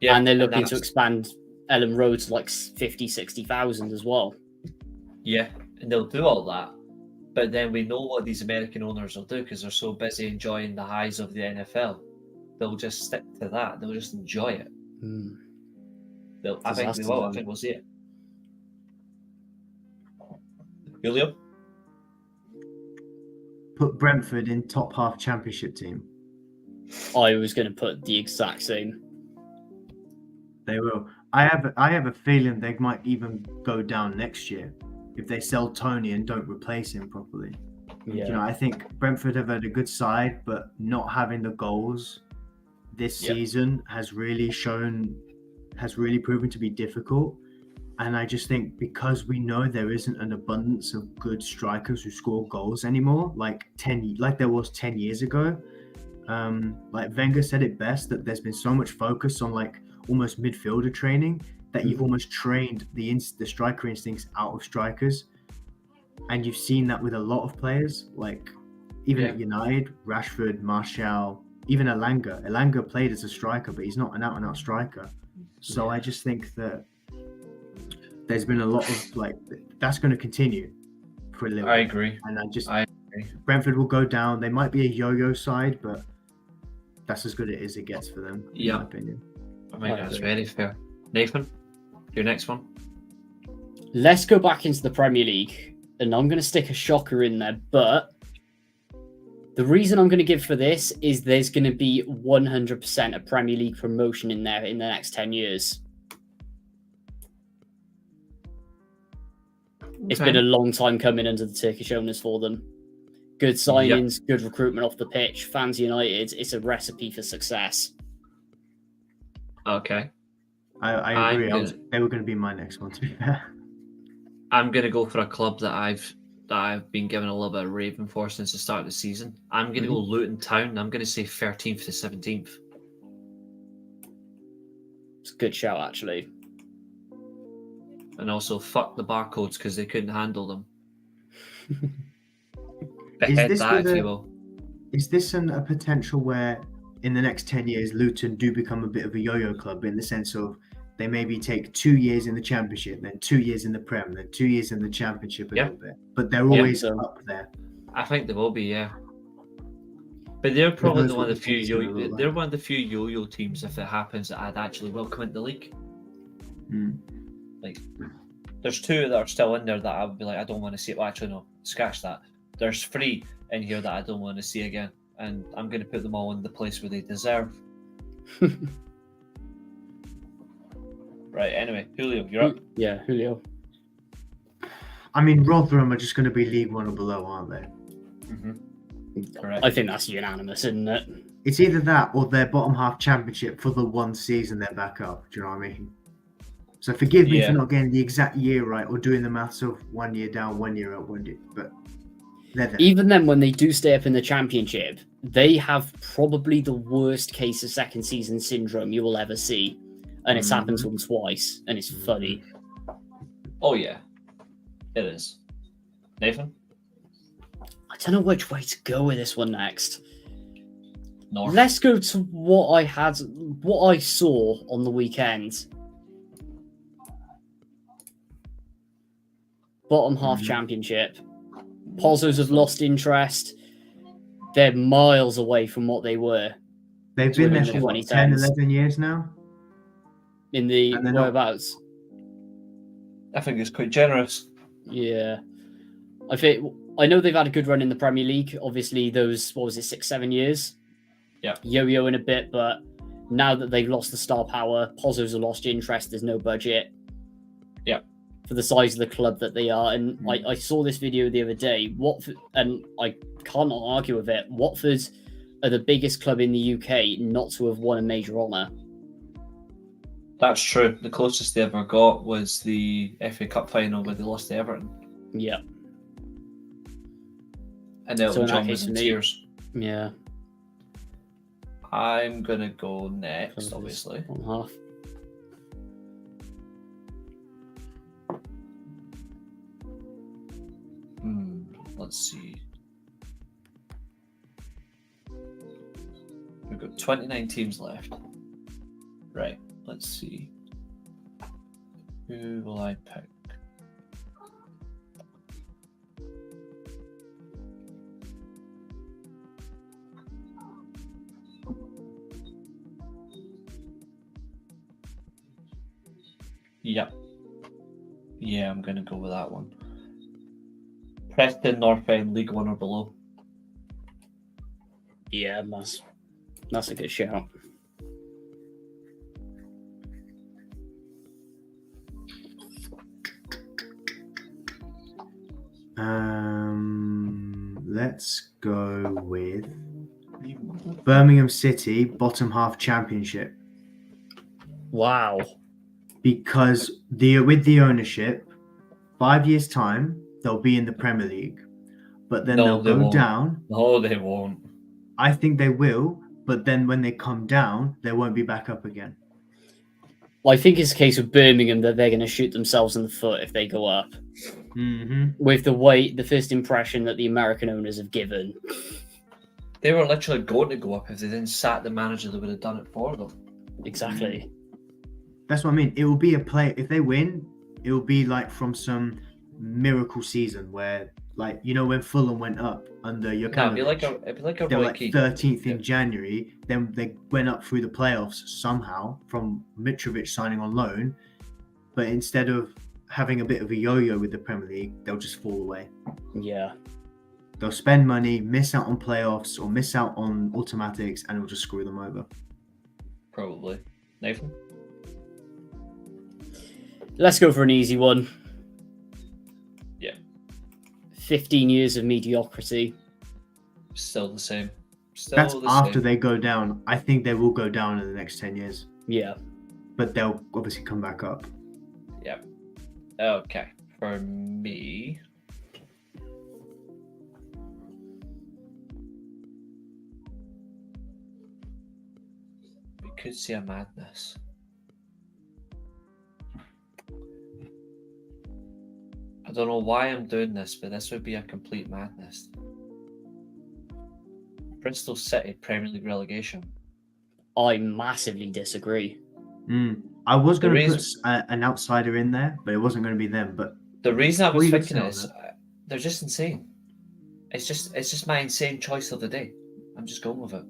Yeah, and they're looking to that's- expand Ellen Road to like 50, 60,000 as well. Yeah, and they'll do all that. But then we know what these American owners will do because they're so busy enjoying the highs of the NFL. They'll just stick to that. They'll just enjoy it. I think they will. I think we'll see it. Julio? Put Brentford in top half championship team. I was going to put the exact same. They will. I have a feeling they might even go down next year if they sell Tony and don't replace him properly. Yeah. You know, I think Brentford have had a good side, but not having the goals this season has really proven to be difficult. And I just think because we know there isn't an abundance of good strikers who score goals anymore, like there was 10 years ago. Like Wenger said it best, that there's been so much focus on like almost midfielder training that you've almost trained the striker instincts out of strikers. And you've seen that with a lot of players, like even at United, Rashford, Martial, even Elanga. Elanga played as a striker, but he's not an out-and-out striker. So I just think that there's been a lot of like that's going to continue for a little bit. I agree. And I agree. Brentford will go down. They might be a yo-yo side, but that's as good as it gets for them, in my opinion. I mean, that's very fair. Nathan, your next one. Let's go back into the Premier League, and I'm going to stick a shocker in there, but the reason I'm going to give for this is there's going to be 100% a Premier League promotion in there in the next 10 years. It's been a long time coming under the Turkish owners for them. Good signings, good recruitment off the pitch, fans united. It's a recipe for success. Okay. I agree. They were going to be my next one, to be fair. I'm going to go for a club that I've been given a little bit of raving for since the start of the season. I'm going to go Luton Town. I'm going to say 13th to 17th. It's a good shout, actually. And also, fuck the barcodes because they couldn't handle them. Behead that, if you will. Is this a potential where in the next 10 years, Luton do become a bit of a yo-yo club in the sense of they maybe take 2 years in the Championship, then 2 years in the Prem, then 2 years in the Championship a little bit. But they're always up there. I think they will be, yeah. But they're probably one of the few yo-yo. They're one of the few yo-yo teams, if it happens, that I'd actually welcome into the league. Like, there's 2 that are still in there that I would be like, I don't want to see it. Well, actually, no, scratch that. There's 3 in here that I don't want to see again, and I'm going to put them all in the place where they deserve. Right, anyway, Julio, you're up. Yeah, Julio. I mean, Rotherham are just going to be League One or below, aren't they? Correct. I think that's unanimous, isn't it? It's either that or their bottom half Championship for the one season they're back up. Do you know what I mean? So forgive me for not getting the exact year right or doing the maths of 1 year down, 1 year up, 1 year, but they're there. Even then, when they do stay up in the Championship, they have probably the worst case of second season syndrome you will ever see. And it's happened to them twice, and it's funny. Oh, yeah. It is. Nathan? I don't know which way to go with this one next. North. Let's go to what I saw on the weekend. Bottom half Championship. Pozzos have lost interest. They're miles away from what they were. They've been there for what, 10, 11 years now? In the whereabouts? I think it's quite generous. Yeah. I know they've had a good run in the Premier League. Obviously, those, 6, 7 years? Yeah. Yo-yo in a bit, but now that they've lost the star power, Pozzos have lost interest, there's no budget. Yeah. For the size of the club that they are. And I saw this video the other day. Watford, and I can't argue with it, Watford are the biggest club in the UK not to have won a major honour. That's true. The closest they ever got was the FA Cup final where they lost to Everton. Yeah. And Elton John was in tears. Yeah. I'm going to go next, obviously. One half. Let's see. got 29 teams left. Right, let's see. Who will I pick? Yep. Yeah, I'm going to go with that one. Preston North End, League 1 or below. Yeah, that's a good shout. Let's go with Birmingham City, bottom half championship. Wow. Because with the ownership, 5 years' time, they'll be in the Premier League. But then No, they they'll go won't. down. No, they won't. I think they will, but then when they come down, they won't be back up again. Well, I think it's a case with Birmingham that they're going to shoot themselves in the foot if they go up. Mm-hmm. With the first impression that the American owners have given. They were literally going to go up if they didn't sack the manager that would have done it for them. Exactly. That's what I mean. It will be a play. If they win, it will be like from some miracle season where, like, you know, when Fulham went up under your No, it'd be like a they were Roy like Keane. 13th in Yeah. January. Then they went up through the playoffs somehow from Mitrovic signing on loan. But instead of having a bit of a yo-yo with the Premier League, they'll just fall away. Yeah. They'll spend money, miss out on playoffs or miss out on automatics, and it'll just screw them over. Probably. Nathan? Let's go for an easy one. Yeah. 15 years of mediocrity. Still the same. That's after they go down. I think they will go down in the next 10 years. Yeah. But they'll obviously come back up. Yep. Okay. For me, we could see a madness. I don't know why I'm doing this, but this would be a complete madness. Bristol City Premier League relegation. I massively disagree. I was going to The put an outsider in there, but it wasn't going to be them. But The reason I What was are you thinking gonna is say on they're just insane. It's just my insane choice of the day. I'm just going with it.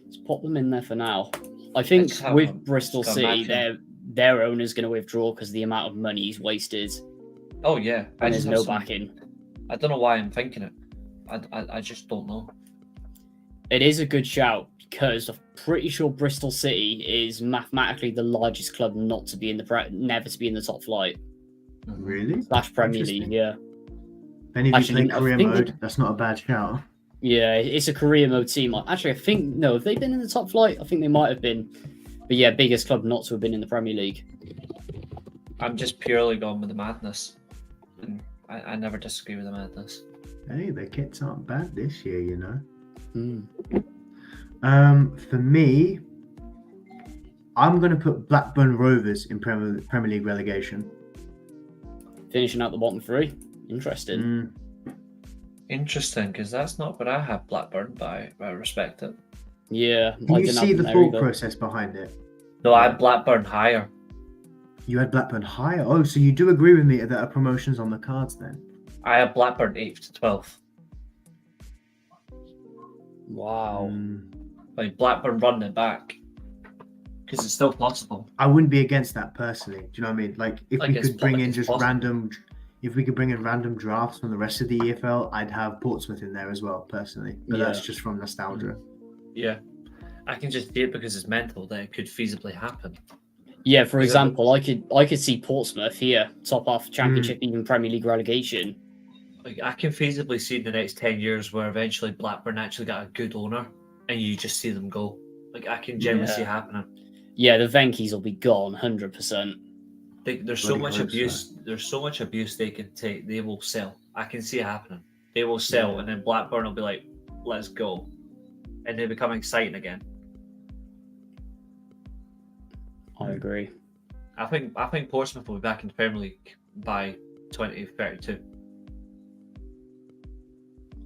Let's pop them in there for now. I think just have with a- Bristol just City, imagine. their owner's going to withdraw because the amount of money he's wasted Oh yeah, and there's have no some- backing. I don't know why I'm thinking it. I just don't know. It is a good shout because I'm pretty sure Bristol City is mathematically the largest club not to be in never to be in the top flight really? / Premier League. Interesting. Yeah, If any of you Actually, play I career think mode, that's not a bad shout. yeah, it's a career mode team. Actually, I think no, have they been in the top flight? I think they might have been. But yeah, biggest club not to have been in the Premier League. I'm just purely going with the madness, and I never disagree with the madness. Hey, their kits aren't bad this year, you know. Hmm. For me, I'm going to put Blackburn Rovers in Premier League relegation. Finishing out the bottom three. Interesting. Interesting, because that's not what I have Blackburn, but I respect it. Yeah. Can I you didn't see have the them there thought either. process behind it? No, I had Blackburn higher. You had Blackburn higher. Oh, so you do agree with me that a promotion's on the cards then? I have Blackburn 8th to 12th. Wow. Like Blackburn running it back. Because it's still possible. I wouldn't be against that personally. Do you know what I mean? Like if Like we it's could bring in it's just possible. if we could bring in random drafts from the rest of the EFL, I'd have Portsmouth in there as well, personally. But that's Yeah. just from nostalgia. Yeah. I can just see it because it's mental that it could feasibly happen. Yeah, for Yeah. example, I could see Portsmouth here, top off Championship, even Premier League relegation. Like I can feasibly see in the next 10 years where eventually Blackburn actually got a good owner and you just see them go. Like I can generally see it happening. Yeah, the Venkies will be gone, 100%. There's so Bloody much hope so. abuse. There's so much abuse they can take. They will sell. I can see it happening. They will sell, and then Blackburn will be like, "Let's go," and they become exciting again. I agree. I think Portsmouth will be back in the Premier League by 2032.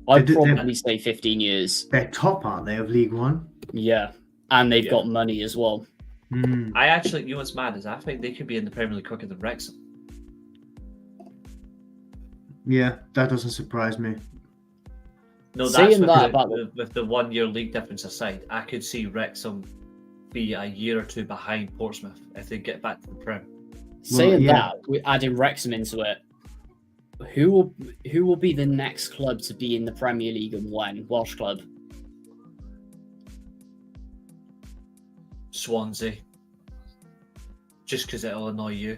I'd They're- probably say 15 years. They're top, aren't they, of League One? Yeah. And they've Yeah. got money as well. Mm. I actually, you know what's mad is I think they could be in the Premier League quicker than Wrexham. Yeah, that doesn't surprise me. No, Saying that's that about with the 1 year league difference aside, I could see Wrexham be a year or two behind Portsmouth if they get back to the Prem. Saying yeah. that, we're adding Wrexham into it. Who will be the next club to be in the Premier League and when? Welsh club. Swansea. Just because it'll annoy you.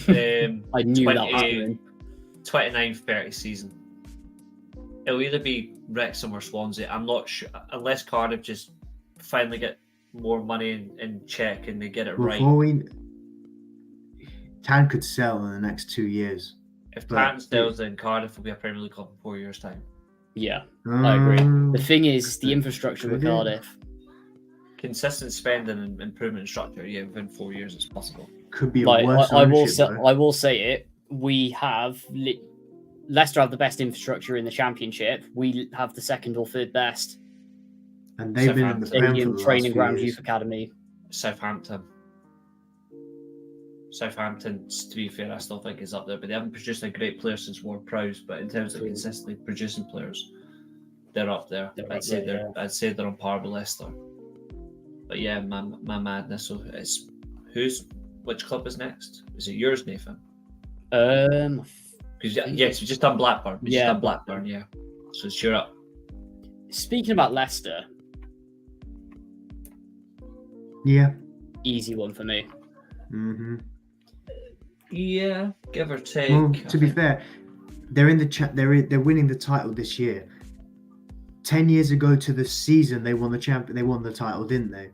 I knew that was 20 coming. 29-30 season. It'll either be Wrexham or Swansea. I'm not sure, unless Cardiff just finally get more money in check and they get it right. Before we... Town could sell in the next 2 years. If but- Town sells, then Cardiff will be a Premier League club in 4 years' time. Yeah, I agree. Um, The thing is, the infrastructure with Could it? Cardiff. Consistent spending and improvement in structure, yeah, within 4 years it's possible. Could be a Like, worse I will ownership, say, though. I will say it. We have Leicester have the best infrastructure in the Championship. We have the second or third best And they've been in the Prem for stadium, the last training few ground, years. youth academy. Southampton, to be fair, I still think is up there, but they haven't produced a great player since Ward Prowse. But in terms of True. consistently producing players, they're up there. They're I'd up say there, I'd say they're on par with Leicester. But yeah, my madness. So it's which club is next? Is it yours, Nathan? Because yes, we just done Blackburn. We just Yeah, done Blackburn. Yeah. So it's your up. Speaking about Leicester, Yeah. easy one for me. Mm-hmm. Yeah, give or take. Well, I to be think. fair, they're in the they're winning the title this year. 10 years ago to the season, they won the title, didn't they?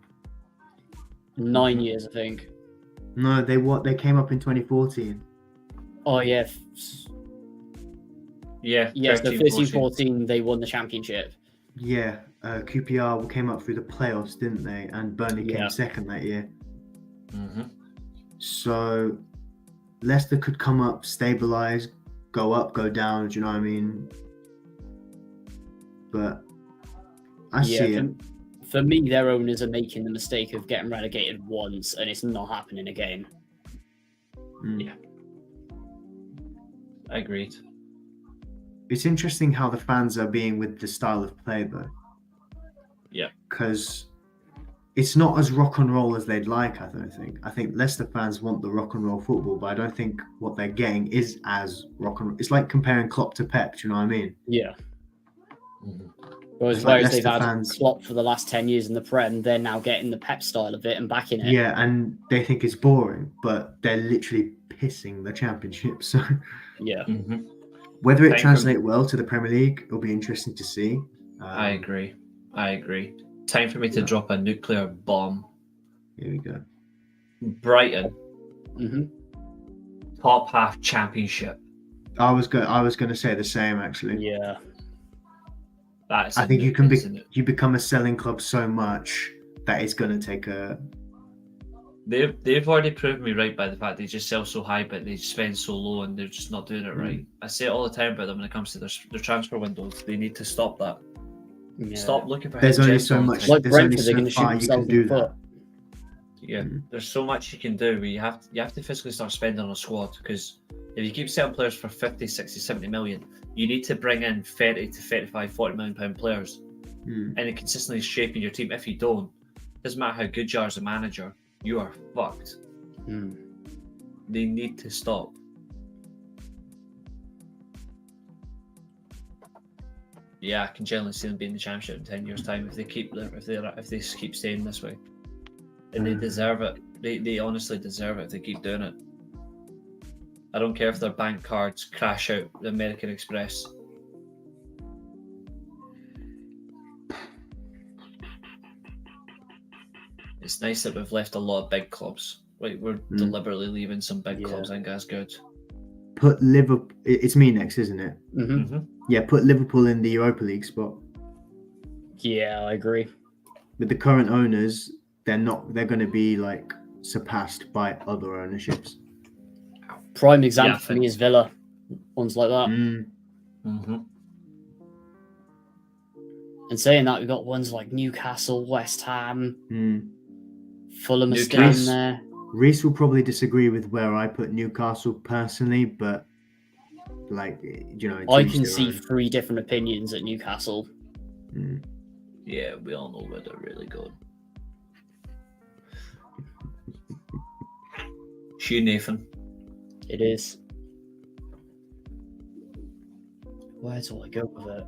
9 years, I think. No, they came up in 2014. Oh yeah, Yeah. yes. So 13, 13-14, they won the Championship. Yeah, QPR came up through the playoffs, didn't they? And Burnley Yeah. came second that year. Mm-hmm. So Leicester could come up, stabilize, go up, go down. Do you know what I mean? But I see it. For me, their owners are making the mistake of getting relegated once, and it's not happening again. Mm. Yeah. Agreed. It's interesting how the fans are being with the style of play, though. Yeah. Because it's not as rock and roll as they'd like, I don't think. I think Leicester fans want the rock and roll football, but I don't think what they're getting is as rock and roll. It's like comparing Klopp to Pep, do you know what I mean? Yeah. Mm-hmm. Whereas, It's like they've Leicester had fans- Klopp for the last 10 years in the Prem, they're now getting the Pep style of it and backing it. Yeah, and they think it's boring, but they're literally pissing the Championship. So Yeah. Mm-hmm. whether it Thank translates well to the Premier League, it'll be interesting to see. I agree. Time for me to drop a nuclear bomb. Here we go. Brighton, hmm top half championship. I was going to say the same, actually. Yeah. That's I think you you become a selling club so much that it's going to take a. They've already proved me right by the fact they just sell so high, but they spend so low, and they're just not doing it right. I say it all the time about them when it comes to their transfer windows. They need to stop that. Yeah. Stop looking for. There's head only gems so all the much. time. Like There's only Brentford, they're going to so shoot far you themselves can in do the that. foot. Yeah, Mm. there's so much you can do, but you have to physically start spending on a squad, because if you keep selling players for 50, 60, 70 million, you need to bring in 30 to 35, 40 million pound players Mm. and it consistently shaping your team. If you don't, doesn't matter how good you are as a manager, you are fucked. Mm. They need to stop. Yeah, I can generally see them being in the championship in 10 years' time if they keep staying this way. And they deserve it. They honestly deserve it if they keep doing it. I don't care if their bank cards crash out the American Express. It's nice that we've left a lot of big clubs. Like we're deliberately leaving some big clubs. I think that's good. Put Liverpool. It's me next, isn't it? hmm Mm-hmm. Yeah, put Liverpool in the Europa League spot. Yeah, I agree. With the current owners, they're going to be like surpassed by other ownerships. Prime example Yeah, I for me is Villa. Ones like that. Mm. Mm-hmm. And saying that, we've got ones like Newcastle, West Ham, Fulham are still in Newcastle. there. Reece will probably disagree with where I put Newcastle personally, but like, you know, I to can each their see own. 3 different opinions at Newcastle. Yeah, we all know where they're really good. Hugh Nathan. It is. Where do I go with it?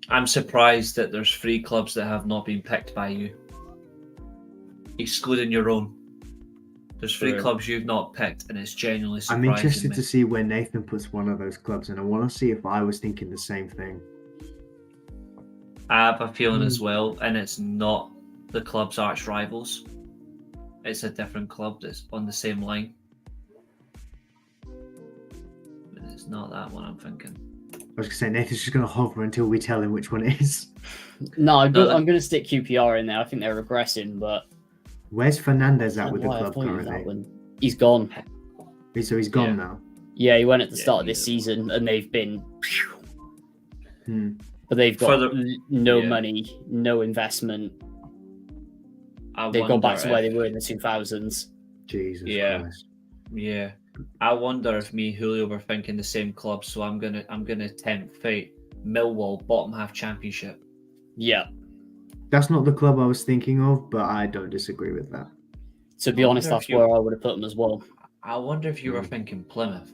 I'm surprised that there's 3 clubs that have not been picked by you, excluding your own. There's 3 True. clubs you've not picked, and it's genuinely I'm surprising interested me. to see where Nathan puts one of those clubs, and I want to see if I was thinking the same thing. I have a feeling as well, and it's not the club's arch rivals. It's a different club that's on the same line. But it's not that one I'm thinking. I was going to say, Nathan's just going to hover until we tell him which one it is. No, I'm No, going to stick QPR in there. I think they're regressing, but Where's Fernandez at with the why I club thought he was that currently? one. He's gone. So he's gone Yeah. now. Yeah, he went at the Yeah, start of he this is. season, and they've been. But they've got Further- no yeah. money, no investment. I They've gone back wonder to where if- they were in the 2000s. Jesus Yeah. Christ. Yeah, I wonder if me and Julio were thinking the same club. So I'm gonna tempt fate. Millwall bottom half championship. Yeah. That's not the club I was thinking of, but I don't disagree with that. To be I honest, wonder if that's you- where I would have put them as well. I wonder if you were thinking Plymouth,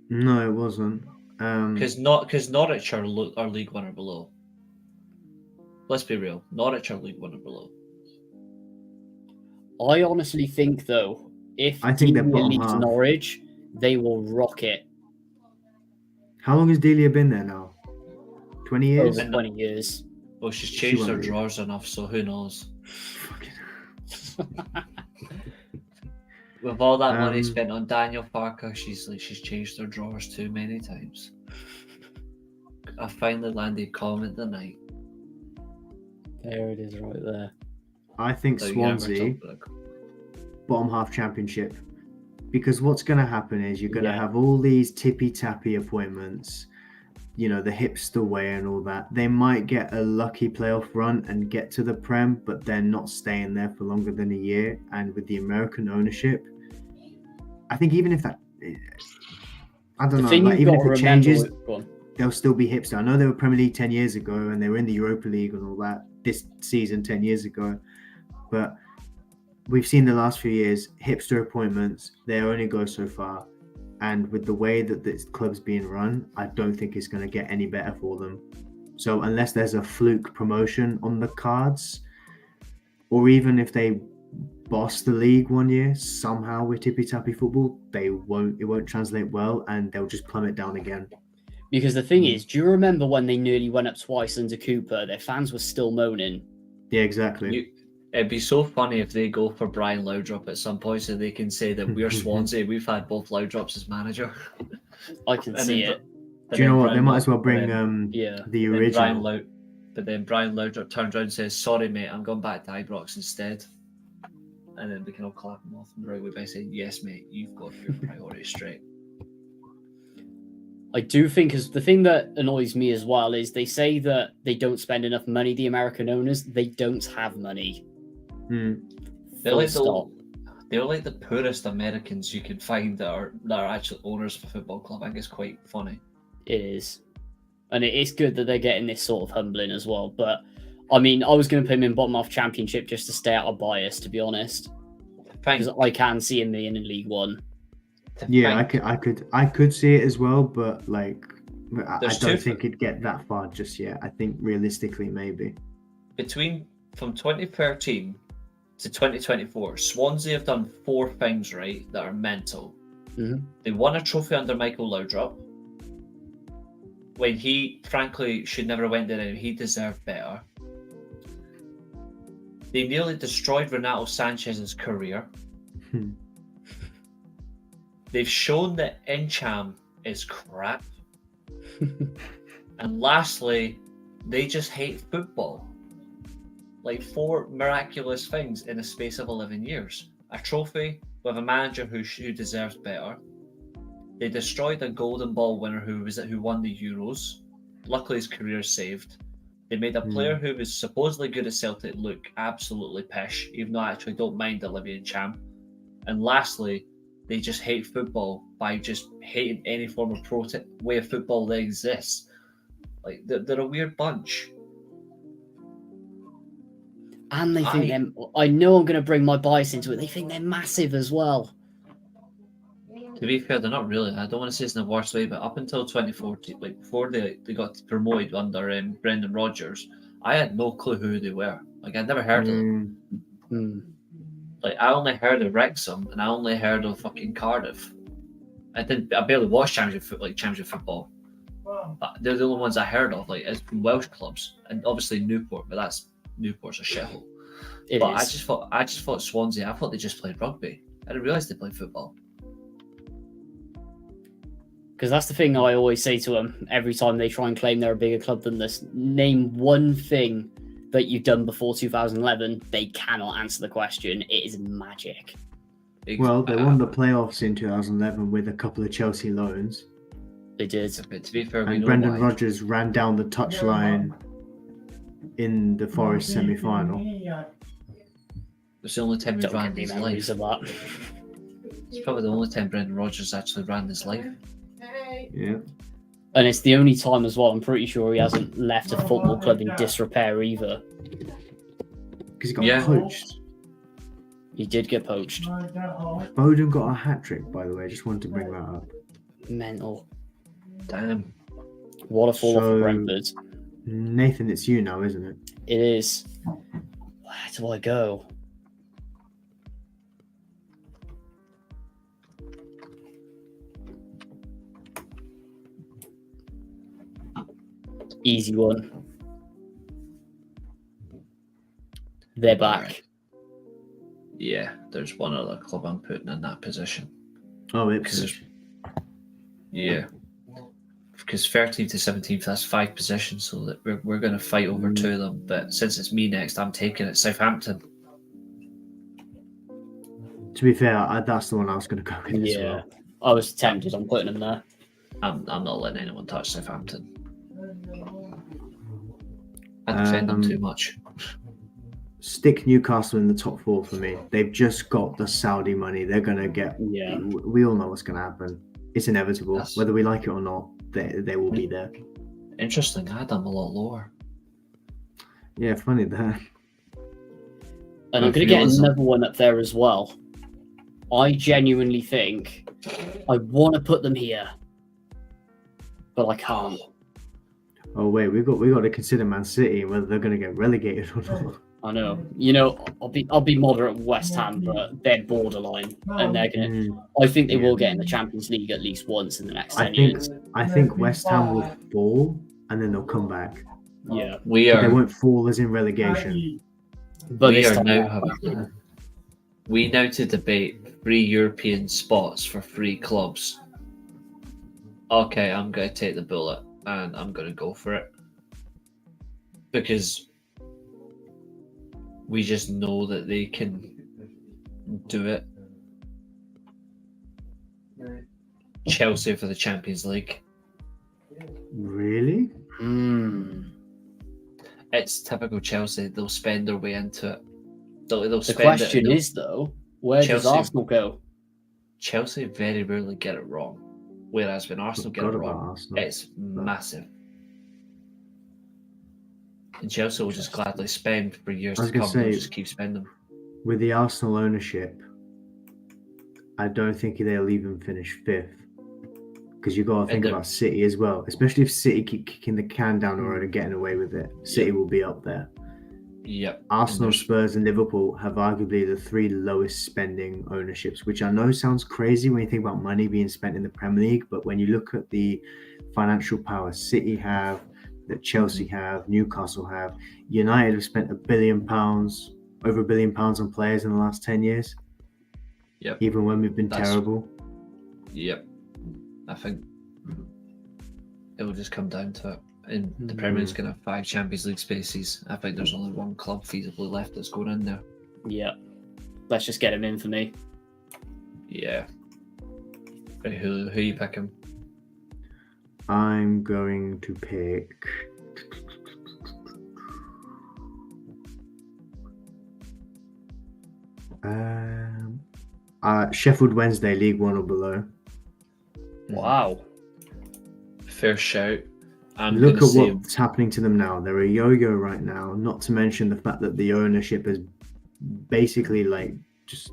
No, it wasn't. because Norwich are League One or below. Let's be real, Norwich are League One or below. I honestly think, though, if I think they're Delia bottom leaves half. Norwich, they will rock it How long has Delia been there now? 20 years? over 20 years. Well, she's changed won't her leave. drawers enough, so who knows? With all that money Um, spent on Daniel Farker, she's changed her drawers too many times. I finally landed comment the night. There it is, right there. I think So you never Swansea, talk about- bottom half championship. Because what's going to happen is you're going to Yeah. have all these tippy-tappy appointments, you know, the hipster way and all that. They might get a lucky playoff run and get to the Prem, but they're not staying there for longer than a year. And with the American ownership, I think even if that, I don't The know, thing like, you've even got if to it remember, changes, go on. they'll still be hipster. I know they were Premier League 10 years ago and they were in the Europa League and all that this season 10 years ago. But we've seen the last few years, hipster appointments, they only go so far. And with the way that this club's being run, I don't think it's going to get any better for them. So unless there's a fluke promotion on the cards, or even if they boss the league one year somehow with tippy-tappy football, it won't translate well and they'll just plummet down again. Because the thing is, do you remember when they nearly went up twice under Cooper? Their fans were still moaning. Yeah, exactly. It'd be so funny if they go for Brian Laudrup at some point so they can say that we're Swansea, we've had both Laudrups as manager. I can And see then- it. Do you know what? They Brian might as well Laud- bring then- Yeah. the then original. But then Brian Laudrup turns around and says, "Sorry, mate, I'm going back to Ibrox instead." And then we can all clap him off and right away by saying, "Yes, mate, you've got your priorities straight." I do think, because the thing that annoys me as well is they say that they don't spend enough money, the American owners. They don't have money. Mm. They're Full like stop. they're like the poorest Americans you can find that are actual owners of a football club. I think it's quite funny. It is. And it is good that they're getting this sort of humbling as well. But, I mean, I was going to put him in bottom half championship just to stay out of bias, to be honest. Thank Because I can see him being in League One. Yeah, I could see it as well, but like, I There's don't two- think it'd get that far just yet. I think realistically, maybe. From 2013 to 2024, Swansea have done 4 things right that are mental. Mhm. They won a trophy under Michael Laudrup when he, frankly, should never have went there. He deserved better. They nearly destroyed Renato Sanchez's career. Hmm. They've shown that Incham is crap. And lastly, they just hate football. Like 4 miraculous things in a space of 11 years. A trophy with a manager who deserves better. They destroyed a golden ball winner who won the Euros. luckily his career's saved. They made a player who was supposedly good at Celtic look absolutely pish, even though I actually don't mind Olivier Cham. And lastly, they just hate football by just hating any form of way of football that exists. Like, they're a weird bunch. And they think I know I'm going to bring my bias into it. They think they're massive as well. To be fair, they're not really. I don't want to say it's in the worst way, but up until 2014, like before they got promoted under Brendan Rodgers, I had no clue who they were. Like, I'd never heard of them. Like, I only heard of Wrexham and I only heard of fucking Cardiff. I barely watched Championship football. But they're the only ones I heard of, like, as Welsh clubs, and obviously Newport, but Newport's a shithole. I just thought Swansea. I thought they just played rugby. I didn't realise they played football. Because that's the thing I always say to them every time they try and claim they're a bigger club than this. Name one thing that you've done before 2011. They cannot answer the question. It is magic. Well, they won the playoffs in 2011 with a couple of Chelsea loans. They did. But to be fair, and Brendan Rodgers ran down the touchline in the Forest semi-final. It's the only time he ran his life. Of that. It's probably the only time Brendan Rodgers actually ran his life. Yeah. And it's the only time as well, I'm pretty sure he hasn't left a football club in disrepair either. Because he got poached. He did get poached. Bowden got a hat-trick, by the way. Just wanted to bring that up. Mental. Damn. What a fall off for Brentford. Nathan, it's you now, isn't it? It is. Where do I go? Easy one. They're back. Yeah, there's one other club I'm putting in that position. Oh, Ipswich. Yeah. Because 13th to 17th, that's 5 positions, so that we're going to fight over 2 of them. But since it's me next, I'm taking it Southampton. To be fair, that's the one I was going to go with as well. I was tempted on putting them there. I'm not letting anyone touch Southampton. I defend them too much. Stick Newcastle in the top 4 for me. They've just got the Saudi money. They're going to get... Yeah. We all know what's going to happen. It's inevitable. Whether we like it or not, they will be there. Interesting. I had them a lot lower. Yeah, funny that. And I'm going to get another one up there as well. I genuinely think I want to put them here, but I can't. Oh wait, we got to consider Man City, whether they're going to get relegated or not. I know. You know, I'll be moderate with West Ham, but they're borderline, and they're going to. I think they will get in the Champions League at least once in the next 10 years. I think West Ham will fall, and then they'll come back. Yeah, They won't fall as in relegation. But we now to debate 3 European spots for 3 clubs. Okay, I'm going to take the bullet and I'm going to go for it. Because we just know that they can do it. Chelsea for the Champions League. Really? It's typical Chelsea. They'll spend their way into it. They'll the question is, though, where does Arsenal go? Chelsea very rarely get it wrong. Whereas when Arsenal get it wrong, it's massive. And Chelsea will just gladly spend for years to come. They'll just keep spending. With the Arsenal ownership, I don't think they'll even finish 5th. Because you've got to think about City as well. Especially if City keep kicking the can down the road and getting away with it. City will be up there. Yep. Arsenal, Spurs and Liverpool have arguably the 3 lowest spending ownerships, which I know sounds crazy when you think about money being spent in the Premier League, but when you look at the financial power City have, that Chelsea have, Newcastle have, United have spent £1 billion, over £1 billion on players in the last 10 years. Yep. Even when we've been terrible. Yep. I think it will just come down to it. And the Premier League's going to have 5 Champions League spaces. I think there's only 1 club feasibly left that's going in there. Yeah. Let's just get him in for me. Yeah. Who are you picking? I'm going to pick. Sheffield Wednesday, League One or below. Wow. Fair shout. I'm Look gonna at say what's happening to them now. They're a yo-yo right now. Not to mention the fact that the ownership is basically like just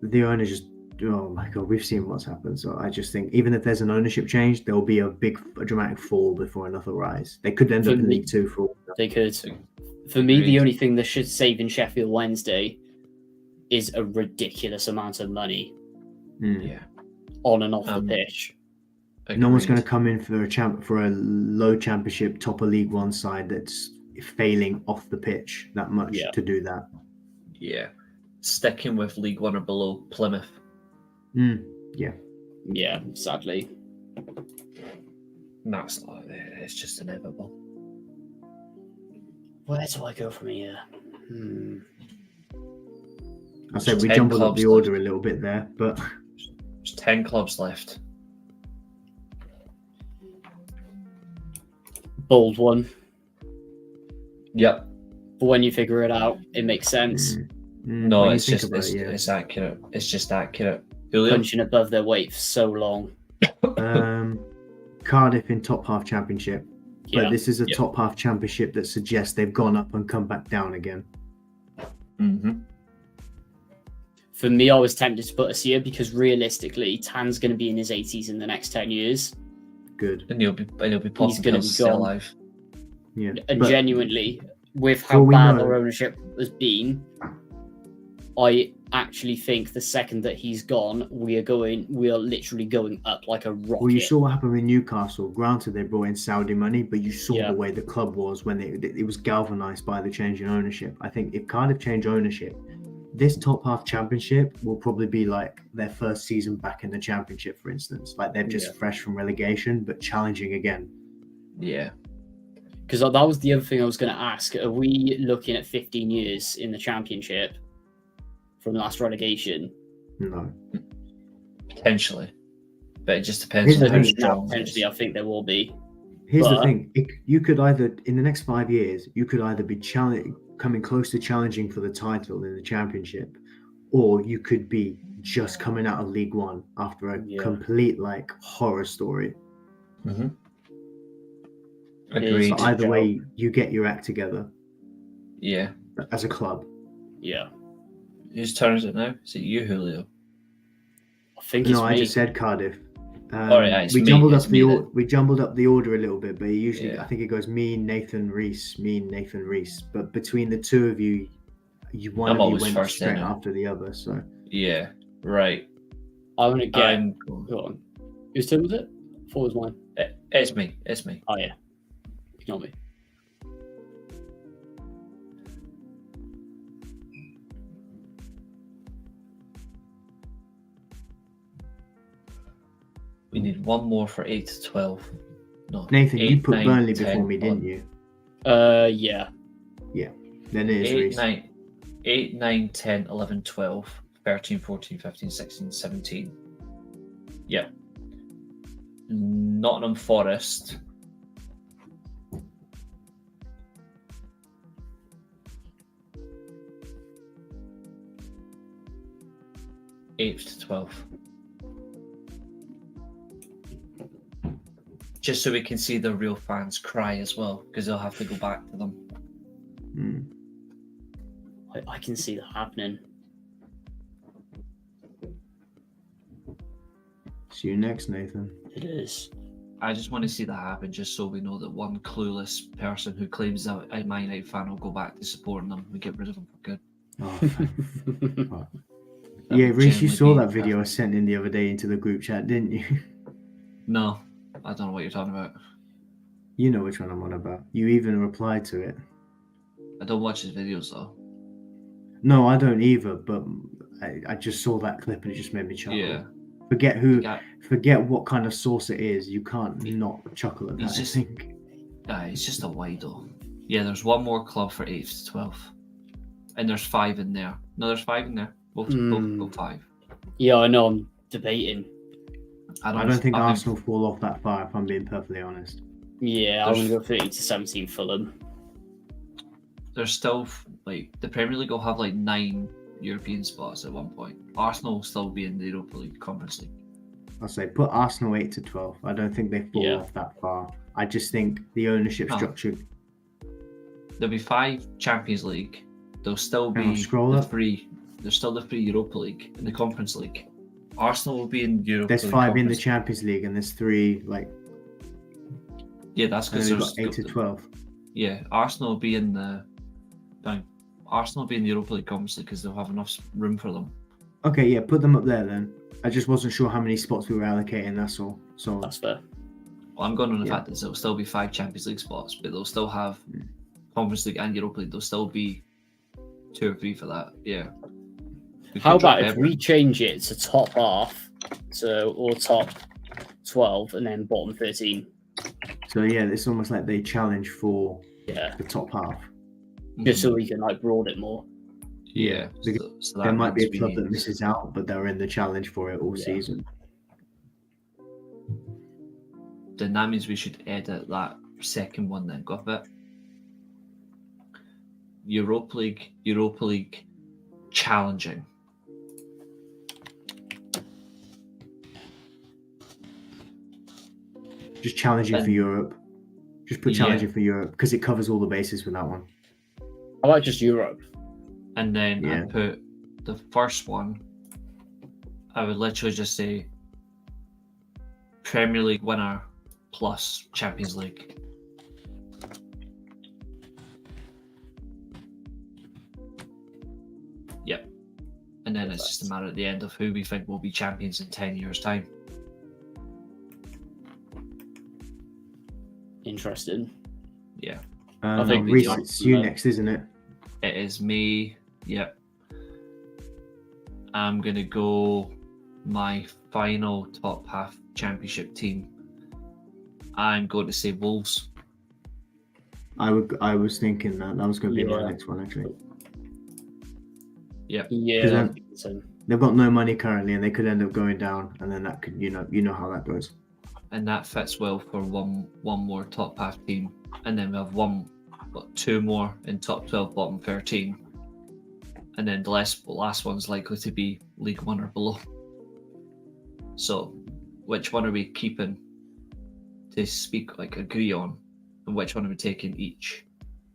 the owner just. Oh my god, we've seen what's happened. So I just think even if there's an ownership change, there will be a dramatic fall before another rise. They could end For up in me- League Two for all we know. They could. For me, the Agreed. only thing that should save in Sheffield Wednesday is a ridiculous amount of money yeah. on and off the Um, pitch. No one's going to Agreed. come in for a low championship top of League One side that's failing off the pitch that much Yeah. to do that. Yeah. Sticking with League One or below, Plymouth. Yeah. Yeah, sadly. That's not. It's just inevitable. Where do I go from here? I said we 10 jumbled up clubs the order left. a little bit there, but There's 10 clubs left. Bold one. Yep. But when you figure it out, it makes sense. No, when you it's think just about it, it's accurate. It's just accurate. Julio? Punching above their weight for so long. Cardiff in top half championship. Yeah. But this is a Yeah. top half championship that suggests they've gone up and come back down again. Mm-hmm. For me, I was tempted to put us here because realistically, Tan's going to be in his 80s in the next 10 years. Good. And he'll be popping gonna pills be to stay gone. alive. Yeah. And But genuinely, with for how all we bad know- our ownership has been, I actually think the second that he's gone, we are literally going up like a rocket. well, you saw what happened with Newcastle. Granted, they brought in Saudi money, but you saw Yeah. the way the club was when it was galvanized by the change in ownership. I think if Cardiff change ownership, this top half championship will probably be like their first season back in the championship, for instance. Like they're just Yeah. fresh from relegation, but challenging again. Yeah. Because that was the other thing I was going to ask. Are we looking at 15 years in the championship from last relegation? No. Potentially. But it just depends Here's on the how thing. strong it Potentially, is. I think there will be. Here's the But- thing: you could either, in the next 5 years, you could either be coming close to challenging for the title in the championship, or you could be just coming out of League One after a Yeah. complete like horror story. Mm-hmm. It is. Agreed. But either way, you get your act together Yeah. as a club. Yeah. Whose turn is it now? Is it you, Julio? I think it's No, I me. just said Cardiff. It's we me, jumbled it's up me then. we jumbled up the order a little bit, but usually Yeah. I think it goes me, Nathan, Reece. But between the two of you, one I'm of you always went first straight in it. after the other. So Yeah. Right. I'm going to get. I'm- Go on. Whose turn was it? Four was mine. It's me. It's me. Oh, yeah. Ignore me. We need one more for 8 to 12. No. Nathan, you 8, put 9, Burnley 10, before me, 11. didn't you? Yeah. Then it is 8, Reece. 9, 10, 11, 12, 13, 14, 15, 16, 17. Yep. Nottingham Forest. Eighth to 12. Just so we can see the real fans cry as well, because they'll have to go back to them. Hmm. I can see that happening. See you next, Nathan. It is. I just want to see that happen, just so we know that one clueless person who claims that a Man United fan will go back to supporting them. We get rid of them for good. Oh, That yeah, would Reece, you genuinely saw be that video I perfect. sent in the other day into the group chat, didn't you? No, I don't know what you're talking about. You know which one I'm on about. You even replied to it. I don't watch his videos though. No, I don't either, but I just saw that clip and it just made me chuckle. Yeah. Forget what kind of source it is. You can't not chuckle at that, He's just- I think. It's just a wido. Yeah, there's one more club for 8th to 12th. And there's 5 in there. No, there's 5 in there. Both 5. Yeah, I know. I'm debating. I don't think Arsenal fall off that far, if I'm being perfectly honest. Yeah, I'm going to go 30 to 17 Fulham. There's still, like, the Premier League will have, like, 9 European spots at one point. Arsenal will still be in the Europa League, Conference League. I'll say put Arsenal 8 to 12. I don't think they fall off that far. I just think the ownership structure. There'll be 5 Champions League. There'll still be There's still the 3 Europa League and the Conference League. Arsenal will be in Europa. There's 5 in the Champions League and there's 3 Yeah, that's because there's 8 to 12. Yeah, Arsenal will be in the Europa League Conference League because they'll have enough room for them. Okay, yeah, put them up there then. I just wasn't sure how many spots we were allocating. That's all. So that's fair. Well, I'm going on the fact that there'll still be 5 Champions League spots, but they'll still have Conference League and Europa League. There'll still be 2 or 3 for that. Yeah. How about if we change it to top half, or top 12, and then bottom 13? So yeah, it's almost like they challenge for the top half. Just so we can broaden it more. Yeah. So there might be a club that misses out, but they're in the challenge for it all season. Then that means we should edit that second one then. Go a bit. Europa League challenging. Just challenging for Europe. Just put challenging for Europe because it covers all the bases for that one. I like just Europe. And then I put the first one, I would literally just say Premier League winner plus Champions League. Yep. And then it's just a matter at the end of who we think will be champions in 10 years' time. Interesting. Yeah. I think Reece, it's you next, isn't it? It is me. Yep. I'm going to go my final top half championship team. I'm going to say Wolves. I was thinking that was going to be my next one actually. Yep. Yeah. They've got no money currently, and they could end up going down, and then that could you know how that goes. And that fits well for one more top half team, and then we have 2 more in top 12, bottom 13, and then the last one's likely to be League 1 or below. So, which one are we keeping to agree on, and which one are we taking each?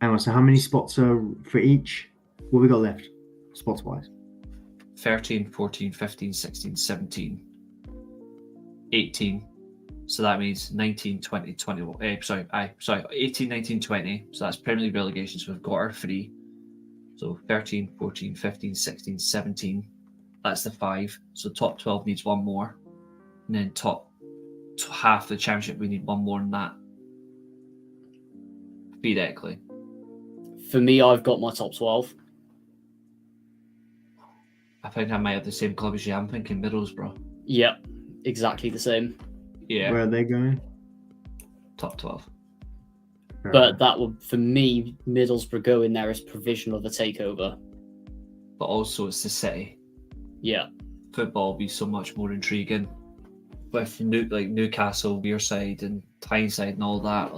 Hang on, so how many spots are for each? What we got left, spots wise? 13, 14, 15, 16, 17, 18. So that means 19, 20, 21. 18, 19, 20. So that's Premier League relegation. So we've got our 3. So 13, 14, 15, 16, 17. That's the 5. So top 12 needs 1 more. And then top half the championship, we need 1 more than that. Theoretically. For me, I've got my top 12. I think I might have the same club as you. I'm thinking Middlesbrough. Yep, exactly the same. Yeah. Where are they going? Top 12. But that would, for me, Middlesbrough go in there as provisional of a takeover. But also it's the city. Yeah. Football will be so much more intriguing. With Newcastle, Wearside and Tyneside and all that.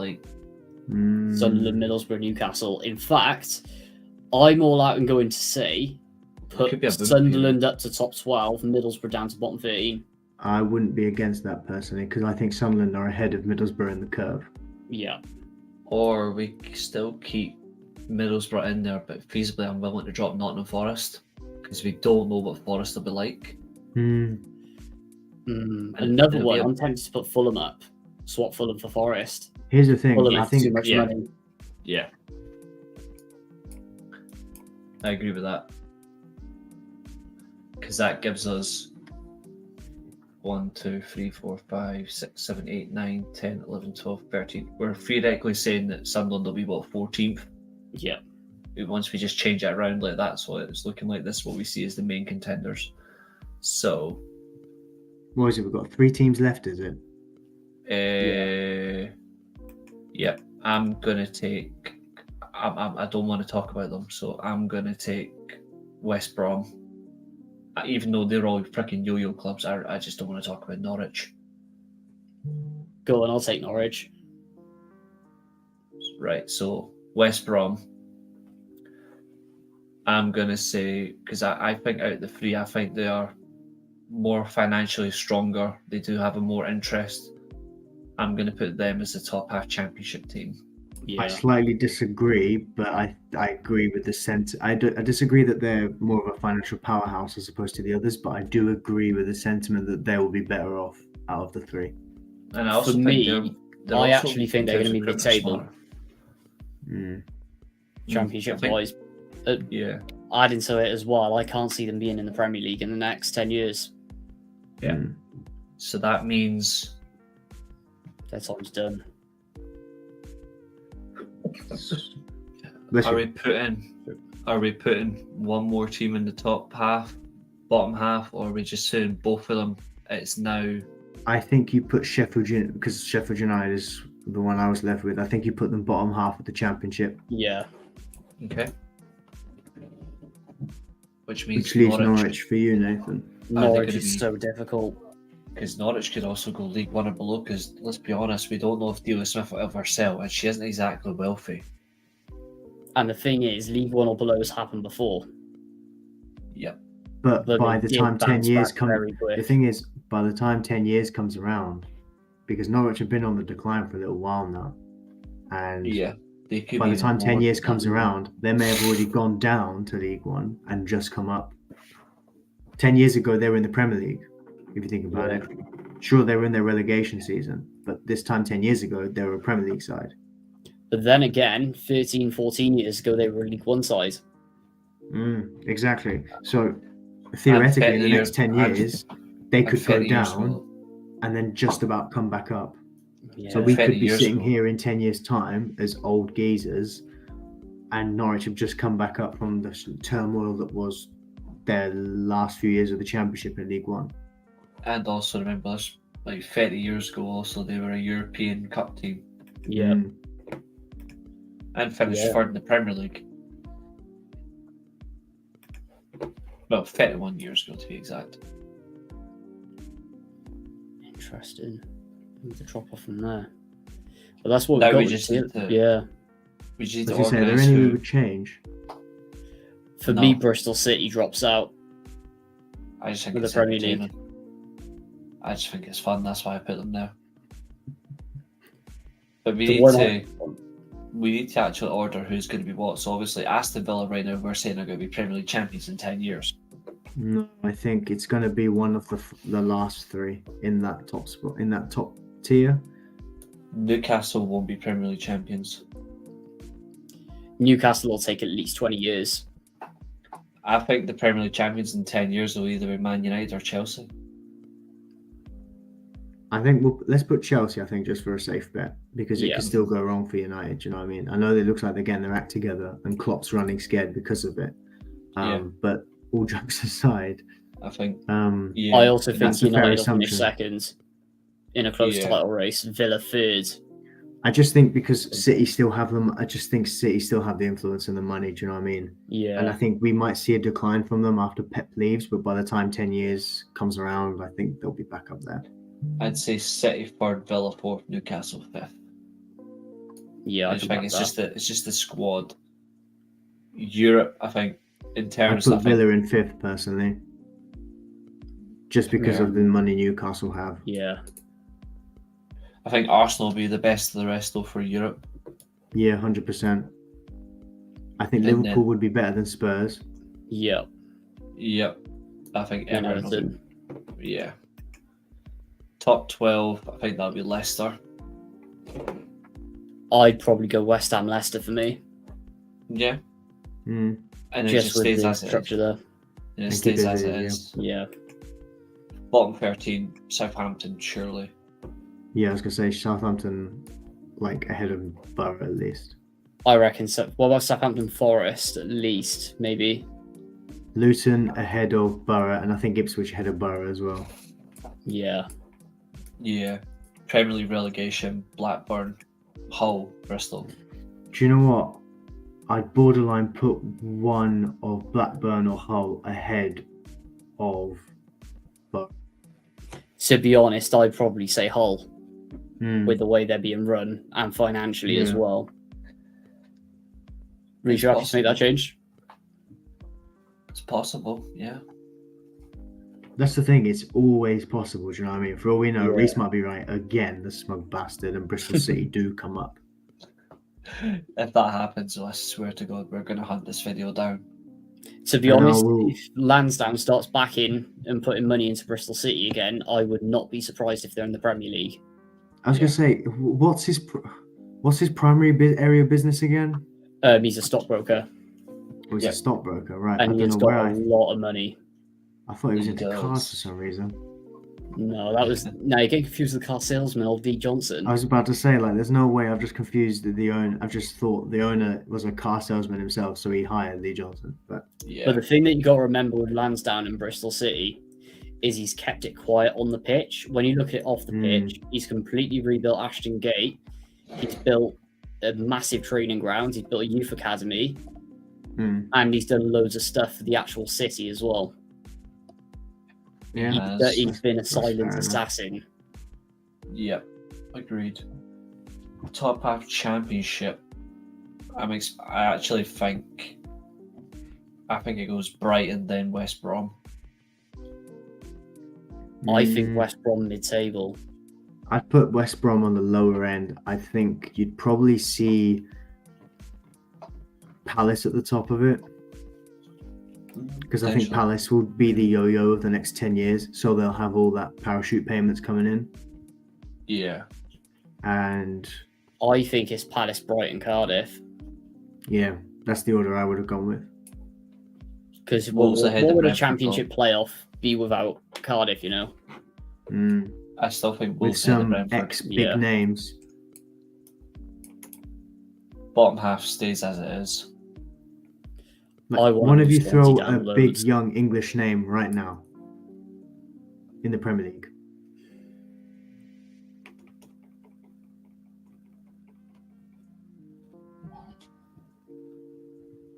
Sunderland, Middlesbrough, Newcastle. In fact, I'm all out and going to say put Sunderland up to top 12 and Middlesbrough down to bottom 13. I wouldn't be against that personally because I think Sunderland are ahead of Middlesbrough in the curve. Yeah. Or we still keep Middlesbrough in there, but feasibly I'm willing to drop Nottingham Forest because we don't know what Forest will be like. Another one, I'm tempted to put Fulham up. Swap Fulham for Forest. Here's the thing, Fulham I has think too much money. Yeah. I agree with that. Because that gives us 1, 2, 3, 4, 5, 6, 7, 8, 9, 10, 11, 12, 13. We're theoretically saying that Sunderland will be 14th. Yeah. Once we just change it around like that, so it's looking like this, what we see as the main contenders. So. What is it? We've got 3 teams left, is it? Yep. I'm going to take. I don't want to talk about them, so I'm going to take West Brom. Even though they're all freaking yo-yo clubs, I just don't want to talk about Norwich. Go on, I'll take Norwich. Right, so West Brom. I'm going to say, because I think out of the three, I think they are more financially stronger. They do have a more interest. I'm going to put them as the top half championship team. Yeah. I slightly disagree, but I agree with the sense. I disagree that they're more of a financial powerhouse as opposed to the others, but I do agree with the sentiment that they will be better off out of the three. And I also For think me, they're I also, actually think they're going to be mid-table, championship wise. Yeah. Adding to it as well, I can't see them being in the Premier League in the next 10 years. Yeah. So that means Their time's done. Are we putting one more team in the top half, bottom half, or are we just saying both of them? It's now. I think you put Sheffield United, because Sheffield United is the one I was left with. I think you put them bottom half of the championship. Yeah. Okay. Which means leaves Norwich for you, Nathan. Norwich is so difficult. Because Norwich could also go League One or below, because let's be honest, we don't know if Dealer Smith will ever sell, and she isn't exactly wealthy. And the thing is, League One or below has happened before. Yep. But by they the time did 10 bounce years back come, very quick. the thing is, by the time 10 years comes around, because Norwich have been on the decline for a little while now, and Yeah. They could by be the time 10 more years than comes that. around, they may have already gone down to League One and just come up. 10 years ago, they were in the Premier League, if you think about it. Sure, they were in their relegation season, but this time 10 years ago, they were a Premier League side. But then again, 13, 14 years ago, they were a League One side. Exactly. So theoretically, in the next 10 years, they could go down and then just about come back up. Yeah. So we could be sitting here in 10 years' time as old geezers, and Norwich have just come back up from the turmoil that was their last few years of the Championship in League One. And also remember this, like 30 years ago, also they were a European Cup team. Yeah. And finished third in the Premier League. Well, 31 years ago to be exact. Interesting. We need to drop off from there. But that's what Now we we got. just need to- Yeah. We just need As to you say, are there organise any we who. would change? For No. me, Bristol City drops out. I just think with it's the Premier League. entertaining. I just think it's fun. That's why I put them there. But we need to actually order who's going to be what. So obviously, Aston Villa right now, we're saying are going to be Premier League champions in 10 years. No, I think it's going to be one of the last three in that top spot, in that top tier. Newcastle won't be Premier League champions. Newcastle will take at least 20 years. I think the Premier League champions in 10 years will either be Man United or Chelsea. I think let's put Chelsea, I think, just for a safe bet, because it Yeah. could still go wrong for United. Do you know what I mean? I know it looks like they're getting their act together and Klopp's running scared because of it. But all jokes aside, I think. I also think that's a fair United will finish assumption. second in a close title race. Villa third. I just think because City still have them, I just think City still have the influence and the money. Do you know what I mean? Yeah. And I think we might see a decline from them after Pep leaves, but by the time 10 years comes around, I think they'll be back up there. I'd say City third, Villa fourth, Newcastle fifth. Yeah, I just think it's just the squad. Europe, I think, in I'd terms put of Villa in fifth personally, just because of the money Newcastle have. Yeah. I think Arsenal will be the best of the rest though for Europe. Yeah, 100%. I think And Liverpool would be better than Spurs. Yeah. Yep. I think And Everton. Everton. Yeah. Top 12, I think that'll be Leicester. I'd probably go West Ham, Leicester for me. Yeah. Mm. And it Just just with stays the as it is. structure there. And it And stays keep it as it in, is. Yeah. Bottom 13, Southampton, surely. Yeah, I was going to say Southampton, like ahead of Borough at least. I reckon so. What about Southampton Forest at least? Maybe. Luton ahead of Borough, and I think Ipswich ahead of Borough as well. Yeah. Yeah. Premier League relegation, Blackburn, Hull, Bristol. Do you know what? I'd borderline put one of Blackburn or Hull ahead of Borough. To be honest, I'd probably say Hull. with the way they're being run and financially as Yeah. well. Reece, you happy to make that change? It's possible, yeah. That's the thing. It's always possible. Do you know what I mean? For all we know, Yeah. Reece might be right again. The smug bastard, and Bristol City do come up. If that happens, I swear to God, we're going to hunt this video down. To be And I honest, will- if Lansdowne starts backing and putting money into Bristol City again, I would not be surprised if they're in the Premier League. I was gonna say, what's his primary area of business again? He's a stockbroker, Oh, he's Yeah. a stockbroker, right? and I don't he's know where got a lot of money. I thought he was He into does. cars for some reason. No, that was no. You get confused with the car salesman, old D Johnson. I was about to say, like, there's no way I've just confused the owner. I've just thought the owner was a car salesman himself, so he hired Lee Johnson. But Yeah. But the thing that you got to remember with Lansdowne and Bristol City is he's kept it quiet on the pitch. When you look at it off the pitch, he's completely rebuilt Ashton Gate. He's built a massive training ground. He's built a youth academy, and he's done loads of stuff for the actual city as well. yeah, He's been a fair silent enough. assassin. Yep, agreed. Top half championship. I actually think. I think it goes Brighton then West Brom. I think West Brom mid-table. I'd put West Brom on the lower end. I think you'd probably see Palace at the top of it, because I think Potentially. Palace will be the yo-yo of the next 10 years, so they'll have all that parachute payments coming in. Yeah. And I think it's Palace, Brighton, Cardiff. yeah, that's the order I would have gone with. Because Wolves what ahead of would a Brentford, championship playoff be without Cardiff, you know? I still think With Wolves ahead of some Brentford. ex-big Yeah. names. Bottom half stays as it is. Like, I want one of you Swansea throw down a loads. big young English name right now in the Premier League.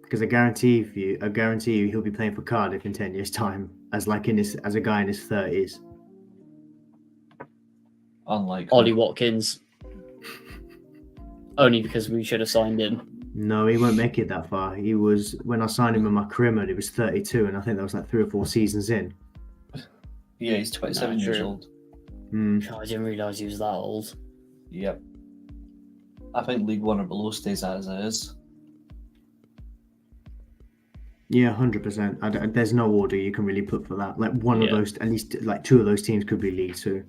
Because I guarantee you he'll be playing for Cardiff in 10 years' time as a guy in his 30s. Unlikely. Ollie Watkins. Only because we should have signed him. No, he won't make it that far. When I signed him in my career mode, he was 32, and I think that was like 3 or 4 seasons in. Yeah, he's 27 Nah, years true. old. I didn't realise he was that old. Yep. I think League One or below stays as it is. Yeah, 100%. There's no order you can really put for that. Like one of Yeah. those, at least like 2 of those teams could be League Two.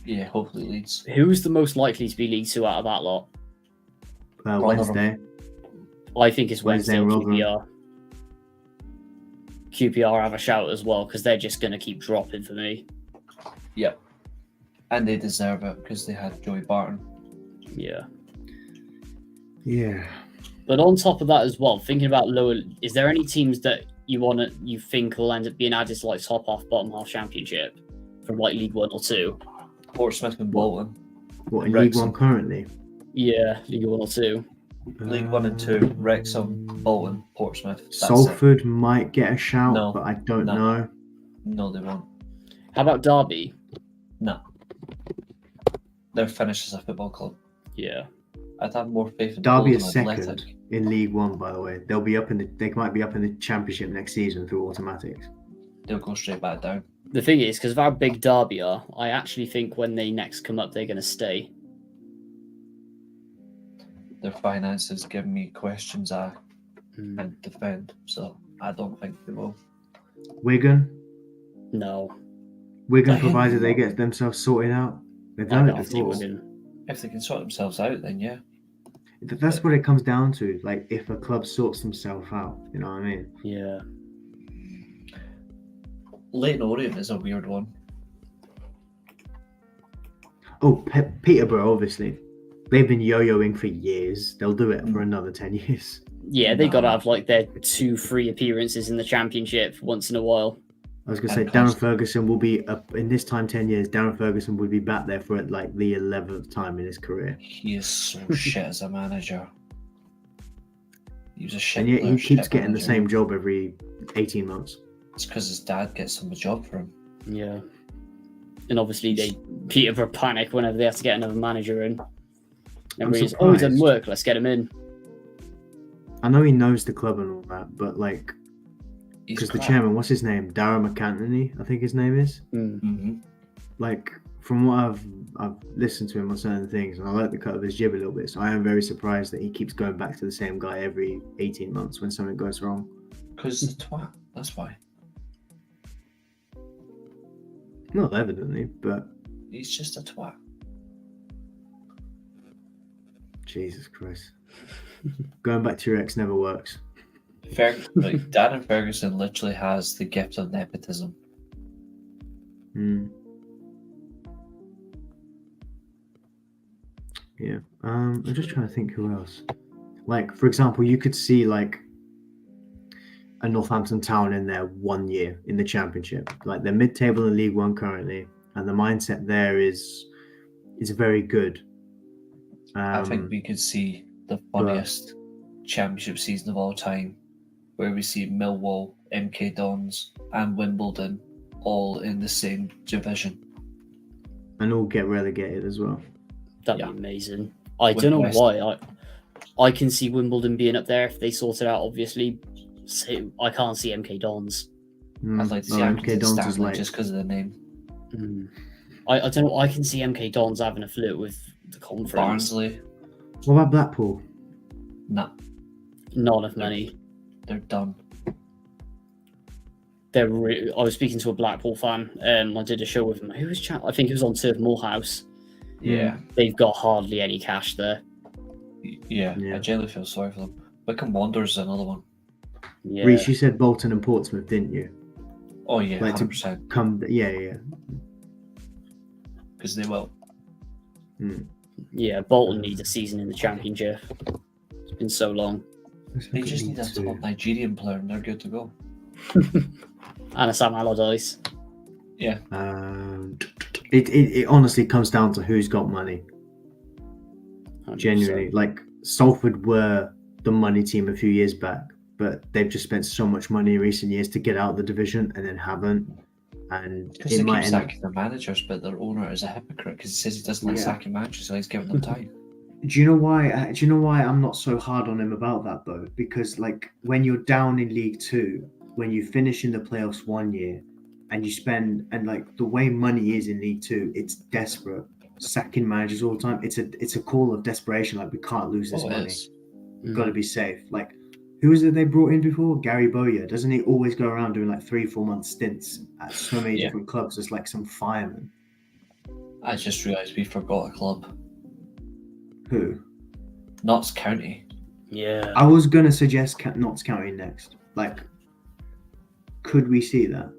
Yeah, hopefully Leeds. Who's the most likely to be League Two out of that lot? Wednesday. I think it's Wednesday or Rotherham. QPR. QPR have a shout as well because they're just going to keep dropping for me. Yep. And they deserve it because they had Joey Barton. Yeah. Yeah. But on top of that as well, thinking about lower, is there any teams that you think will end up being added to like top half, bottom half championship from like League 1 or 2? Portsmouth and Bolton. What, in Wrexham. League One currently? Yeah, League 1 or 2. League 1 and 2. Wrexham, Bolton, Portsmouth. That's it. Salford might get a shout, No, but I don't no. know. No, they won't. How about Derby? No. They're finished as a football club. Yeah. I'd have more faith in Derby Bolton is second Athletic. in League One, by the way. They might be up in the Championship next season through automatics. They'll go straight back down. The thing is, because of how big Derby are, I actually think when they next come up, they're going to stay. Their finances give me questions I can't defend, so I don't think they will. Wigan, No. provided they get themselves sorted out. They've I done it can't see before. Wigan. If they can sort themselves out, then yeah. That's what it comes down to. Like, if a club sorts themselves out, you know what I mean? Yeah. Leighton Orient is a weird one. Oh, Peterborough, obviously. They've been yo-yoing for years. They'll do it for another 10 years. Yeah, they No. got to have like their 2-3 appearances in the championship once in a while. I was going to say, And Darren constant. Ferguson will be, in this time 10 years, Darren Ferguson would be back there for like the 11th time in his career. He is so shit as a manager. He was a shit. And yet he shit keeps getting the manager. same job every 18 months. It's because his dad gets him a job for him. Yeah. And obviously Peterborough panic whenever they have to get another manager in. Everybody's, surprised. he doesn't work, let's get him in. I know he knows the club and all that, but like, He's because the crap. chairman, what's his name? Darragh McAntony, I think his name is. Mm-hmm. Like, from what I've listened to him on certain things, and I like the cut of his jib a little bit, so I am very surprised that he keeps going back to the same guy every 18 months when something goes wrong. Because the twat. That's why. Not evidently, but He's just a twat. Jesus Christ. Going back to your ex never works. Like, Darren Ferguson literally has the gift of nepotism. Hmm. Yeah. I'm just trying to think who else. Like, for example, you could see like a Northampton Town in there 1 year in the Championship. Like, they're mid-table in League One currently, and the mindset there is very good. I think we could see the funniest Championship season of all time, where we see Millwall, MK Dons, and Wimbledon all in the same division. and all get relegated as well. That'd Yeah. be amazing. I With don't know West- why. I can see Wimbledon being up there if they sort it out, obviously. So I can't see MK Dons. I'd like to see MK Accrington Dons is Stanley like just because of the name. I don't know. I can see MK Dons having a flirt with the conference. Barnsley, what about Blackpool? nah, Not enough money. they're done. I was speaking to a Blackpool fan. I did a show with him. Who was chat? I think it was on Turf Moorhouse. Yeah, They've got hardly any cash there. yeah, Yeah. I generally feel sorry for them. Wycombe Wanderers is another one. Yeah. Reece, you said Bolton and Portsmouth, didn't you? Oh yeah, Like to 100%, come, yeah. because they will. Yeah, Bolton needs a season in the Championship. It's been so long. Let's They look at just League need a Two. top Nigerian player and they're good to go. And a Sam Allardyce. Yeah, It honestly comes down to who's got money. 100%. Genuinely, like Salford were the money team a few years back, but they've just spent so much money in recent years to get out of the division and then haven't. And because it they might keep end up. sacking their managers, but their owner is a hypocrite because he says he doesn't like Yeah. sacking managers, so he's giving them time. Do you know why? Do you know why I'm not so hard on him about that though? Because like when you're down in League Two, when you finish in the playoffs 1 year, and you spend and like the way money is in League Two, it's desperate. Sacking managers all the time. It's a call of desperation. Like we can't lose this Oh, it money. is. We've got to be safe. Like who is it they brought in before? Gary Bowyer. Doesn't he always go around doing like 3-4 month stints at so many Yeah. different clubs as like some fireman? I just realised we forgot a club. Who? Notts County. Yeah. I was gonna suggest Notts County next. Like, could we see that?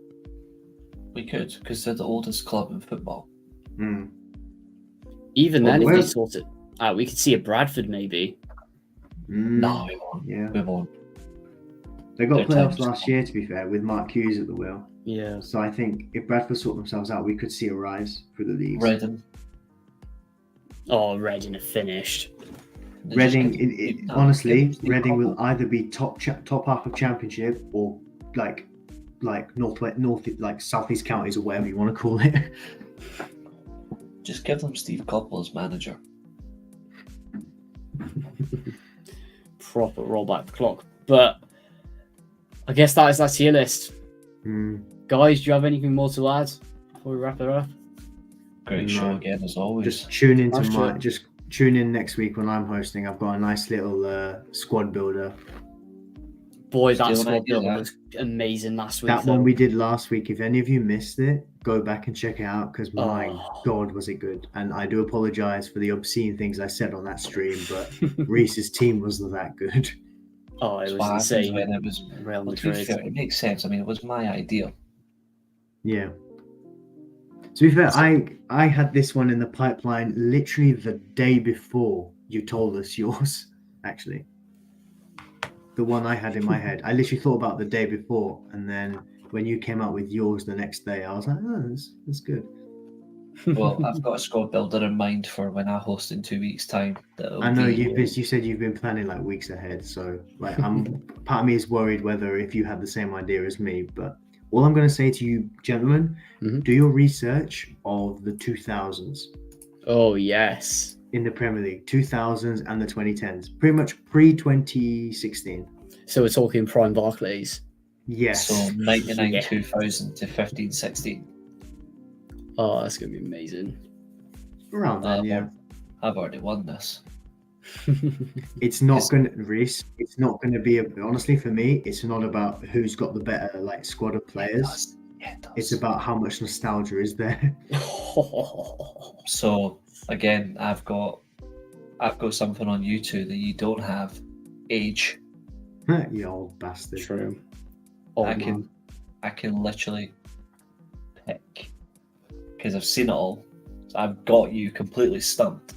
We could, because they're the oldest club in football. Mm. Even Well, then, if where- they sort it out, we could see a Bradford maybe. Mm. No, we won't. Yeah. We won't. They got Their playoffs time's last year, to be fair, with Mark Hughes at the wheel. Yeah. So I think if Bradford sort themselves out, we could see a rise for the leagues. Reading. Oh, Reading have finished. They Reading, just get- no, honestly, get Steve Reading will Coppell. either be top half of Championship or like north, like Southeast Counties or whatever you want to call it. Just give them Steve Coppell as manager. Proper roll back the clock. But I guess that is that tier list. Mm. Guys, do you have anything more to add before we wrap it up? Great No. show again, as always. Just tune into Nice show. just tune in next week when I'm hosting. I've got a nice little squad builder. Boy, that Still an squad idea, builder that. was amazing last week. That though. one we did last week. If any of you missed it, go back and check it out because my Oh. God, was it good. And I do apologize for the obscene things I said on that stream, but Reese's team wasn't that good. Oh, it That's was what happens insane. when it was. Real Well, to be Madrid. fair, it makes sense. I mean, it was my idea. Yeah. To be fair, I had this one in the pipeline literally the day before you told us yours, actually. The one I had in my head. I literally thought about the day before, and then when you came out with yours the next day, I was like, oh, that's good. Well, I've got a squad builder in mind for when I host in 2 weeks' time. I know you said you've been planning like weeks ahead, so like part of me is worried whether if you had the same idea as me, but All I'm going to say to you, gentlemen, Mhm. do your research of the 2000s Oh, yes. in the Premier League, 2000s and the 2010s, pretty much pre-2016. So we're talking prime Barclays. Yes. So 99, Yeah. 2000 to 15, 16. Oh, that's going to be amazing. Around then, yeah. I've already won this. It's not It's- going to, Reece, it's not going to be, honestly, for me, it's not about who's got the better like squad of players. Yeah, it does. It's about how much nostalgia is there. So again, I've got something on you two that you don't have. Age. You old bastard. True. Oh, I man. can literally pick because I've seen it all. So I've got you completely stumped.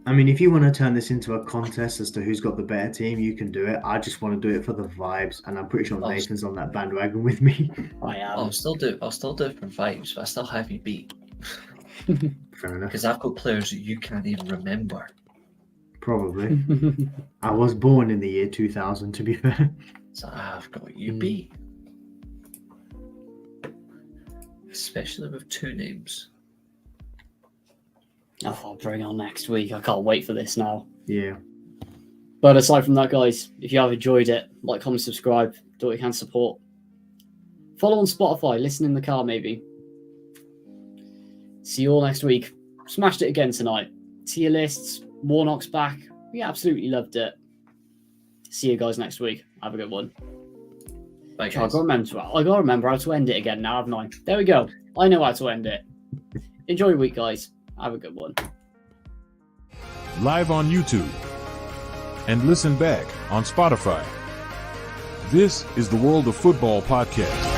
I mean, if you want to turn this into a contest as to who's got the better team, you can do it. I just want to do it for the vibes, and I'm pretty sure Oh. Nathan's on that bandwagon with me. I am. I'll still do it for vibes, but I still have you beat Fair enough. because I've got players that you can't even remember. Probably. I was born in the year 2000, to be fair. So I've got you beat, especially with two names. Oh, bring on next week. I can't wait for this now. Yeah. But aside from that, guys, if you have enjoyed it, like, comment, subscribe, do what you can support. Follow on Spotify, listen in the car maybe. See you all next week. Smashed it again tonight. Tier lists, Warnock's back. We absolutely loved it. See you guys next week. Have a good one. Bye, I guys. gotta remember how to end it again now, haven't I? There we go. I know how to end it. Enjoy your week, guys. Have a good one. Live on YouTube. And listen back on Spotify. This is the World of Football podcast.